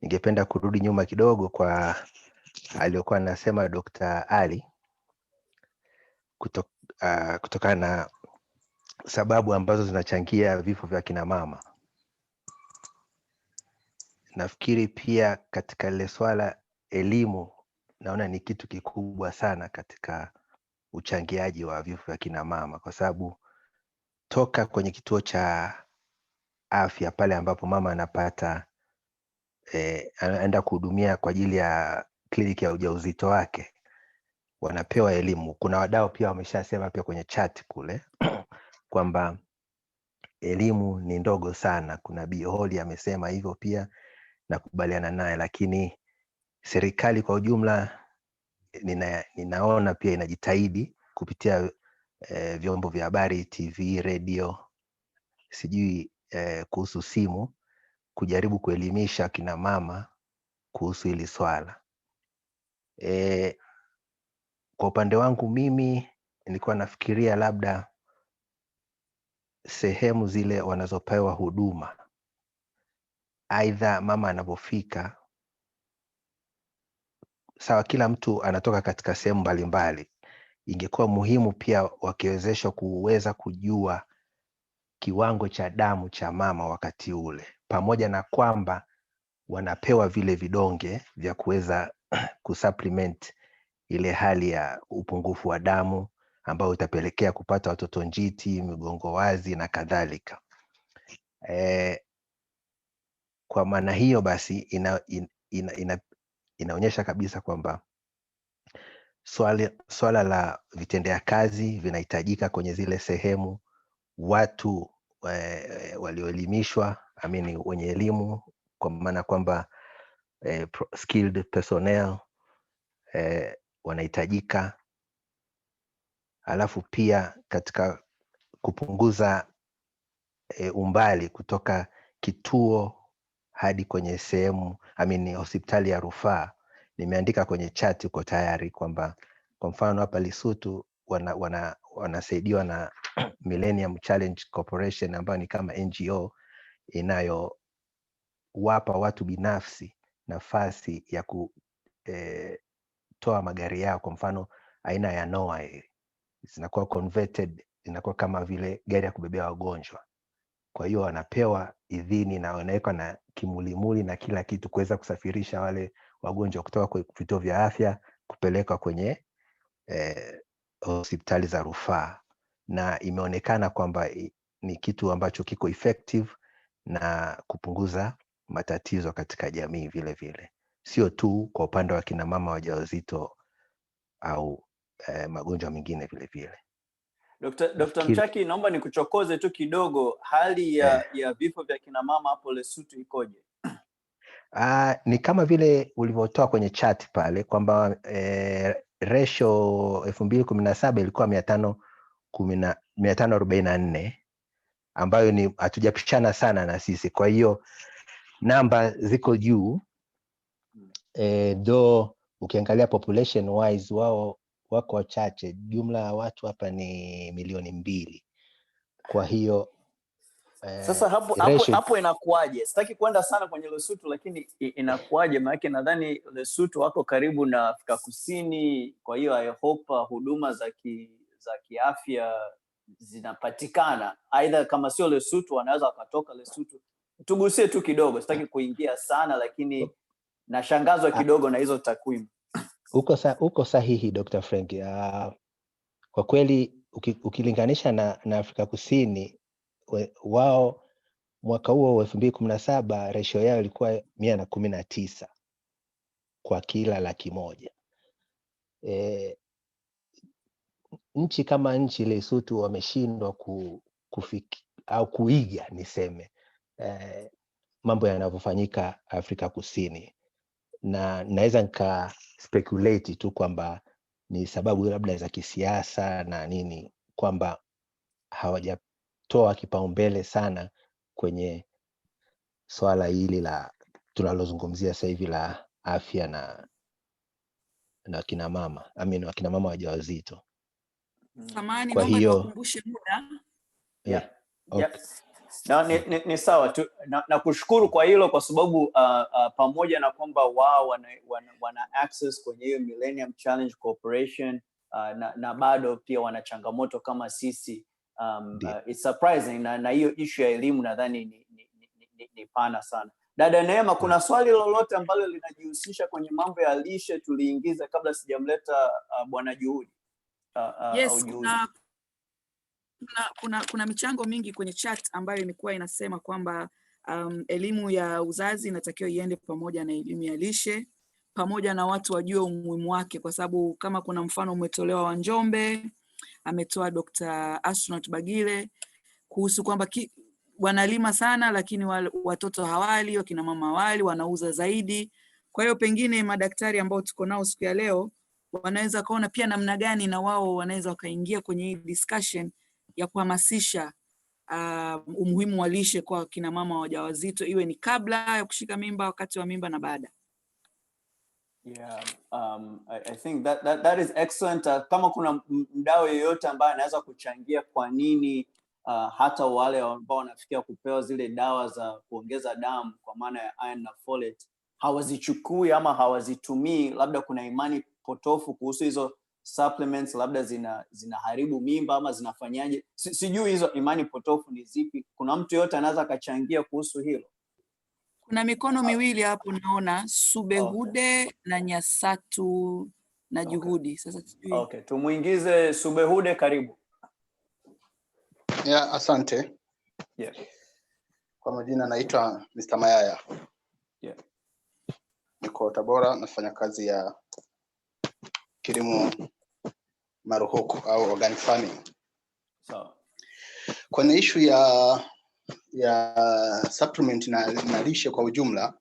ningependa kurudi nyuma kidogo kwa aliyokuwa anasema Dr. Ali kutokana na sababu ambazo zinachangia vifo vya kina mama. Nafikiri pia katika ile swala elimu, naona ni kitu kikubwa sana katika uchangiaji wa vifo vya kina mama, kwa sababu toka kwenye kituo cha afya pale ambapo mama anapata anaenda kuhudumia kwa ajili ya kliniki ya ujauzito wake, wanapewa elimu. Kuna wadau pia wameshasema pia kwenye chat kule kwamba elimu ni ndogo sana. Kuna Bi Holly amesema hivyo pia, nakubaliana naye, lakini serikali kwa ujumla ninaona pia inajitahidi kupitia vyombo vya habari, TV, radio, sijui kuhusu simu, kujaribu kuelimisha kina mama kuhusu hili swala. Kwa upande wangu mimi nilikuwa nafikiria labda sehemu zile wanazopewa huduma, aidha mama anapofika, sawa kila mtu anatoka katika sehemu mbalimbali, ingekuwa muhimu pia wakiwezeshwa kuweza kujua kiwango cha damu cha mama wakati ule, pamoja na kwamba wanapewa vile vidonge vya kuweza kusupplement ile hali ya upungufu wa damu ambao utapelekea kupata watoto njiti, migongo wazi na kadhalika. Kwa maana hiyo basi inaonyesha kabisa kwamba swala la vitendea kazi vinahitajika kwenye zile sehemu, watu walioelimishwa, wenye elimu, kwa maana kwamba skilled personnel wanahitajika. Alafu pia katika kupunguza umbali kutoka kituo hadi kwenye sehemu, hospitali ya rufaa. Nimeandika kwenye chat uko tayari kwamba kwa mfano hapa Lisutu wanasaidiwa na Millennium Challenge Corporation ambayo ni kama NGO inayowapa watu binafsi nafasi ya kutoa magari yao, kwa mfano aina ya Noah zinakuwa converted, inakuwa kama vile gari ya kubebea wagonjwa. Kwa hiyo wanapewa idhini na wanawekwa na kimulimuli na kila kitu kuweza kusafirisha wale wagonjwa kutoka kwa vituo vya afya kupelekwa kwenye hospitali za rufaa, na imeonekana kwamba ni kitu ambacho kiko effective na kupunguza matatizo katika jamii vile vile, sio tu kwa upande wa kina mama wajawazito au magonjwa mengine vile vile.
Dr. Mchaki, naomba nikuchokoze tu kidogo, hali ya vifo vya kina mama hapo Lesotho ikoje?
Ni kama vile ulivyotoa kwenye chat pale kwamba ratio 2017 ilikuwa 544, ambayo ni hatujapishana sana na sisi, kwa hiyo namba ziko juu. Though ukiangalia population wise wao wako wachache, jumla ya watu hapa ni 2,000,000. Kwa hiyo
sasa hapo inakuaje? Sitaki kwenda sana kwenye Lesotho, lakini inakuaje? Maana nadhani Lesotho wako karibu na Afrika Kusini, kwa hiyo I hope huduma za kiafya zinapatikana. Aidha kama sio Lesotho wanaweza wakatoka Lesotho. Tugusie tu kidogo, sitaki kuingia sana, lakini nashangazwa kidogo na hizo takwimu.
Uko sahihi Dr. Frank. Kwa kweli ukilinganisha na Afrika Kusini, wao mwaka huo 2017 ratio yao ilikuwa 119 kwa kila 100,000. Nchi kama nchi Lesotho wameshindwa au kuiga niseme mambo yanavyofanyika Afrika Kusini, na naweza nika speculate tu kwamba ni sababu labda za kisiasa na nini, kwamba hawajatoa kipaumbele sana kwenye swala hili la tunalozungumzia sasa hivi la afya na kina mama, wakina mama wajawazito.
Samahani,
kwa
naomba
hiyo
niwakumbushe muda.
Okay. Ni sawa tu, na kushukuru kwa hilo, kwa sababu pamoja na kwamba wao wana access kwenye hiyo Millennium Challenge Corporation, na bado pia wana changamoto kama sisi. It's surprising, na hiyo issue ya elimu nadhani ni pana sana. Dada Neema, kuna swali lolote ambalo linajihusisha kwenye mambo ya lishe tuliingiza kabla sijamleta Bwana Juhudi?
Yes, kuna michango mingi kwenye chat ambayo imekuwa inasema kwamba elimu ya uzazi inatakiwa iende pamoja na elimu ya lishe, pamoja na watu wajue umuhimu wake, kwa sababu kama kuna mfano umetolewa wa Njombe, ametoa Dr. Astronaut Bagile kuhusu kwamba wanalima sana lakini watoto hawali, wakina mama hawali, wanauza zaidi. Kwa hiyo pengine madaktari ambao tuko nao siku ya leo wanaweza kaona pia namna gani na wao wanaweza wakaingia kwenye hii discussion ya kuhamasisha umuhimu wa lishe kwa kina mama wajawazito, iwe ni kabla ya kushika mimba, wakati wa mimba na baada.
Yeah, I think that is excellent. Kama kuna mdau yeyote ambaye anaweza kuchangia kwa nini hata wale ambao wanafikia kupewa zile dawa za kuongeza damu kwa maana ya iron na folate hawazichukui ama hawazitumii, labda kuna imani potofu kuhusu hizo supplements, labda zinaharibu mimba ama zinafanyaje? Sijui hizo imani potofu ni zipi. Kuna mtu yote anaweza akachangia kuhusu hilo?
Kuna mikono miwili hapo naona, Subehude na Nyasatu na Juhudi. Sasa sijui.
Okay, tumuingize Subehude, karibu.
Yeah, asante.
Yeah.
Kwa majina naitwa Mr. Mayaya.
Yeah.
Niko Tabora, nafanya kazi ya kilimo maruhuku au organic farming.
Sawa.
Kwenye issue ya supplement na lishe kwa ujumla,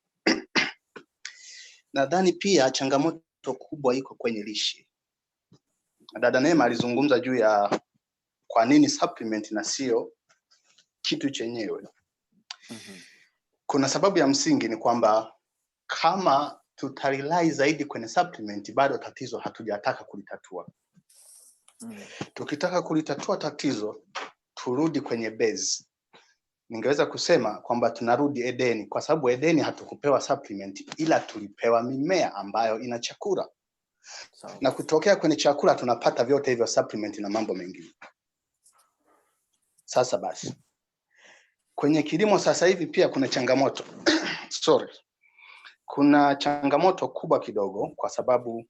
nadhani pia changamoto kubwa iko kwenye lishe. Dada Neema alizungumza juu ya kwa nini supplement na sio kitu chenyewe. Kuna sababu ya msingi ni kwamba kama tutarely zaidi kwenye supplement, bado tatizo hatujataka kulitatua. Tukitaka kulitatua tatizo, turudi kwenye base. Ningeweza kusema kwamba tunarudi Edeni, kwa sababu Edeni hatukupewa supplement, ila tulipewa mimea ambayo ina chakula. Na kutokea kwenye chakula tunapata vyote hivyo, supplement na mambo mengine. Sasa basi, kwenye kilimo sasa hivi pia kuna changamoto. Kuna changamoto kubwa kidogo, kwa sababu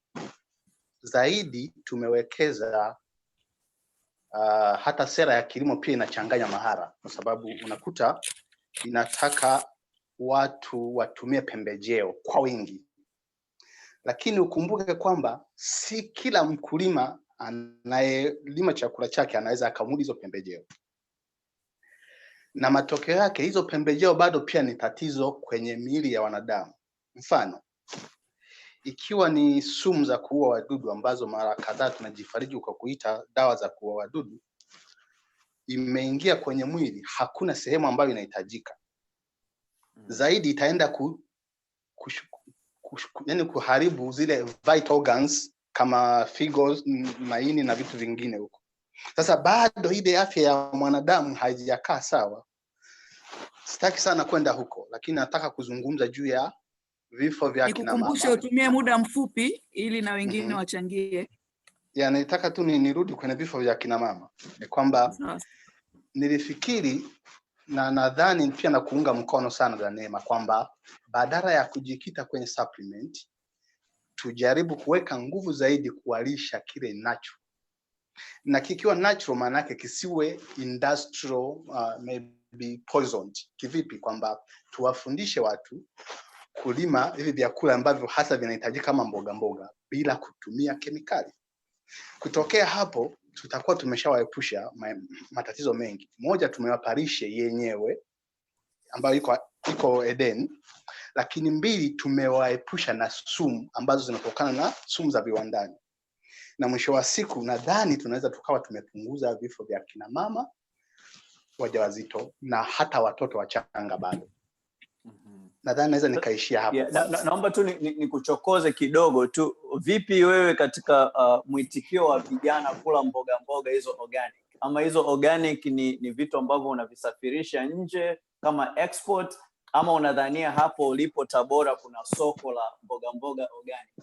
zaidi tumewekeza hata sera ya kilimo pia inachanganya mahara, kwa sababu unakuta inataka watu watumie pembejeo kwa wingi. Lakini ukumbuke kwamba si kila mkulima anayelima chakula chake anaweza akamudu hizo pembejeo. Na matokeo yake hizo pembejeo bado pia ni tatizo kwenye miili ya wanadamu. Mfano, ikiwa ni sumu za kuua wadudu ambazo mara kadhaa tunajifariji kwa kuita dawa za kuua wadudu, imeingia kwenye mwili, hakuna sehemu ambayo inahitajika. Zaidi itaenda yani kuharibu zile vital organs kama figo, maini na vitu vingine huko. Sasa bado ile afya ya mwanadamu haijakaa sawa. Sitaki sana kwenda huko, lakini nataka kuzungumza juu ya vifo vya kina mama.
Nikukumbushe utumie muda mfupi ili na wengine wachangie.
Ya, nitaka tu nirudi kwenye vifo vya kina mama. Ni kwamba nilifikiri na nadhani pia na kuunga mkono sana za Neema kwamba badala ya kujikita kwenye supplement, tujaribu kuweka nguvu zaidi kuwalisha kile natural. Na kikiwa natural maana yake kisiwe industrial, maybe poisoned. Kivipi? Kwamba tuwafundishe watu kulima hivi vyakula ambavyo hasa vinahitajika kama mboga mboga bila kutumia kemikali. Kutokea hapo tutakuwa tumeshawaepusha matatizo mengi. Moja, tumewaparishe yenyewe ambayo iko Eden, lakini mbili, tumewaepusha na sumu ambazo zinatokana na sumu za viwandani. Na mwisho wa siku nadhani tunaweza tukawa tumepunguza vifo vya kina mama wajawazito na hata watoto wachanga bado. Nadhani naweza nikaishia hapo.
Naomba tu nikuchokoze kidogo tu. Vipi wewe katika mwitikio wa vijana kula mboga mboga hizo organic? Ama hizo organic ni vitu ambavyo unavisafirisha nje kama export, ama unadhania hapo ulipo Tabora kuna soko la mboga mboga organic?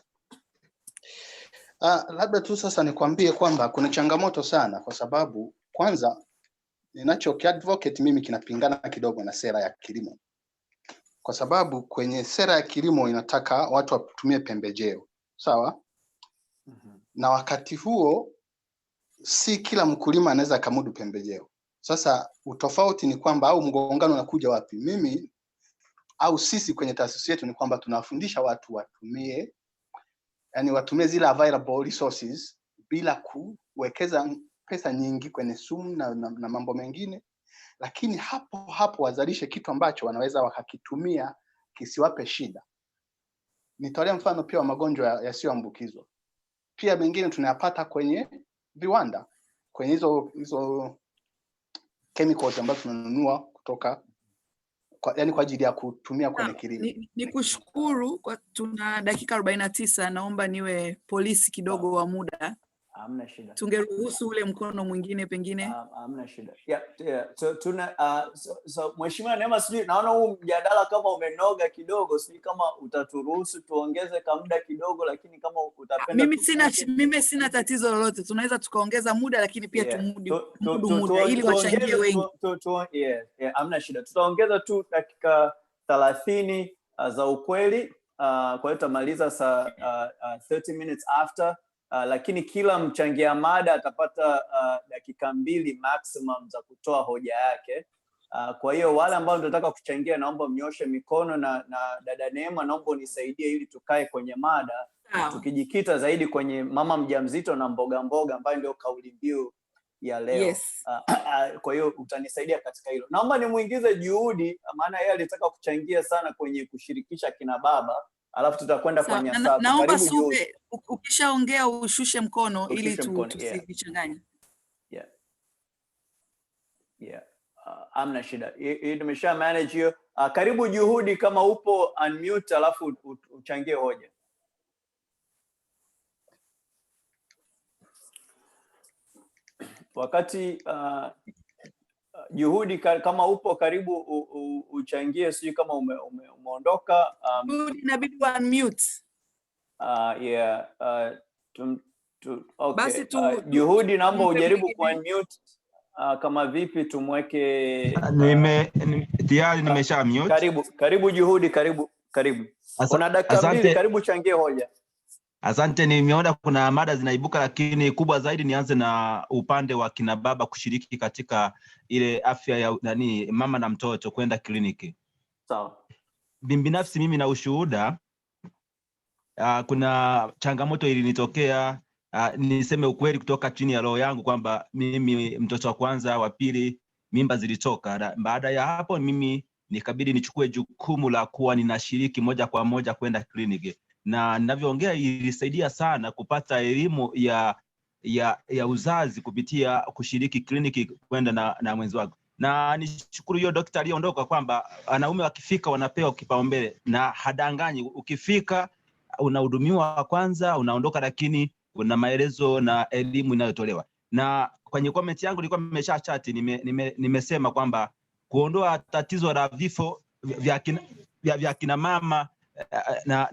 Labda tu sasa nikwambie kwamba kuna changamoto sana, kwa sababu kwanza ninachokiadvocate mimi kinapingana kidogo na sera ya kilimo. Kwa sababu kwenye sera ya kilimo inataka watu watumie pembejeo, sawa? Na wakati huo si kila mkulima anaweza kamudu pembejeo. Sasa utofauti ni kwamba, au mgongano unakuja wapi? Mimi au sisi kwenye taasisi yetu ni kwamba tunafundisha watu watumie, yani watumie zile available resources bila kuwekeza pesa nyingi kwenye sumu na mambo mengine. Lakini hapo wazalishe kitu ambacho wanaweza wakakitumia kisiwape shida. Nitolea mfano pia wa magonjwa yasiyoambukizwa. Pia mengine tunayapata kwenye viwanda, kwenye hizo chemicals ambazo tunanunua kutoka kwa ajili ya kutumia kwenye kilimo.
Nikushukuru kwa tuna dakika 49, naomba niwe polisi kidogo wa muda.
Hamna shida.
Tungeruhusu ule mkono mwingine pengine.
Hamna shida. Yeah. So Mheshimiwa Neema, sijui naona huu mjadala kama umenoga kidogo, sijui kama utaturuhusu tuongeze kwa muda kidogo, lakini kama utapenda
mimi sina tatizo lolote. Tunaweza tukaongeza muda, lakini pia tumudu muda ili wachangie wengi.
Hamna shida. Tutaongeza tu dakika 30 za ukweli. Kwa hiyo tutamaliza saa 30 minutes after. Lakini kila mchangia mada atapata dakika 2 maximum za kutoa hoja yake. Kwa hiyo wale ambao tunataka kuchangia, naomba mnyoshe mikono, na dada Neema naomba unisaidie ili tukae kwenye mada. Tukijikita zaidi kwenye mama mjamzito na mboga mboga ambayo ndio kauli mbiu ya leo.
Yes.
Kwa hiyo utanisaidia katika hilo. Naomba nimuingize Juhudi, maana yeye alitaka kuchangia sana kwenye kushirikisha kina baba. Alafu tutakwenda kwenye safu.
Naomba Supe ukishaongea ushushe mkono ili tusichanganye.
Yeah. Amna shida. Hii tumesha manage hiyo. Karibu Juhudi, kama upo unmute alafu uchangie hoja. wakati Juhudi kama upo karibu uchangie, sijui kama umeondoka.
Inabidi unmute.
Yeah. Okay.
Basi
Juhudi naomba ujaribu kuunmute. Kama vipi tumweke
tayari nimesha mute.
Karibu Juhudi, karibu. Una dakika 2, karibu changie hoja.
Asante, nimeona kuna mada zinaibuka, lakini kubwa zaidi nianze na upande wa kina baba kushiriki katika ile afya ya mama na mtoto kwenda kliniki.
Sawa.
Binafsi mimi na ushuhuda, kuna changamoto ilinitokea, niseme ukweli kutoka chini ya roho yangu kwamba mimi mtoto wa kwanza, wa pili, mimba zilitoka. Baada ya hapo mimi nikabidi nichukue jukumu la kuwa ninashiriki moja kwa moja kwenda kliniki. Na ninavyoongea ilisaidia sana kupata elimu ya uzazi kupitia kushiriki kliniki kwenda na mwenzi wangu. Na nishukuru hiyo daktari aliondoka kwamba wanaume wakifika wanapewa kipaumbele na hadanganyi. Ukifika unahudumiwa kwanza, unaondoka, lakini una maelezo na elimu inayotolewa. Na kwenye comment yangu nilikuwa nimesha chat, nimesema kwamba kuondoa tatizo la vifo vya kina mama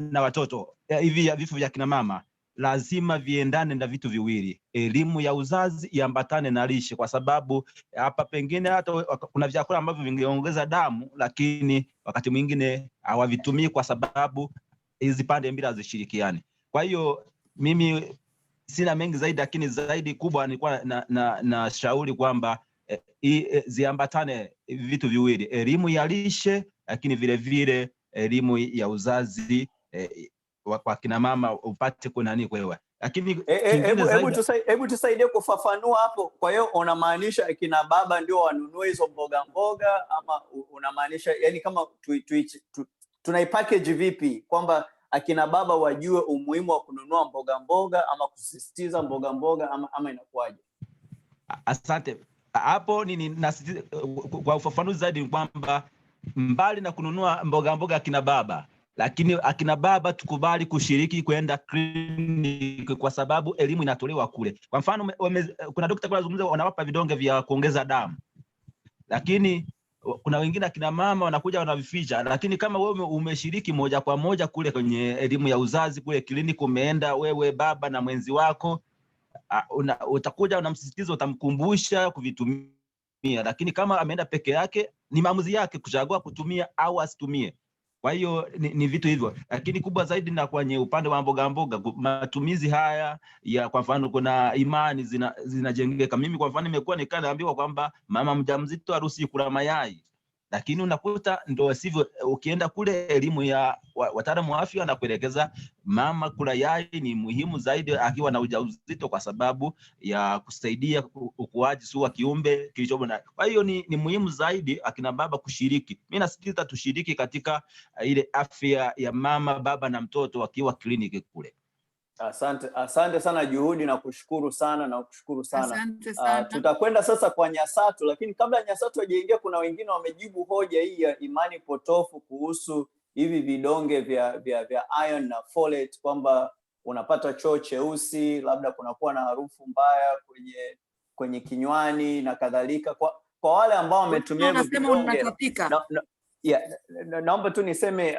na watoto, hivi ya vifo vya kina mama lazima viendane na vitu viwili: elimu ya uzazi iambatane na lishe, kwa sababu hapa pengine hata kuna vyakula ambavyo vingeongeza damu, lakini wakati mwingine hawavitumii kwa sababu hizi pande mbili hazishirikiani. Kwa hiyo mimi sina mengi zaidi, lakini zaidi kubwa nilikuwa na shauri kwamba ziambatane vitu viwili: elimu ya lishe, lakini vile vile elimu ya uzazi kwa kina mama upate kunani kwewa. Lakini
hebu tusaidie kufafanua hapo. Kwa hiyo unamaanisha kina baba ndio wanunue hizo mboga mboga, ama unamaanisha yani kama tunaipackage vipi kwamba akina baba wajue umuhimu wa kununua mboga mboga, ama kusisitiza mboga mboga, ama inakuwaje?
Asante. Hapo kwa ufafanuzi zaidi kwamba mbali na kununua mboga mboga akina baba, lakini akina baba tukubali kushiriki kwenda kliniki kwa sababu elimu inatolewa kule. Kwa mfano kuna daktari kwa anazungumza wanawapa vidonge vya kuongeza damu, lakini kuna wengine akina mama wanakuja wanavificha. Lakini kama wewe umeshiriki moja kwa moja kule kwenye elimu ya uzazi kule kliniki, umeenda wewe baba na mwenzi wako, utakuja unamsisitiza, utamkumbusha kuvitumia. Lakini kama ameenda peke yake, ni maamuzi yake kuchagua kutumia au asitumie. Kwa hiyo ni vitu hivyo. Lakini kubwa zaidi na kwenye upande wa mboga mboga, matumizi haya ya, kwa mfano kuna imani zinajengeka. Mimi kwa mfano nimekuwa nikaambiwa kwamba mama mjamzito haruhusiwi kula mayai, lakini unakuta ndio sivyo. Ukienda kule elimu ya wataalamu wa afya na kuelekeza mama kula yai ni muhimu zaidi akiwa na ujauzito, kwa sababu ya kusaidia ukuaji wa kiumbe kilichomo. Kwa hiyo ni muhimu zaidi akina baba kushiriki. Mimi nasisitiza tushiriki katika ile afya ya mama, baba na mtoto wakiwa kliniki kule.
Asante sana Juhudi, na kushukuru sana
Asante sana.
Tutakwenda sasa kwa Nyasatu, lakini kabla ya Nyasatu hajaingia, kuna wengine wamejibu hoja hii ya imani potofu kuhusu hivi vidonge vya iron na folate, kwamba unapata choo cheusi, labda kunakuwa na harufu mbaya kwenye kinywani na kadhalika. Kwa wale ambao wametumia hivi vidonge, naomba tu niseme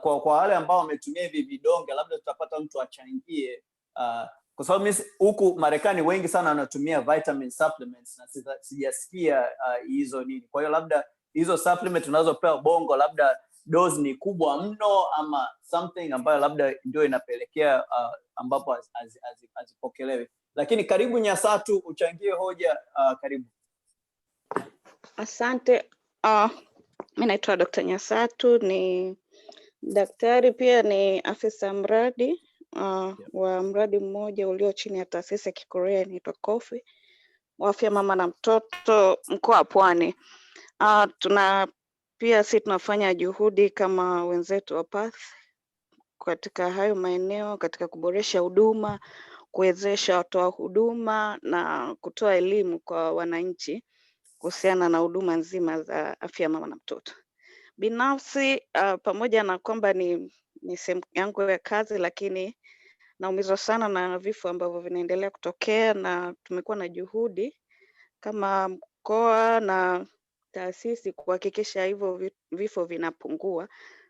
kwa wale ambao wametumia hivi vidonge, labda tutapata mtu achangie, kwa sababu huku Marekani wengi sana wanatumia vitamin supplements na sijasikia hizo nini. Kwa hiyo labda hizo supplement tunazopewa Bongo, labda dose ni kubwa mno ama something ambayo labda ndio inapelekea ambapo hazipokelewi. Lakini karibu Nyasatu, uchangie hoja. Karibu.
Asante. Mimi naitwa Dr. Nyasatu, ni daktari pia ni afisa mradi wa mradi mmoja ulio chini ya taasisi ya Kikorea inaitwa Kofi wa afya mama na mtoto mkoa wa Pwani. Sisi tunafanya juhudi kama wenzetu wa PATH katika hayo maeneo, katika kuboresha huduma, kuwezesha watoa huduma na kutoa elimu kwa wananchi kuhusiana na huduma nzima za afya mama na mtoto. Binafsi pamoja na kwamba ni sehemu yangu ya kazi, lakini naumizwa sana na vifo ambavyo vinaendelea kutokea, na tumekuwa na juhudi kama mkoa na taasisi kuhakikisha hivyo vifo vinapungua.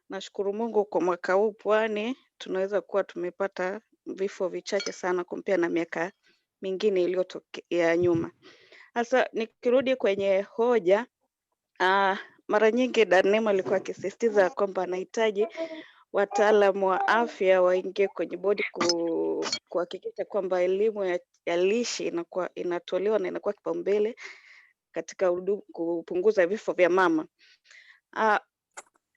Nashukuru Mungu kwa mwaka huu Pwani tunaweza kuwa tumepata vifo vichache sana compare na miaka mingine iliyotokea nyuma. Sasa nikirudi kwenye hoja, mara nyingi Danema alikuwa akisisitiza kwamba anahitaji wataalamu wa afya waingie kwenye bodi kuhakikisha kwamba elimu ya lishe inatolewa na inakuwa kipaumbele katika kupunguza vifo vya mama.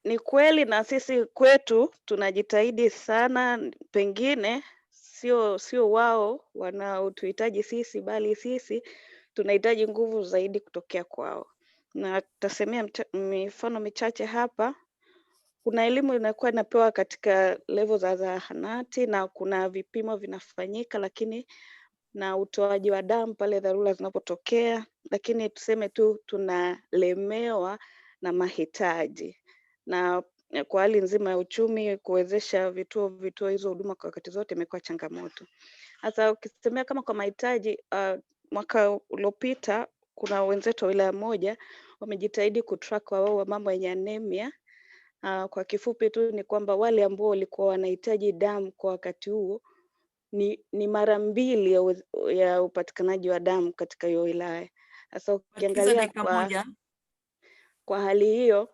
Ni kweli na sisi kwetu tunajitahidi sana, pengine sio wao wanaotuhitaji sisi, bali sisi tunahitaji nguvu zaidi kutokea kwao. Na tutasemea mifano michache hapa. Kuna elimu inakuwa inapewa katika level za zahanati na kuna vipimo vinafanyika, lakini na utoaji wa damu pale dharura zinapotokea, lakini tuseme tu tunalemewa na mahitaji, na kwa hali nzima ya uchumi kuwezesha vituo hizo huduma kwa wakati zote imekuwa changamoto. Sasa ukisemea kama kwa mahitaji, mwaka uliopita kuna wenzetu wa wilaya moja wamejitahidi kutrack wa mambo yenye anemia. Kwa kifupi tu ni kwamba wale ambao walikuwa wanahitaji damu kwa wakati huo ni mara 2 ya upatikanaji wa damu katika hiyo wilaya. Sasa ukiangalia kwa hali hiyo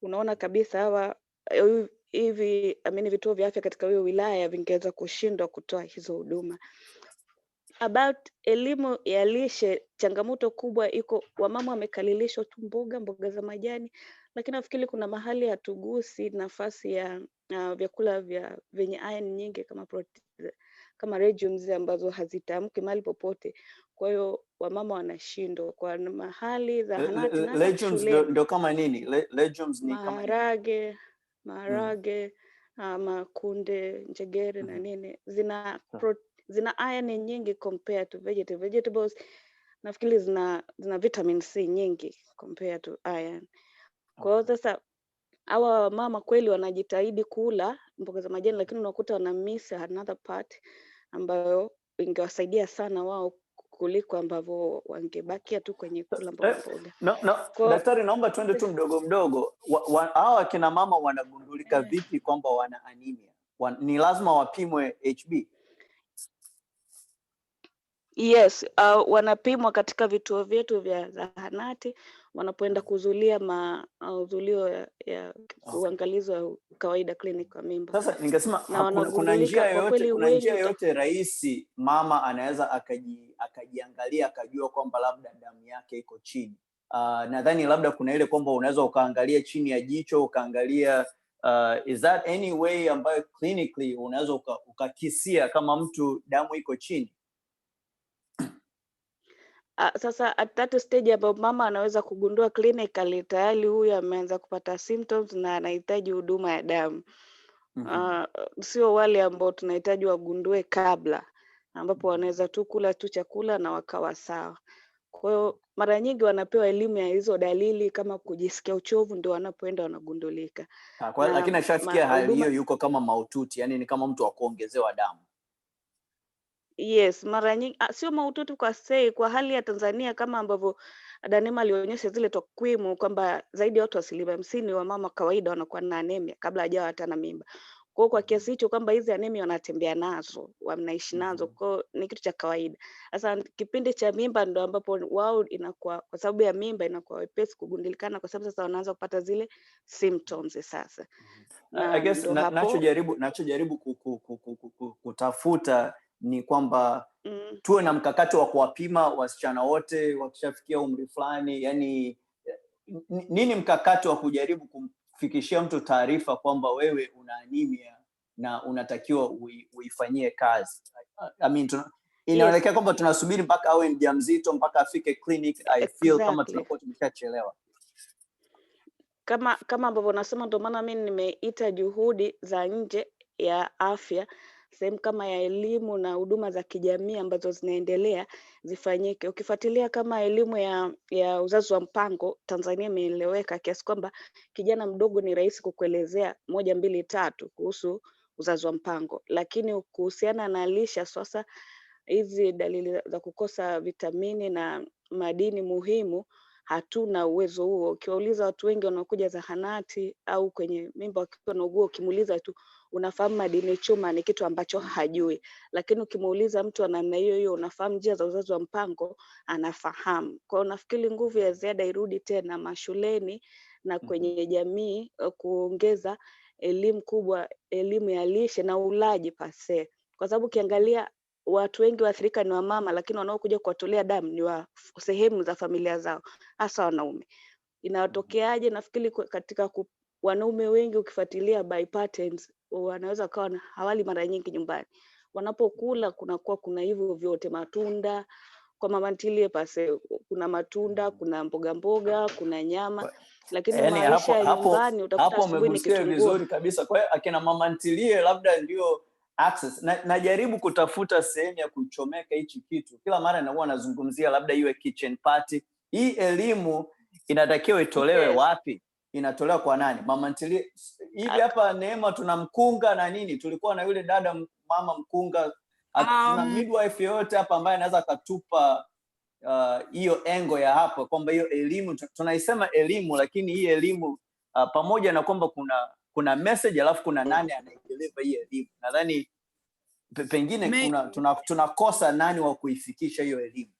unaona kabisa vituo vya afya katika hiyo wilaya vingeweza kushindwa kutoa hizo huduma. About elimu ya lishe, changamoto kubwa iko wamama wamekalilishwa tu mboga za majani, lakini nafikiri kuna mahali hatugusi nafasi ya vyakula vyenye iron nyingi kama legumes ambazo hazitamki mahali popote. Kwa hiyo wamama wanashindwa kwa mahali zahanati na
legumes ndio kama nini? Legumes ni kama
maharage, makunde, njegere na nini. Zina iron nyingi compared to vegetables. Nafikiri zina vitamin C nyingi compared to iron. Kwa hiyo sasa hawa mama kweli wanajitahidi kula mboga za majani, lakini unakuta wana miss another part ambayo ingewasaidia sana wao kuliko ambavyo wangebakia tu kwenye kula mboga.
Daktari, naomba tuende tu mdogo mdogo. Hawa kina mama wanagundulika vipi kwamba wana anemia? Ni lazima wapimwe HB?
Yes, wanapimwa katika vituo vyetu vya zahanati wanapoenda kuzulia mahudhurio ya uangalizi wa kawaida clinic kwa mimba.
Sasa ningesema kuna njia yoyote rahisi mama anaweza akajiangalia akajua kwamba labda damu yake iko chini. Nadhani labda kuna ile kwamba unaweza ukaangalia chini ya jicho ukaangalia, is that any way ambayo clinically unaweza ukakisia kama mtu damu iko chini?
Sasa at that stage ambapo mama anaweza kugundua clinically tayari huyu ameanza kupata symptoms na anahitaji huduma ya damu. Sio wale ambao tunahitaji wagundue kabla, ambapo wanaweza tu kula tu chakula na wakawa sawa. Kwa hiyo mara nyingi wanapewa elimu ya hizo dalili, kama kujisikia uchovu ndio wanapoenda wanagundulika.
Lakini ashafikia hali hiyo yuko kama mahututi, yani ni kama mtu wa kuongezewa damu.
Yes, mara nyingi sio mahututi kwa hali ya Tanzania, kama ambavyo Danema alionyesha zile takwimu kwamba zaidi ya watu 50% wa mama kawaida wanakuwa na anemia kabla hajawa hata na mimba. Kwa kiasi hicho kwamba hizi anemia wanatembea nazo, wanaishi nazo, kwa ni kitu cha kawaida. Sasa kipindi cha mimba ndo ambapo wao inakuwa, kwa sababu ya mimba inakuwa wepesi kugundulikana, kwa sababu sasa wanaanza kupata zile symptoms sasa.
I guess nachojaribu kutafuta ni kwamba tuwe na mkakati wa kuwapima wasichana wote wakishafikia umri fulani. Yani nini mkakati wa kujaribu kumfikishia mtu taarifa kwamba wewe una anemia na unatakiwa uifanyie kazi? I mean, inaelekea kwamba tunasubiri mpaka awe mjamzito mpaka afike clinic. I feel kama tunakuwa tumeshachelewa.
Kama ambavyo nasema, ndio maana mimi nimeita juhudi za nje ya afya, sehemu kama ya elimu na huduma za kijamii ambazo zinaendelea zifanyike. Ukifuatilia kama elimu ya uzazi wa mpango, Tanzania imeeleweka kiasi kwamba kijana mdogo ni rahisi kukuelezea 1, 2, 3 kuhusu uzazi wa mpango. Lakini kuhusiana na lisha sasa, hizi dalili za kukosa vitamini na madini muhimu hatuna uwezo huo. Ukiwauliza watu wengi wanaokuja zahanati au kwenye mimba wakiwa na uguo, ukimuuliza tu unafahamu madini chuma, ni kitu ambacho hajui. Lakini ukimuuliza mtu ana namna hiyo hiyo, unafahamu njia za uzazi wa mpango, anafahamu. Kwa hiyo nafikiri nguvu ya ziada irudi tena mashuleni na kwenye jamii, kuongeza elimu kubwa, elimu ya lishe na ulaji pase. Kwa sababu ukiangalia watu wengi waathirika ni wamama, lakini wanaokuja kuwatolea damu ni wa sehemu za familia zao, hasa wanaume. Inatokeaje? Nafikiri katika wanaume wengi ukifuatilia by patterns, wanaweza kawa hawali mara nyingi nyumbani. Wanapokula kunakuwa kuna hivyo vyote, matunda kwa mama ntilie pase, kuna matunda, kuna mboga mboga, kuna nyama, lakini maisha ya nyumbani utakuta asubuhi ni kitunguu.
Vizuri kabisa. Kwa hiyo akina mama ntilie labda ndio access. Najaribu kutafuta sehemu ya kuchomeka hichi kitu. Kila mara nakuwa nazungumzia labda iwe kitchen party. Hii elimu inatakiwa itolewe wapi? Inatolewa kwa nani? Mama ntilie. Hivi hapa Neema tuna mkunga na nini? Tulikuwa na yule dada mama mkunga. Tuna midwife yote hapa ambaye anaweza katupa hiyo engo ya hapa kwamba hiyo elimu tunaisema elimu, lakini hii elimu pamoja na kwamba kuna message alafu kuna nani anaideliver hii elimu. Nadhani pengine tunakosa nani wa kuifikisha hiyo elimu.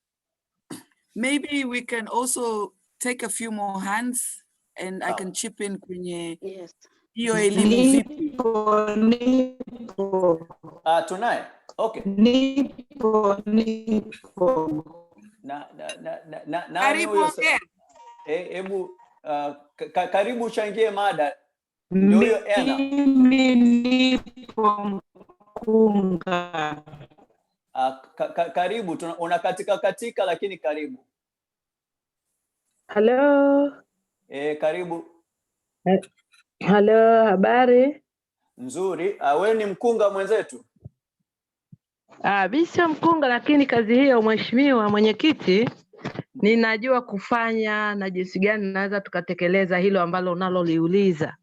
Maybe we can also take a few more hands and I can chip in kwenye hiyo elimu vipi.
Tunaye? Okay.
Karibu
hebu karibu uchangie mada. Ndio hiyo Ena.
Mimi nipo mkunga.
Karibu, unakatika lakini karibu.
Hello.
Karibu.
Hello, habari?
Nzuri. Wewe ni mkunga mwenzetu?
Mimi sio mkunga, lakini kazi hiyo mheshimiwa mwenyekiti ninajua kufanya na jinsi gani naweza tukatekeleza hilo ambalo unaloliuliza.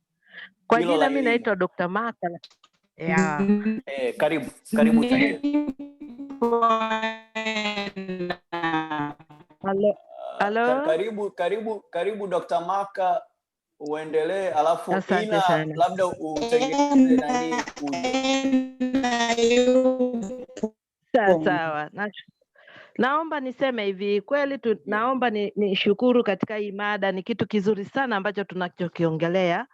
Kwa jina mimi naitwa Dr. Martha.
Karibu changia.
Hello.
Karibu Dr. Martha, uendelee alafu Ina labda utengeneze nani
sawa. Naomba niseme hivi, kweli naomba nishukuru katika hii mada, ni kitu kizuri sana ambacho tunachokiongelea.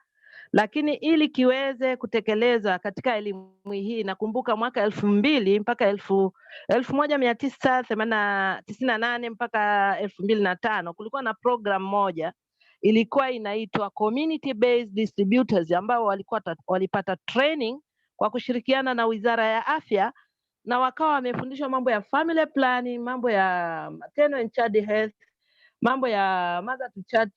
Lakini ili kiweze kutekelezwa katika elimu hii, nakumbuka mwaka 2000 mpaka 1998 mpaka 2005 kulikuwa na program moja ilikuwa inaitwa Community Based Distributors, ambao walipata training kwa kushirikiana na Wizara ya Afya, na wakawa wamefundishwa mambo ya family planning, mambo ya maternal and child health, mambo ya mother to child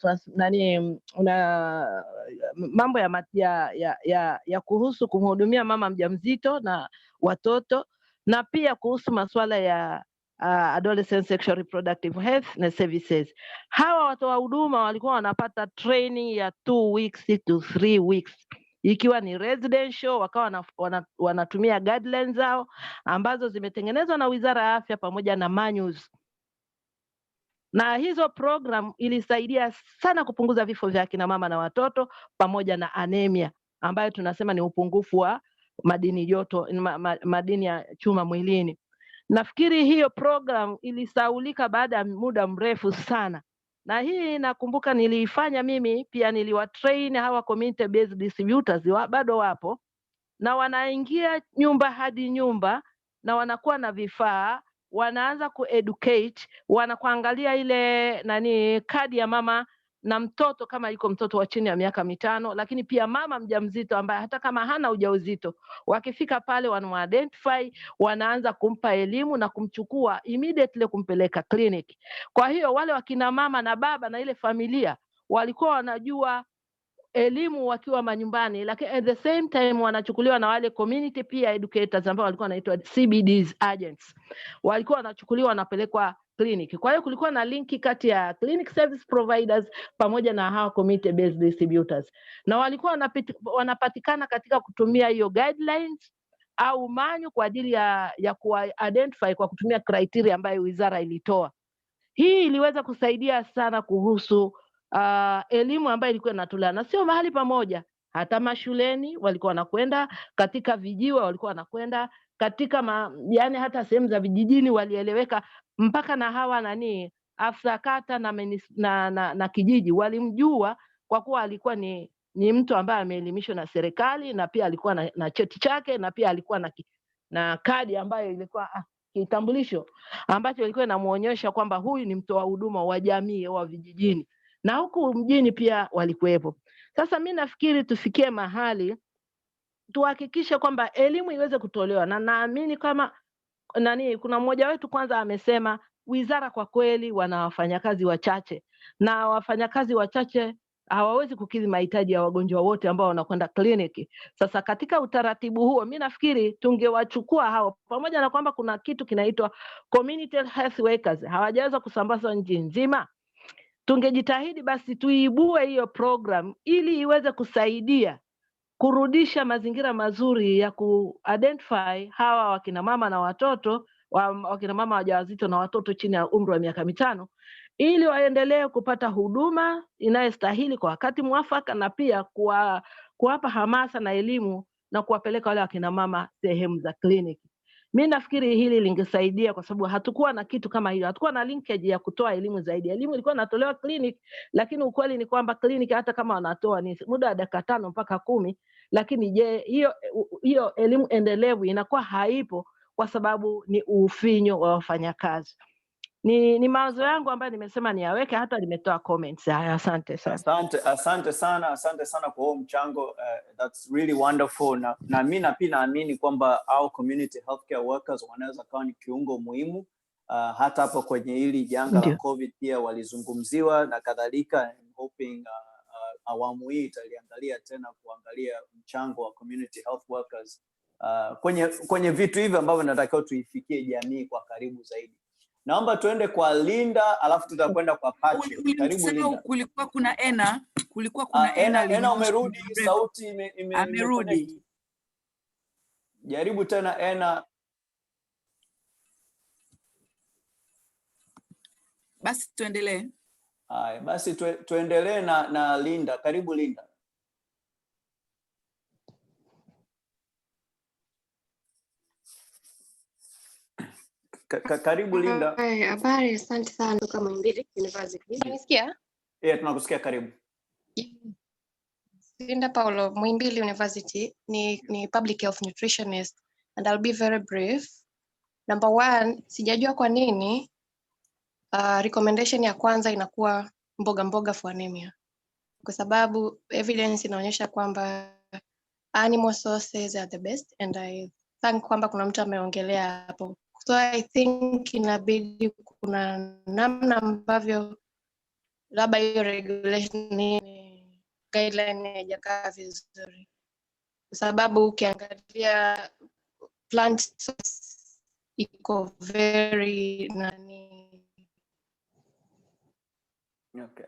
mambo ya kuhusu kumhudumia mama mjamzito na watoto, na pia kuhusu masuala ya adolescent sexual reproductive health na services. Hawa watoa huduma walikuwa wanapata training ya 2 weeks to 3 weeks, ikiwa ni residential, wakawa wanatumia guidelines zao ambazo zimetengenezwa na Wizara ya Afya pamoja na manuals. Na hizo program ilisaidia sana kupunguza vifo vya kina mama na watoto pamoja na anemia ambayo tunasema ni upungufu wa madini joto, madini ya chuma mwilini. Nafikiri hiyo program ilisaulika baada ya muda mrefu sana. Na hii nakumbuka niliifanya mimi, pia niliwatrain hawa community based distributors, bado wapo na wanaingia nyumba hadi nyumba na wanakuwa na vifaa, wanaanza kueducate, wanakuangalia ile kadi ya mama na mtoto kama yuko mtoto wa chini ya miaka 5, lakini pia mama mjamzito ambaye hata kama hana ujauzito, wakifika pale wanamuidentify, wanaanza kumpa elimu na kumchukua immediately kumpeleka clinic. Kwa hiyo wale wakina mama na baba na ile familia walikuwa wanajua elimu wakiwa manyumbani, lakini at the same time wanachukuliwa na wale community peer educators ambao walikuwa wanaitwa CBDs agents, walikuwa wanachukuliwa wanapelekwa clinic. Kwa hiyo kulikuwa na linki kati ya clinic service providers pamoja na hawa community based distributors, na walikuwa wanapatikana katika kutumia hiyo guidelines au manyu kwa ajili ya ku-identify kwa kutumia criteria ambayo wizara ilitoa. Hii iliweza kusaidia sana kuhusu elimu ambayo ilikuwa inatolewa, na sio mahali pamoja, hata mashuleni walikuwa wanakwenda, katika vijiwe walikuwa wanakwenda, katika yani hata sehemu za vijijini walieleweka, mpaka na hawa afisa kata na kijiji walimjua kwa kuwa alikuwa ni mtu ambaye ameelimishwa na serikali, na pia alikuwa na cheti chake, na pia alikuwa na kadi ambayo ilikuwa kitambulisho ambacho ilikuwa inamuonyesha kwamba huyu ni mtoa huduma wa jamii wa vijijini, na huku mjini pia walikuwepo. Sasa mimi nafikiri tufikie mahali tuhakikishe kwamba elimu iweze kutolewa, na naamini kama kuna mmoja wetu kwanza amesema wizara kwa kweli wana wafanyakazi wachache, na wafanyakazi wachache hawawezi kukidhi mahitaji ya wagonjwa wote ambao wanakwenda kliniki. Sasa katika utaratibu huo mimi nafikiri tungewachukua hao, pamoja na kwamba kuna kitu kinaitwa community health workers hawajaweza kusambazwa nchi nzima, tungejitahidi basi tuibue hiyo program ili iweze kusaidia kurudisha mazingira mazuri ya ku-identify hawa wakina mama na watoto, wakina mama wajawazito na watoto chini ya umri wa miaka 5, ili waendelee kupata huduma inayostahili kwa wakati mwafaka, na pia kuwapa hamasa na elimu na kuwapeleka wale wakina mama sehemu za kliniki. Mimi nafikiri hili lingesaidia, kwa sababu hatukuwa na kitu kama hiyo, hatukuwa na linkage ya kutoa elimu zaidi. Elimu ilikuwa inatolewa clinic, lakini ukweli ni kwamba clinic hata kama wanatoa ni muda wa dakika 5 mpaka 10, lakini je, hiyo elimu endelevu inakuwa haipo kwa sababu ni ufinyo wa wafanyakazi. Ni mawazo yangu ambayo nimesema niyaweke, hata nimetoa comments haya. Asante sana.
Asante sana kwa huo mchango. That's really wonderful. Na mimi pia naamini kwamba our community healthcare workers wanaweza kawa ni kiungo muhimu. Hata hapo kwenye hili janga la COVID pia walizungumziwa na kadhalika. I'm hoping awamu hii italiangalia tena kuangalia mchango wa community health workers kwenye vitu hivi ambavyo natakiwa tuifikie jamii kwa karibu zaidi. Naomba tuende kwa Linda, alafu tutakwenda kwa Patrick. Karibu Linda.
Kulikuwa kuna Ena
umerudi, sauti
amerudi.
Jaribu tena Ena.
Basi tuendelee.
Haya, basi tuendelee na Linda. Karibu Linda. Karibu Linda.
Habari, asante sana kutoka Muhimbili University. Unanisikia?
Tunakusikia, karibu.
Linda Paulo, Muhimbili University, ni public health nutritionist, and I'll be very brief. Number 1, sijajua kwa nini recommendation ya kwanza inakuwa mboga mboga for anemia. Kwa sababu evidence inaonyesha kwamba animal sources are the best, and I thank kwamba kuna mtu ameongelea hapo. So I think inabidi kuna namna ambavyo labda hiyo regulation ni guideline haijakaa vizuri, kwa sababu ukiangalia plant source iko very
Okay.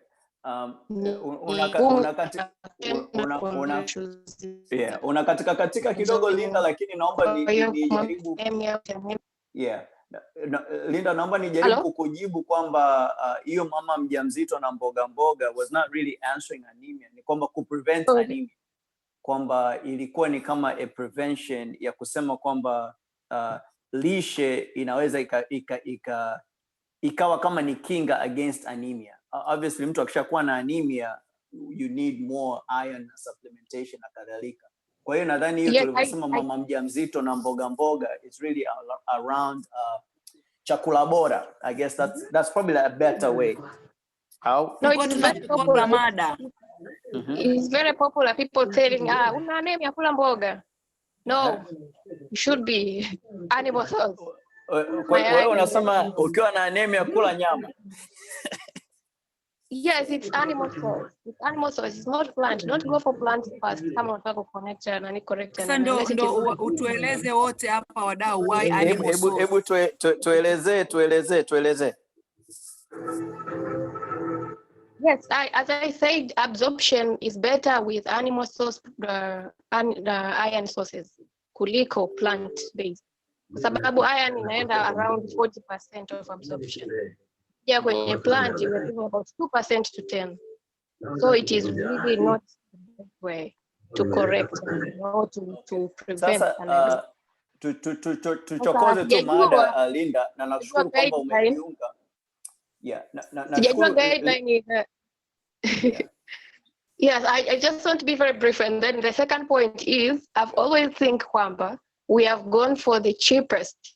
Unakatika kidogo Linda, lakini naomba nijaribu. Linda, naomba nijaribu kukujibu kwamba hiyo mama mjamzito na mboga mboga was not really answering anemia. Ni kwamba kuprevent anemia, kwamba ilikuwa ni kama a prevention ya kusema kwamba lishe inaweza ikawa kama ni kinga against anemia. Obviously mtu akishakuwa na anemia you need more iron na supplementation na kadhalika. Kwa hiyo nadhani hiyo tulivyosema mama mjamzito na mboga mboga is really around chakula bora. I guess that's probably a better way. How?
No, it's very popular mada. It's very popular, people telling una anemia kula mboga. No, it should be animal source.
Kwa hiyo unasema ukiwa na anemia kula nyama.
Yes, it's animal source. It's animal source. It's not plant. Don't go for plant first. Kama unataka connect na correct.
Sasa ndo utueleze wote hapa wadau why animal source.
Hebu tueleze.
Yes, as I said, absorption is better with animal source iron sources kuliko plant based. Kwa sababu iron inaenda around 40% of absorption. Yeah, kwenye plant we're talking about 2% to 10%. So it is really not the best way to correct or to prevent.
Sasa tuchokoze tu mada Linda, na nashukuru kwamba umejiunga. Yeah,
nashukuru guideline. Yes, I just want to be very brief, and then the second point is I've always think kwamba we have gone for the cheapest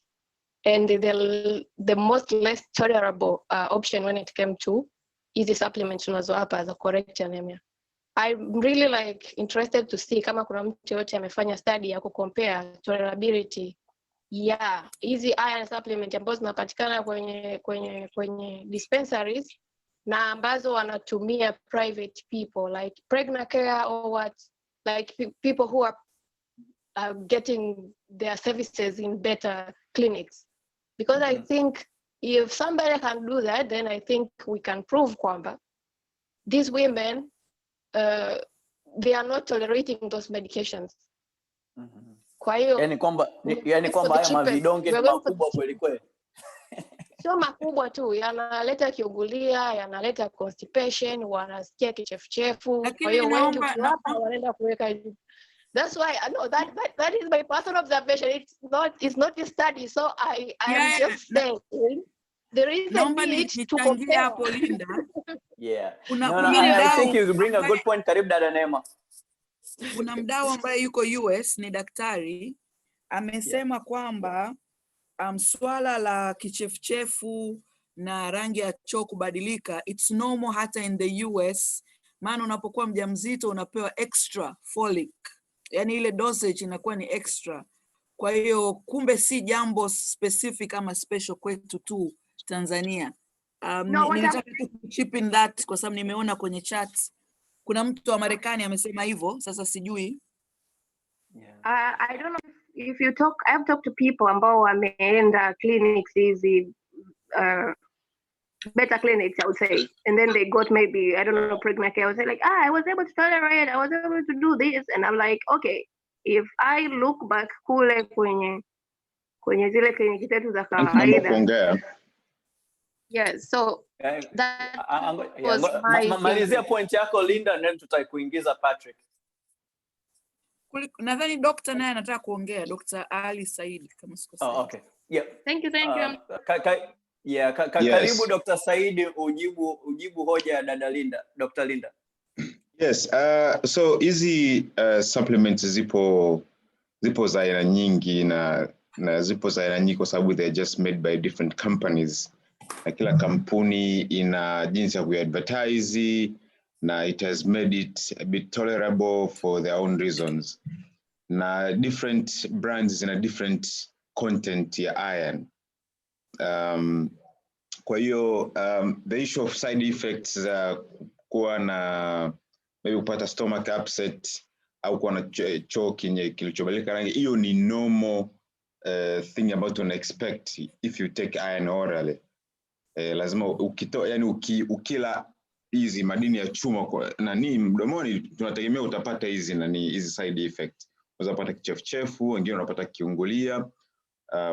and the most less tolerable option when it came to easy supplements tunazowapa as a correct anemia. I'm really like interested to see kama kuna mtu yote amefanya study ya kucompare tolerability ya easy iron supplement ambazo zinapatikana kwenye dispensaries na ambazo wanatumia private people like pregnant care or what, like people who are getting their services in better clinics. Because I think if somebody can do that, then I think we can prove kwamba these women they are not tolerating those medications. Kwa hiyo
yani kwamba haya mavidonge ni makubwa kweli kweli.
Sio makubwa tu, yanaleta kiungulia, yanaleta constipation, wanasikia kichefuchefu. Kwa hiyo wengi ukiwapa wanaenda kuweka. That's why I know that is my personal observation. It's not a study, so I am just saying there is a need to compare.
Yeah. I think you bring a good point. Karibu dada Neema.
Kuna mdau ambaye yuko US ni daktari amesema kwamba swala la kichefuchefu na rangi ya choo kubadilika it's normal hata in the US, maana unapokuwa mjamzito unapewa extra folic, yani ile dosage inakuwa ni extra. Kwa hiyo kumbe si jambo specific ama special kwetu tu Tanzania. Nilitaka chip in that kwa sababu nimeona kwenye chat kuna mtu wa Marekani amesema hivyo, sasa sijui.
I don't know if you talk, I've talked to people ambao wameenda clinics hizi better clinics I would say, and then they got maybe I don't know pregnant care. I was like I was able to tolerate, I was able to do this, and I'm like okay, if I look back kule kwenye zile kliniki zetu za kawaida.
Yes, so that was
malizia point yako Linda, and then tutakuingiza Patrick.
Nadhani doctor naye anataka kuongea, Dr. Ali Said kama sikosei.
Oh, okay. Yeah.
Thank you.
Karibu Dr. Said ujibu hoja ya dada Linda, Dr. Linda.
Yes, so hizi supplements zipo za aina nyingi na zipo za aina nyingi kwa sababu they're just made by different companies. Na kila kampuni ina jinsi ya kuadvertise na it has made it a bit tolerable for their own reasons. Na different brands ina different content ya iron. Kwa hiyo the issue of side effects kuwa na maybe kupata stomach upset au kuwa na choo kilichobadilika rangi, hiyo ni normal thing about to expect if you take iron orally. Lazima ukila hizi madini ya chuma kwa nani mdomoni, tunategemea utapata hizi side effects. Unaweza kupata kichefuchefu, wengine unapata kiungulia,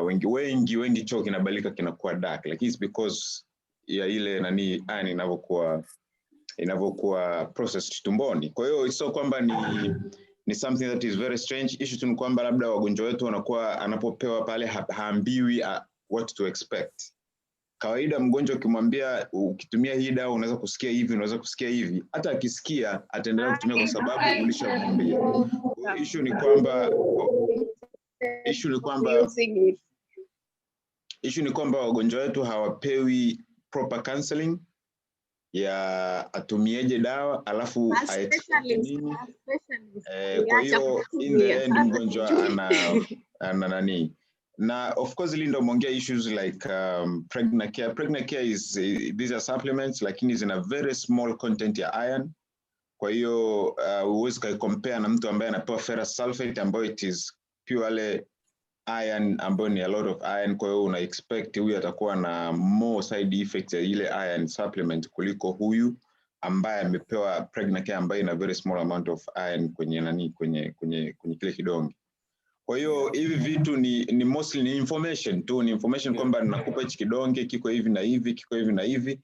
wengi choo kinabadilika kinakuwa dark, like it's because ya ile iron inavyokuwa processed tumboni. Kwa hiyo sio kwamba ni something that is very strange. Issue tu ni kwamba labda wagonjwa wetu wanakuwa anapopewa pale haambiwi what to expect. Kawaida mgonjwa ukimwambia ukitumia hii dawa unaweza kusikia hivi, unaweza kusikia hivi, hata akisikia ataendelea kutumia kwa sababu ulishamwambia. Issue ni kwamba wagonjwa wetu hawapewi proper counseling ya atumieje dawa alafu nini. Kwa hiyo in the end mgonjwa ana Na of course Linda umeongea issues like pregnant care. Pregnant care is these are supplements lakini zina very small content ya iron. Kwa hiyo huwezi compare na mtu ambaye anapewa ferrous sulfate ambayo it is purely iron ambayo ni a lot of iron. Kwa hiyo una expect huyu atakuwa na more side effects ya ile iron supplement kuliko huyu ambaye amepewa pregnant care ambayo ina very small amount of iron kwenye nani kwenye kile kidonge. Kwa hiyo hivi vitu ni mostly ni information tu, ni information kwamba nakupa hichi kidonge kiko hivi na hivi, kiko hivi na hivi.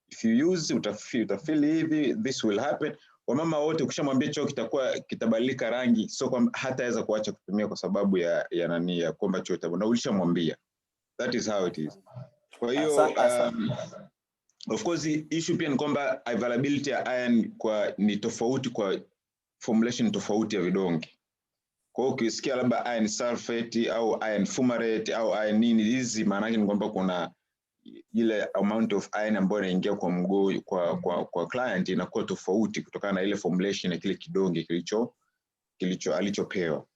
If you use utafeel hivi, this will happen. Wamama wote ukishamwambia choo kitabadilika rangi, so kwamba hataweza kuacha kutumia kwa sababu ya nani ya kwamba choo na ulishamwambia. That is how it is. Kwa hiyo of course issue pia ni kwamba availability ya iron ni tofauti kwa formulation tofauti ya vidonge. Kwa hiyo ukisikia labda iron sulfate au iron fumarate au iron nini, hizi maana yake ni kwamba kuna ile amount of iron ambayo inaingia kwa mguu kwa client inakuwa tofauti kutokana na ile formulation ya kile kidonge alichopewa.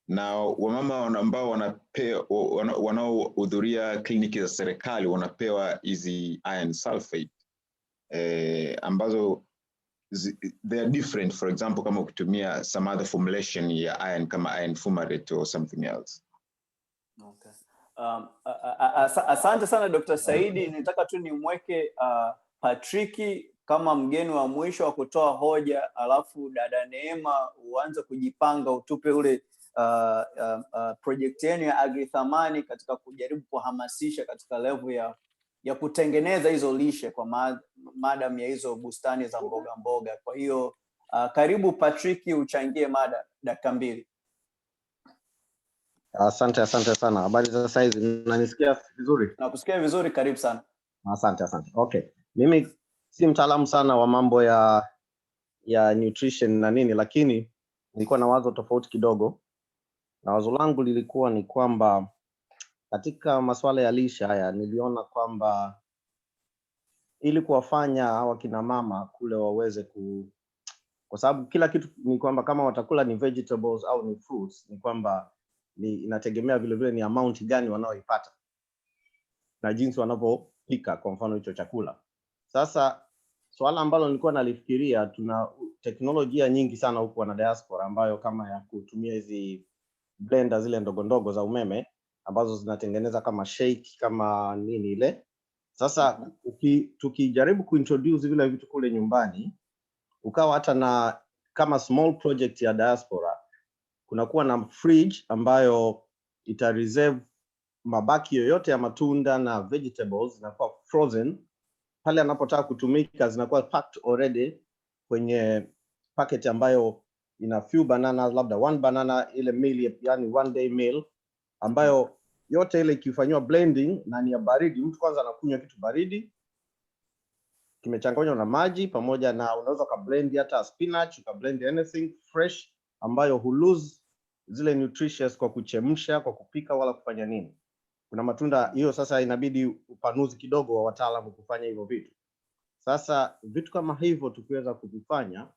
Na wamama ambao wanaohudhuria kliniki za serikali wanapewa hizi iron sulfate ambazo they are different. For example, kama ukitumia some other formulation ya iron kama iron fumarate or something else.
Okay. Asante sana Dr. Saidi. Nitaka tu nimweke Patrick kama mgeni wa mwisho wa kutoa hoja, alafu dada Neema uanze kujipanga utupe ule project yenu ya agrithamani katika kujaribu kuhamasisha katika level ya kutengeneza hizo lishe kwa madam ya hizo bustani za mboga mboga. Kwa hiyo karibu Patrick uchangie mada dakika 2.
Asante sana. Habari za saizi, mnanisikia vizuri?
Nakusikia vizuri, karibu sana.
Asante. Okay. Mimi si mtaalamu sana wa mambo ya nutrition na nini, lakini nilikuwa na wazo tofauti kidogo. Na wazo langu lilikuwa ni kwamba katika masuala ya lishe haya niliona kwamba ili kuwafanya hawa kina mama kule waweze kwa sababu kila kitu ni kwamba kama watakula ni vegetables au ni fruits, ni kwamba inategemea vile vile ni amount gani wanaoipata na jinsi wanavyopika kwa mfano hicho chakula. Sasa swala ambalo nilikuwa nalifikiria, tuna teknolojia nyingi sana huko na diaspora ambayo kama ya kutumia hizi blender zile ndogo ndogo za umeme ambazo zinatengeneza kama shake kama nini ile. Sasa tukijaribu kuintroduce vile vitu kule nyumbani, ukawa hata na kama small project ya diaspora, kunakuwa na fridge ambayo ita reserve mabaki yoyote ya matunda na vegetables zinakuwa frozen. Pale anapotaka kutumika zinakuwa packed already kwenye packet ambayo ina few bananas, labda one banana ile meal, yani one day meal, ambayo yote ile ikifanywa blending na ni ya baridi. Mtu kwanza anakunywa kitu baridi kimechanganywa na maji, pamoja na unaweza ka blend hata spinach, ka blend anything fresh ambayo hulose zile nutritious kwa kuchemsha, kwa kupika wala kufanya nini. Kuna matunda hiyo sasa inabidi upanuzi kidogo wa wataalamu kufanya hivyo vitu. Sasa vitu kama hivyo tukiweza kuvifanya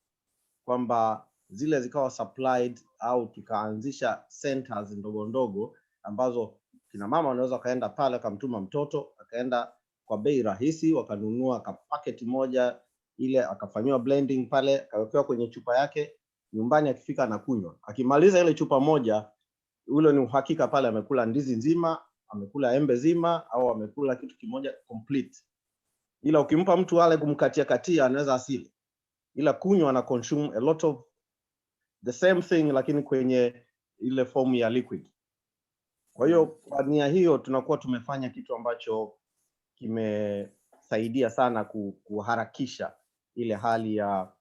kwamba zile zikawa supplied au tukaanzisha centers ndogo ndogo ambazo kina mama wanaweza kaenda pale akamtuma mtoto akaenda kwa bei rahisi wakanunua packet moja ile akafanywa blending pale akawekewa kwenye chupa yake, nyumbani akifika na kunywa. Akimaliza ile chupa moja, ule ni uhakika pale amekula ndizi nzima, amekula embe zima au amekula kitu kimoja complete. Ila ukimpa mtu wale kumkatia anaweza asili. Ila kunywa ana consume a lot of the same thing lakini kwenye ile form ya liquid. Kwa hiyo kwa nia hiyo tunakuwa tumefanya kitu ambacho kimesaidia sana kuharakisha ile hali ya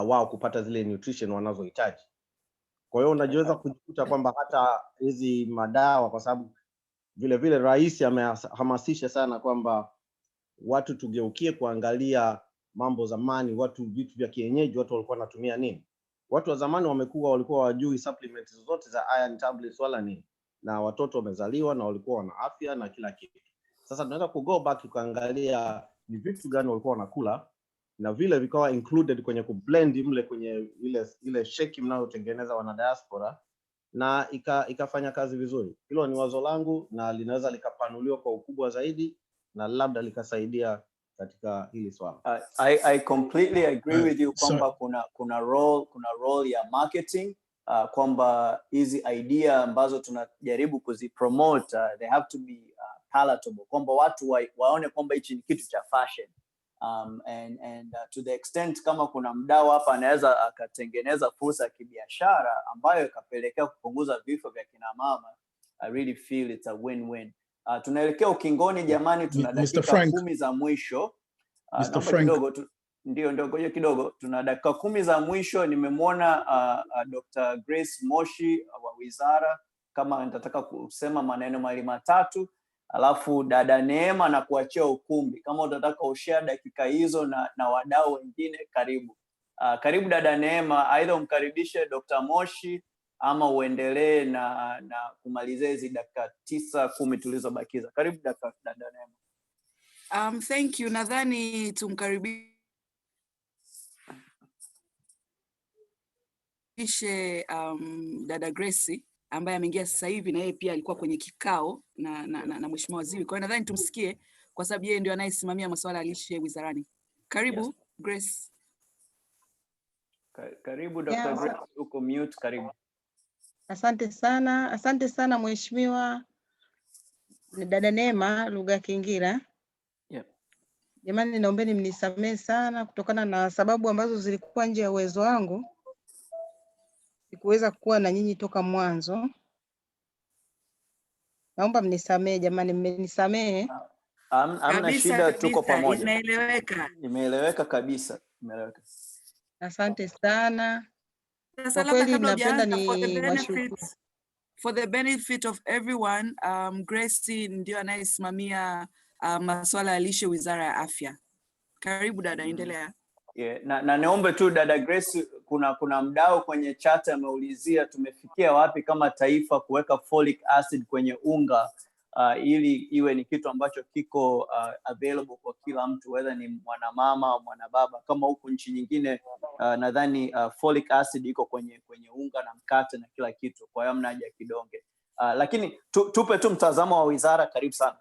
wao kupata zile nutrition wanazohitaji. Kwa hiyo unajiweza kujikuta kwamba hata hizi madawa, kwa sababu vile vile rais amehamasisha sana kwamba watu tugeukie kuangalia mambo zamani, vitu vya kienyeji watu walikuwa wanatumia nini. Watu wa zamani walikuwa wajui supplements zote za iron tablets wala nini, na watoto wamezaliwa na walikuwa wana afya na kila kitu. Sasa tunaweza go back kuangalia ni vitu gani walikuwa wanakula na vile vikawa included kwenye kublend mle kwenye ile shake mnayotengeneza wana diaspora, na ikafanya kazi vizuri. Hilo ni wazo langu na linaweza likapanuliwa kwa ukubwa zaidi na labda likasaidia katika hili swala.
I completely agree with you kwamba kuna role ya marketing, kwamba hizi idea ambazo tunajaribu kuzipromote they have to be palatable, kwamba watu waone kwamba hichi ni kitu cha fashion. And to the extent kama kuna mdau hapa anaweza akatengeneza fursa ya kibiashara ambayo ikapelekea kupunguza vifo vya kina mama, I really feel it's a win-win. Tunaelekea ukingoni jamani, tuna dakika 10 za mwisho. Ndio kidogo, tuna dakika 10 za mwisho. Nimemwona Dr. Grace Moshi wa wizara, kama nitataka kusema maneno mawili matatu, alafu dada Neema na kuachia ukumbi kama utataka ushare dakika hizo na wadau wengine. Karibu dada Neema, aidha umkaribishe Dr. Moshi ama uendelee na kumalizia hizi dakika 9-10 tulizobakiza. Karibu dada Neema.
Thank you. Nadhani tumkaribishe dada Grace ambaye ameingia sasa hivi, na yeye pia alikuwa kwenye kikao na mheshimiwa waziri. Kwa hiyo nadhani tumsikie kwa sababu yeye ndio anayesimamia masuala ya lishe wizarani. Karibu. Yes. Grace.
Karibu Dr. Grace, uko mute, karibu.
Asante sana mheshimiwa dada Neema Lugha Kingira.
Yep.
Jamani, naombeni mnisamehe sana kutokana na sababu ambazo zilikuwa nje ya uwezo wangu. Sikuweza kuwa na nyinyi toka mwanzo. Naomba mnisamehe jamani, mmenisamehe.
Hamna shida, tuko pamoja.
Imeeleweka
kabisa.
Asante sana.
Kwa kweli napenda ni washukuru. For the benefit of everyone, Grace ndio anayesimamia masuala ya lishe Wizara ya Afya. Karibu dada, endelea.
Yeah, na niombe tu dada Grace, kuna mdau kwenye chat ameulizia tumefikia wapi kama taifa kuweka folic acid kwenye unga, ili iwe ni kitu ambacho kiko available kwa kila mtu, whether ni mwanamama au mwanababa. Kama huku nchi nyingine nadhani folic acid iko kwenye unga na mkate na kila kitu, kwa hiyo hamna haja ya kidonge. Lakini tupe tu mtazamo wa wizara. Karibu sana.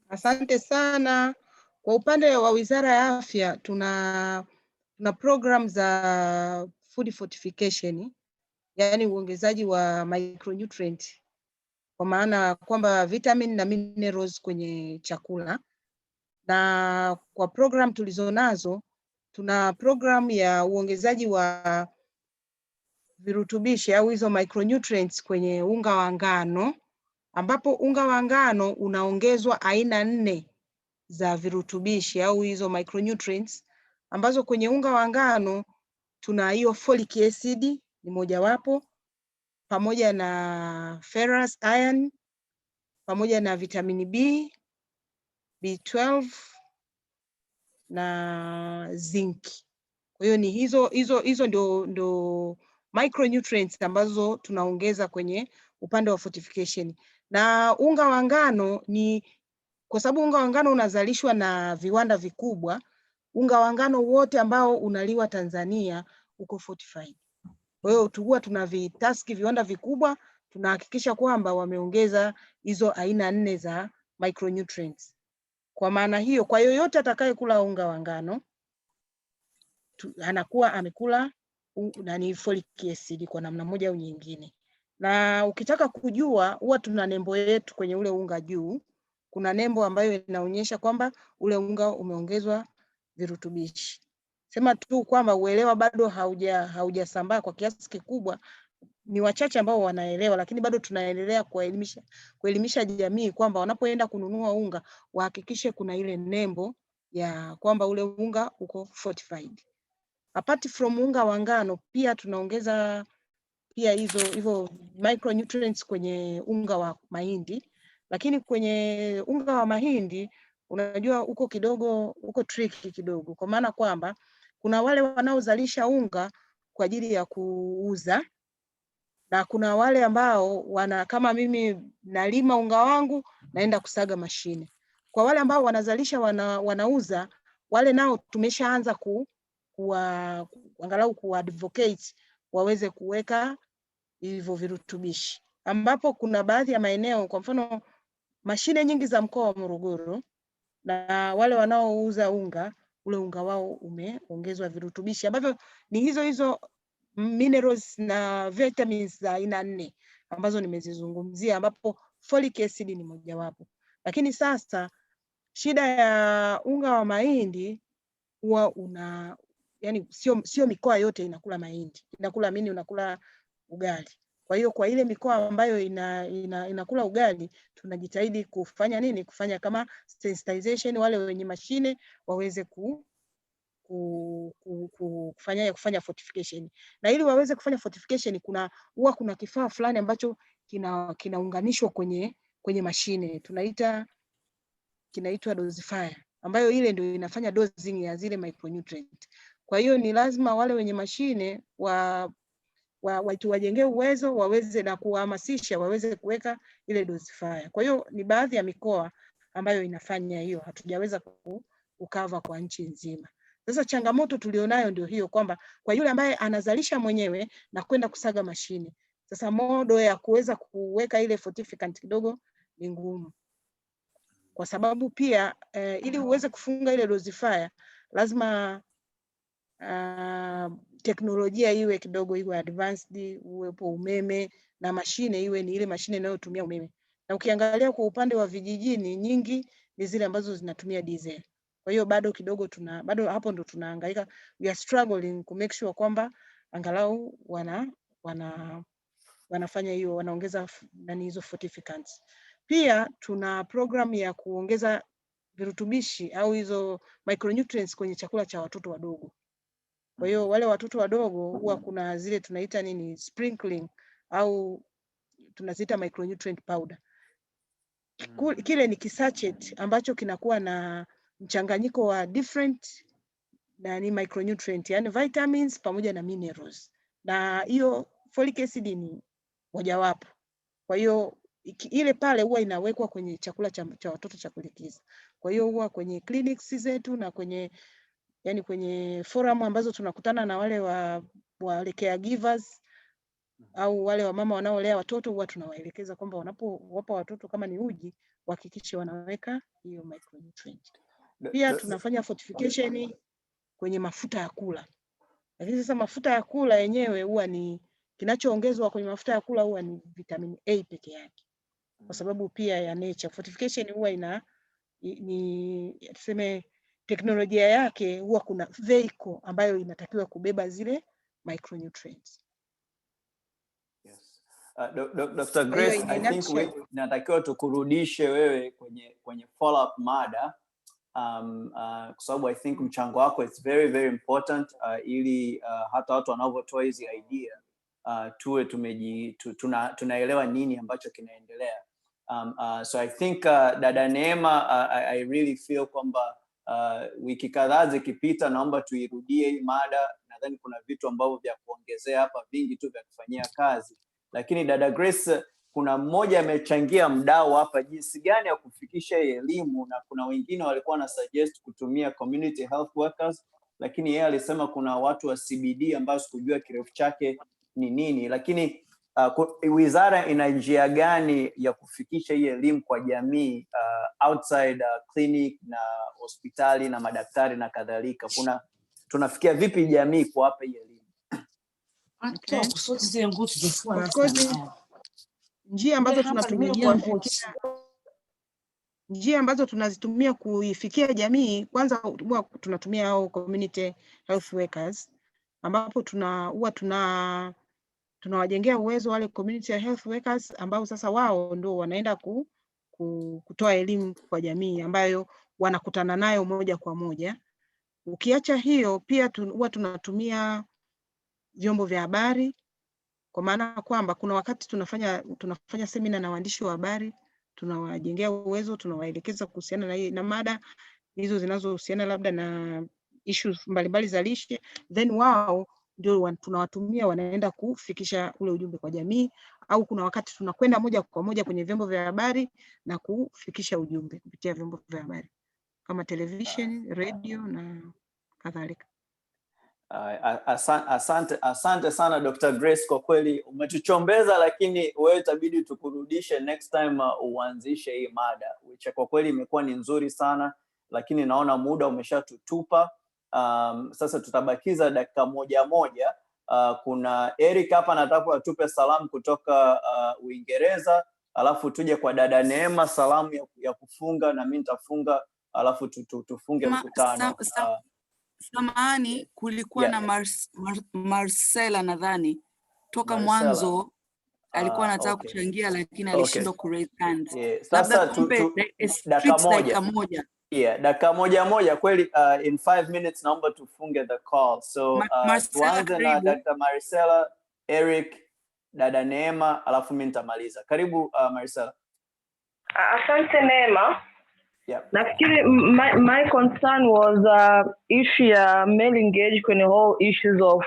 Asante sana. Kwa upande wa Wizara ya Afya tuna program za food fortification, yani uongezaji wa micronutrient, kwa maana kwamba vitamin na minerals kwenye chakula. Na kwa program tulizonazo, tuna program ya uongezaji wa virutubishi au hizo micronutrients kwenye unga wa ngano, ambapo unga wa ngano unaongezwa aina 4 za virutubishi au hizo micronutrients, ambazo kwenye unga wa ngano tuna hiyo folic acid ni mojawapo, pamoja na ferrous iron, pamoja na vitamini B, B12 na zinc. Kwa hiyo ni hizo ndio micronutrients ambazo tunaongeza kwenye upande wa fortification. Na unga wa ngano ni kwa sababu unga wa ngano unazalishwa na viwanda vikubwa, unga wa ngano wote ambao unaliwa Tanzania uko fortified. Kwa hiyo huwa tunavitaski viwanda vikubwa, tunahakikisha kwamba wameongeza hizo aina 4 za micronutrients. Kwa maana hiyo, kwa yoyote atakaye kula unga wa ngano anakuwa amekula folic acid kwa namna moja au nyingine. Na ukitaka kujua, huwa tuna nembo yetu kwenye ule unga juu. Kuna nembo ambayo inaonyesha kwamba ule unga umeongezwa virutubishi. Sema tu kwamba uelewa bado haujasambaa kwa kiasi kikubwa. Ni wachache ambao wanaelewa, lakini bado tunaendelea kuelimisha jamii kwamba wanapoenda kununua unga wahakikishe kuna ile nembo ya kwamba ule unga uko fortified. Apart from unga wa ngano, pia tunaongeza pia hivyo micronutrients kwenye unga wa mahindi. Lakini kwenye unga wa mahindi unajua uko tricky kidogo, kwa maana kwamba kuna wale wanaozalisha unga kwa ajili ya kuuza, na kuna wale ambao kama mimi nalima unga wangu naenda kusaga mashine. Kwa wale ambao wanazalisha wanauza, wale nao tumeshaanza angalau kuadvocate waweze kuweka hivyo virutubishi, ambapo kuna baadhi ya maeneo, kwa mfano mashine nyingi za mkoa wa Morogoro na wale wanaouza unga, ule unga wao umeongezwa virutubishi ambavyo ni hizo minerals na vitamins za aina 4 ambazo nimezizungumzia, ambapo folic acid ni mojawapo. Lakini sasa shida ya unga wa mahindi huwa yani sio mikoa yote inakula mahindi, unakula ugali. Kwa hiyo kwa ile mikoa ambayo inakula ugali, tunajitahidi kufanya nini? Kufanya kama sensitization, wale wenye mashine waweze kufanya fortification. Na ili waweze kufanya fortification, huwa kuna kifaa fulani ambacho kinaunganishwa kwenye mashine, kinaitwa dosifier, ambayo ile ndio inafanya dosing ya zile micronutrient. Kwa hiyo ni lazima wale wenye mashine wajengee uwezo waweze na kuhamasisha waweze kuweka ile dosifier. Kwa hiyo ni baadhi ya mikoa ambayo inafanya hiyo, hatujaweza kukava kwa nchi nzima. Sasa changamoto tulionayo ndio hiyo, kwamba kwa yule ambaye anazalisha mwenyewe na kwenda kusaga mashine, sasa modo ya kuweza kuweka ile fortificant kidogo ni ngumu, kwa sababu pia ili uweze kufunga ile dosifier lazima teknolojia iwe kidogo iwe advanced, uwepo umeme, na mashine iwe ni ile mashine inayotumia umeme. Na ukiangalia kwa upande wa vijijini, nyingi ni zile ambazo zinatumia diesel. Kwa hiyo bado kidogo bado hapo ndo tunahangaika, we are struggling to make sure kwamba angalau wanafanya hiyo, wanaongeza hizo fortificants. Pia tuna program ya kuongeza virutubishi au hizo micronutrients kwenye chakula cha watoto wadogo. Kwa hiyo wale watoto wadogo huwa kuna zile tunaita sprinkling au tunaziita micronutrient powder. Kile ni kisachet ambacho kinakuwa na mchanganyiko wa different micronutrient, yani vitamins pamoja na minerals. Na hiyo folic acid ni mojawapo. Kwa hiyo ile pale huwa inawekwa kwenye chakula cha watoto cha kulikiza. Kwa hiyo huwa kwenye clinics zetu na kwenye forum ambazo tunakutana na wale caregivers au wale wamama wanaolea watoto, huwa tunawaelekeza kwamba wanapowapa watoto kama ni uji, wahakikishe wanaweka hiyo micronutrient. Pia tunafanya fortification kwenye mafuta ya kula. Lakini sasa mafuta ya kula yenyewe huwa ni kinachoongezwa kwenye mafuta ya kula huwa ni vitamin A peke yake. Kwa sababu pia ya nature. Fortification huwa tuseme teknolojia yake huwa kuna vehicle ambayo inatakiwa kubeba zile micronutrients.
Yes. Dr. Grace, I think natakiwa tukurudishe wewe kwenye follow up mada kwa sababu I think mchango wako is very very important ili hata watu wanavyotoa hizi idea tuwe tunaelewa nini ambacho kinaendelea. So I think dada Neema, I really feel kwamba wiki kadhaa zikipita, naomba tuirudie hii mada. Nadhani kuna vitu ambavyo vya kuongezea hapa vingi tu vya kufanyia kazi, lakini dada Grace, kuna mmoja amechangia mdau hapa jinsi gani ya kufikisha elimu, na kuna wengine walikuwa na suggest kutumia community health workers, lakini yeye alisema kuna watu wa CBD ambao sikujua kirefu chake ni nini. Lakini wizara ina njia gani ya kufikisha hii elimu kwa jamii outside clinic na hospitali na madaktari na kadhalika? Tunafikia vipi jamii kwa hapa hii elimu?
Njia ambazo tunazitumia kuifikia jamii, kwanza huwa tunatumia hao community health workers, ambapo tunawajengea uwezo wale community health workers ambao sasa wao ndio wanaenda kutoa elimu kwa jamii ambayo wanakutana nayo moja kwa moja. Ukiacha hiyo, pia huwa tunatumia vyombo vya habari, kwa maana kwamba kuna wakati tunafanya semina na waandishi wa habari, tunawajengea uwezo, tunawaelekeza kuhusiana na mada hizo zinazohusiana labda na issues mbalimbali za lishe, then wao ndio tunawatumia wanaenda kufikisha ule ujumbe kwa jamii, au kuna wakati tunakwenda moja kwa moja kwenye vyombo vya habari na kufikisha ujumbe kupitia vyombo vya habari kama television, radio na kadhalika.
Asante sana Dr. Grace, kwa kweli umetuchombeza, lakini wewe itabidi tukurudishe next time uanzishe hii mada, which kwa kweli imekuwa ni nzuri sana, lakini naona muda umeshatutupa. Sasa tutabakiza dakika moja. Kuna Eric hapa anataka atupe salamu kutoka Uingereza, alafu tuje kwa dada Neema salamu ya kufunga, na mimi nitafunga, alafu tufunge mkutano.
Samahani, kulikuwa na Marcela nadhani toka
Marcela
mwanzo alikuwa anataka kuchangia, lakini alishindwa ku raise hand.
Sasa dakika moja. Dakika moja kweli. In 5 minutes naomba tufunge the call. So tuanze na Dr. Marcela, Eric, dada Neema, alafu mimi nitamaliza. Karibu Marcela.
Asante Neema. Nafikiri my concern was issue ya male engage kwenye whole issues of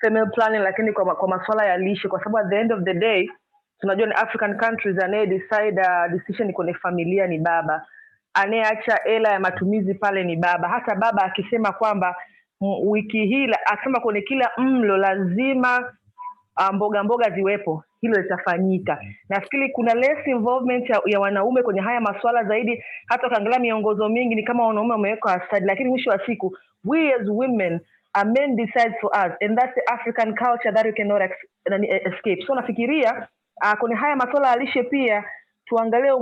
family planning, lakini kwa masuala ya lishe, kwa sababu at the end of the day tunajua ni African countries anaye decide decision kwenye familia ni baba, anayeacha hela ya matumizi pale ni baba. Hata baba akisema kwamba wiki hii akisema kwenye kila mlo lazima mboga mboga ziwepo, hilo litafanyika. Nafikiri kuna less involvement ya wanaume kwenye haya masuala zaidi. Hata ukiangalia miongozo mingi ni kama wanaume wamewekwa aside, lakini mwisho wa siku we as women, men decide for us, and that's the African culture that we cannot escape. So nafikiria kwenye haya masuala ya lishe pia tuangalie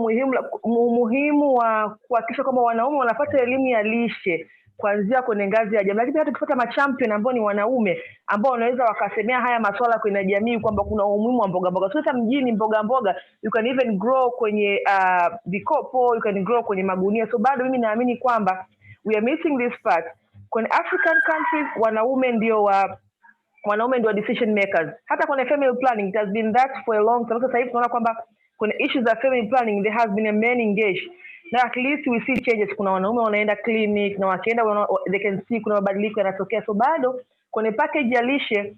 umuhimu wa kuhakikisha kwamba wanaume wanapata elimu ya lishe kuanzia kwenye ngazi ya jamii, lakini hata tukipata machampion ambao ni wanaume ambao wanaweza wakasemea haya masuala kwenye jamii kwamba kuna umuhimu wa mboga mboga. Sasa mjini mboga mboga you can even grow kwenye vikopo, you can grow kwenye magunia. So bado mimi naamini kwamba we are missing this part. Kwenye African countries wanaume ndio decision makers. Hata kwenye family planning it has been that for a long time. Sasa hivi tunaona kwamba kwenye issues of family planning there has been a man engaged. Now at least we see changes. Kuna wanaume wanaenda clinic na wakienda they can see kuna mabadiliko yanatokea. So bado kwenye package ya lishe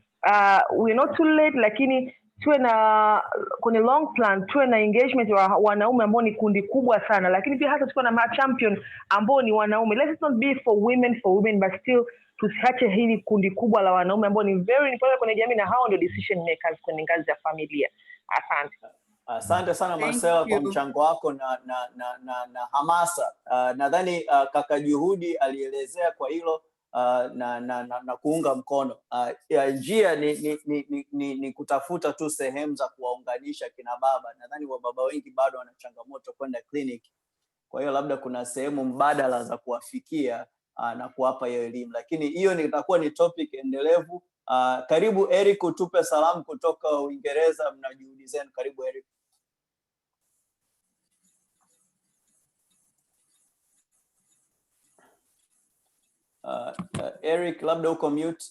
we're not too late, lakini tuwe na kwenye long plan tuwe na engagement wa wanaume ambao ni kundi kubwa sana, lakini pia hata tuwe na champion ambao ni wanaume. Let's not be for women but still tusiache hili kundi kubwa la wanaume ambao ni very important kwenye jamii, na hao ndio decision makers kwenye ngazi ya familia. Asante.
Asante sana Marcela kwa mchango wako na hamasa. Nadhani kaka Juhudi alielezea kwa hilo na kuunga mkono. Njia ni kutafuta tu sehemu za kuwaunganisha kina baba. Nadhani wababa wengi bado wana changamoto kwenda clinic. Kwa hiyo labda kuna sehemu mbadala za kuwafikia na kuwapa hiyo elimu, lakini hiyo itakuwa ni topic endelevu. Karibu Eric, utupe salamu kutoka Uingereza. Mna juhudi zenu. Karibu Eric. Eric, labda uko mute.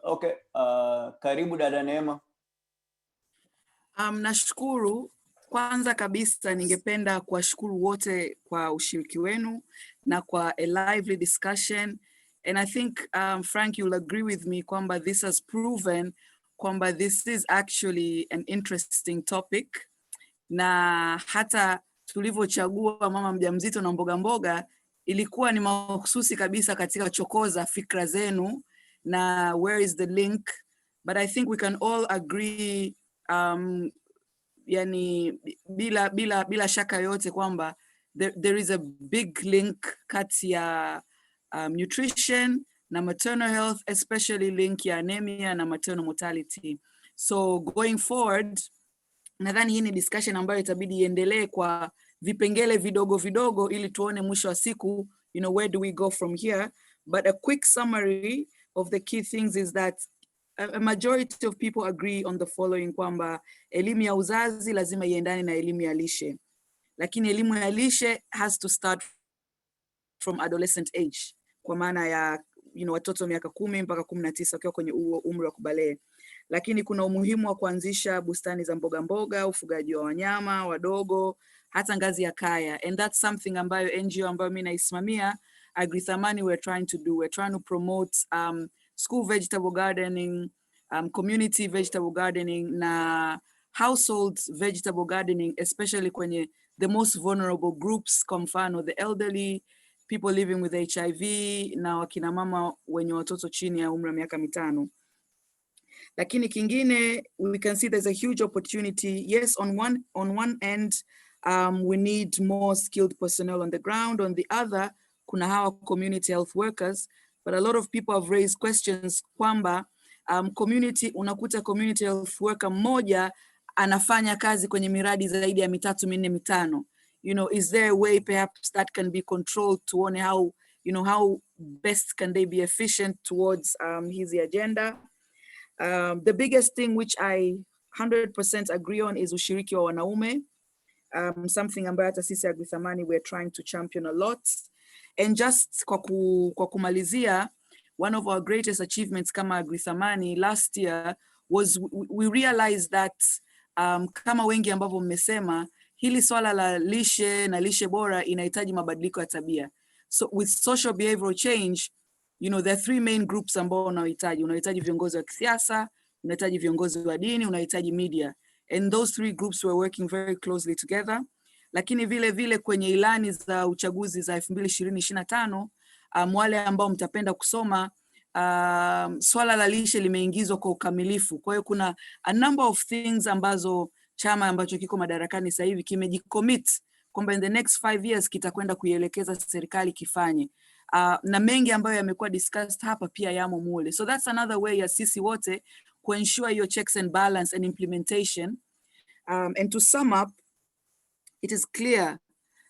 Okay. Karibu dada Neema.
Nashukuru. Kwanza kabisa ningependa kuwashukuru wote kwa ushiriki wenu na kwa a lively discussion, and I think Frank, you'll agree with me kwamba this has proven kwamba this is actually an interesting topic, na hata tulivyochagua mama mjamzito na mboga mboga ilikuwa ni mahususi kabisa katika chokoza fikra zenu na where is the link, but I think we can all agree yani bila shaka yote kwamba there is a big link kati ya nutrition na maternal health, especially link ya anemia na maternal mortality. So going forward, nadhani hii ni discussion ambayo itabidi iendelee kwa vipengele vidogo vidogo ili tuone mwisho wa siku, where do we go from here. But a quick summary of the key things is that a majority of people agree on the following, kwamba elimu ya uzazi lazima iendane na elimu ya lishe, lakini elimu ya lishe has to start from adolescent age, kwa maana ya watoto miaka 10 mpaka 19 wakiwa kwenye umri wa kubalee. Lakini kuna umuhimu wa kuanzisha bustani za mboga mboga, ufugaji wa wanyama wadogo, hata ngazi ya kaya, and that's something ambayo NGO ambayo mimi naisimamia Agrithamani we're trying to do. We're trying to promote school vegetable gardening, community vegetable gardening, na household vegetable gardening, especially kwenye the most vulnerable groups, kwa mfano the elderly, people living with HIV, na wakina mama wenye watoto chini ya umri wa miaka 5. Lakini kingine, we can see there's a huge opportunity. Yes, on one end, we need more skilled personnel on the ground. On the other, kuna hawa community health workers. But a lot of people have raised questions kwamba unakuta community health worker mmoja anafanya kazi kwenye miradi zaidi ya 3, 4, 5. You know, is there a way perhaps that can be controlled to on how, you know, how best can they be efficient towards his agenda? The biggest thing which I 100% agree on is ushiriki wa wanaume. Something ambayo hata sisi Agrithamani we're trying to champion a lot. And just kwa kumalizia, one of our greatest achievements kama Agrithamani last year was we realized that kama wengi ambavyo mmesema, hili swala la lishe na lishe bora inahitaji mabadiliko ya tabia. So with social behavioral change, you know, there are 3 main groups ambao unahitaji. Unahitaji viongozi wa kisiasa, unahitaji viongozi wa dini, unahitaji media. And those 3 groups were working very closely together. Lakini vile vile kwenye ilani za uchaguzi za 2025, wale ambao mtapenda kusoma, swala la lishe limeingizwa kwa ukamilifu. Kwa hiyo kuna a number of things ambazo chama ambacho kiko madarakani sasa hivi kimejicommit kwamba in the next 5 years kitakwenda kuielekeza serikali kifanye. Na mengi ambayo yamekuwa discussed hapa pia yamo mule. So that's another way ya sisi wote ensure your checks and balance and implementation. And to sum up, it is clear,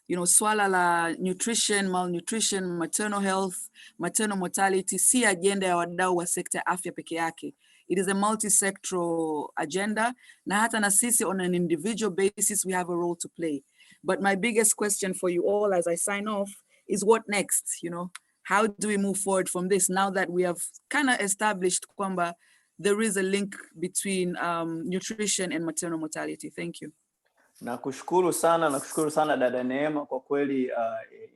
you know, swala la nutrition, malnutrition, maternal health, maternal mortality, si agenda ya wadau wa sekta ya afya peke yake. It is a multi-sectoral agenda. Na hata na sisi on an individual basis, we have a role to play. But my biggest question for you all as I sign off is what next, you know? How do we move forward from this now that we have kind of established kwamba there is a link between nutrition and maternal mortality? Thank you.
Nakushukuru sana dada Neema, kwa kweli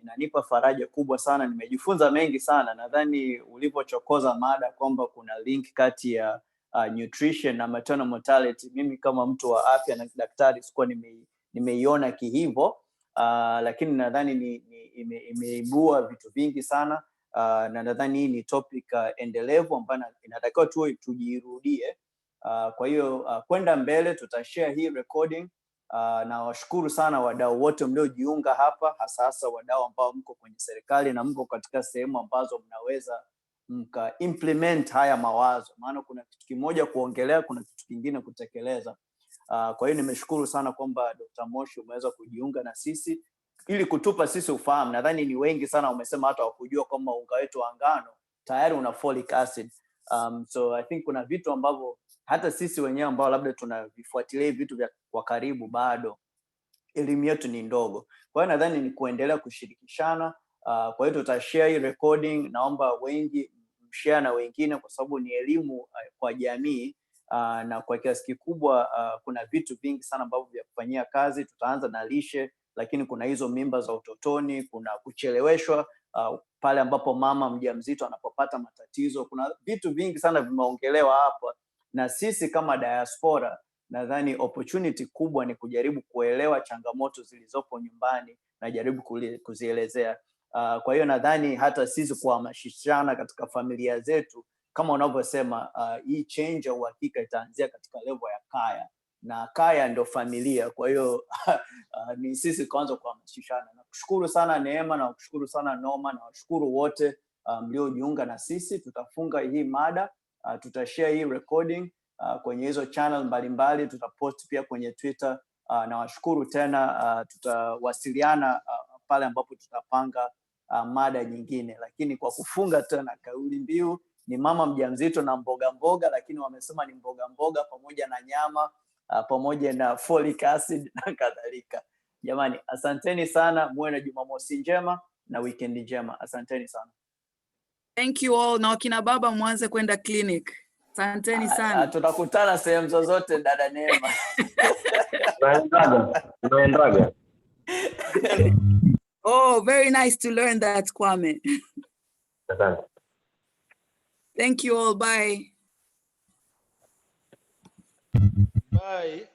inanipa faraja kubwa sana, nimejifunza mengi sana. Nadhani ulipochokoza mada kwamba kuna link kati ya nutrition na maternal mortality, mimi kama mtu wa afya na daktari sikuwa nimeiona kihivyo, lakini nadhani imeibua vitu vingi sana, na nadhani hii ni topic endelevu ambayo inatakiwa tujirudie. Kwa hiyo kwenda mbele tutashare hii recording. Na washukuru sana wadau wote mliojiunga hapa, hasa wadau ambao mko kwenye serikali na mko katika sehemu ambazo mnaweza mka implement haya mawazo, maana kuna kitu kimoja kuongelea, kuna kitu kingine kutekeleza. Kwa hiyo nimeshukuru sana kwamba Dr. Moshi umeweza kujiunga na sisi ili kutupa sisi ufahamu. Nadhani ni wengi sana umesema hata wakujua kwamba unga wetu wa ngano tayari una folic acid. So I think kuna vitu ambavyo hata sisi wenyewe ambao labda tunavifuatilia vitu vya kwa karibu bado elimu yetu ni ndogo. Kwa hiyo nadhani ni kuendelea kushirikishana. Kwa hiyo tutashare hii recording, naomba wengi mshare na wengine kwa sababu ni elimu kwa jamii, na kwa kiasi kikubwa kuna vitu vingi sana ambavyo vya kufanyia kazi. Tutaanza na lishe, lakini kuna hizo mimba za utotoni, kuna kucheleweshwa pale ambapo mama mjamzito anapopata matatizo. Kuna vitu vingi sana vimeongelewa hapa, na sisi kama diaspora nadhani opportunity kubwa ni kujaribu kuelewa changamoto zilizopo nyumbani na jaribu kuzielezea. Kwa hiyo nadhani hata sisi kuhamasishana katika familia zetu, kama unavyosema, hii change ya uhakika itaanzia katika level ya kaya, na kaya ndio familia. Kwa hiyo ni sisi kwanza kuhamasishana. Nakushukuru sana Neema, na kushukuru sana Noma, na washukuru wote mliojiunga na sisi. Tutafunga hii mada, tutashare hii recording kwenye hizo channel mbalimbali, tutapost pia kwenye Twitter. Na washukuru tena, tutawasiliana pale ambapo tutapanga mada nyingine. Lakini kwa kufunga tena, kauli mbiu ni mama mjamzito na mboga mboga, lakini wamesema ni mboga mboga pamoja na nyama, pamoja na folic acid na kadhalika. Jamani, asanteni sana, muwe na Jumamosi njema na weekend njema. Asanteni sana.
Thank you all. Na wakina baba mwanze kwenda clinic. Asanteni sana.
Tutakutana sehemu zozote dada Neema.
Naendaga.
Oh, very nice to learn that, Kwame. Thank you all. Bye.
Bye.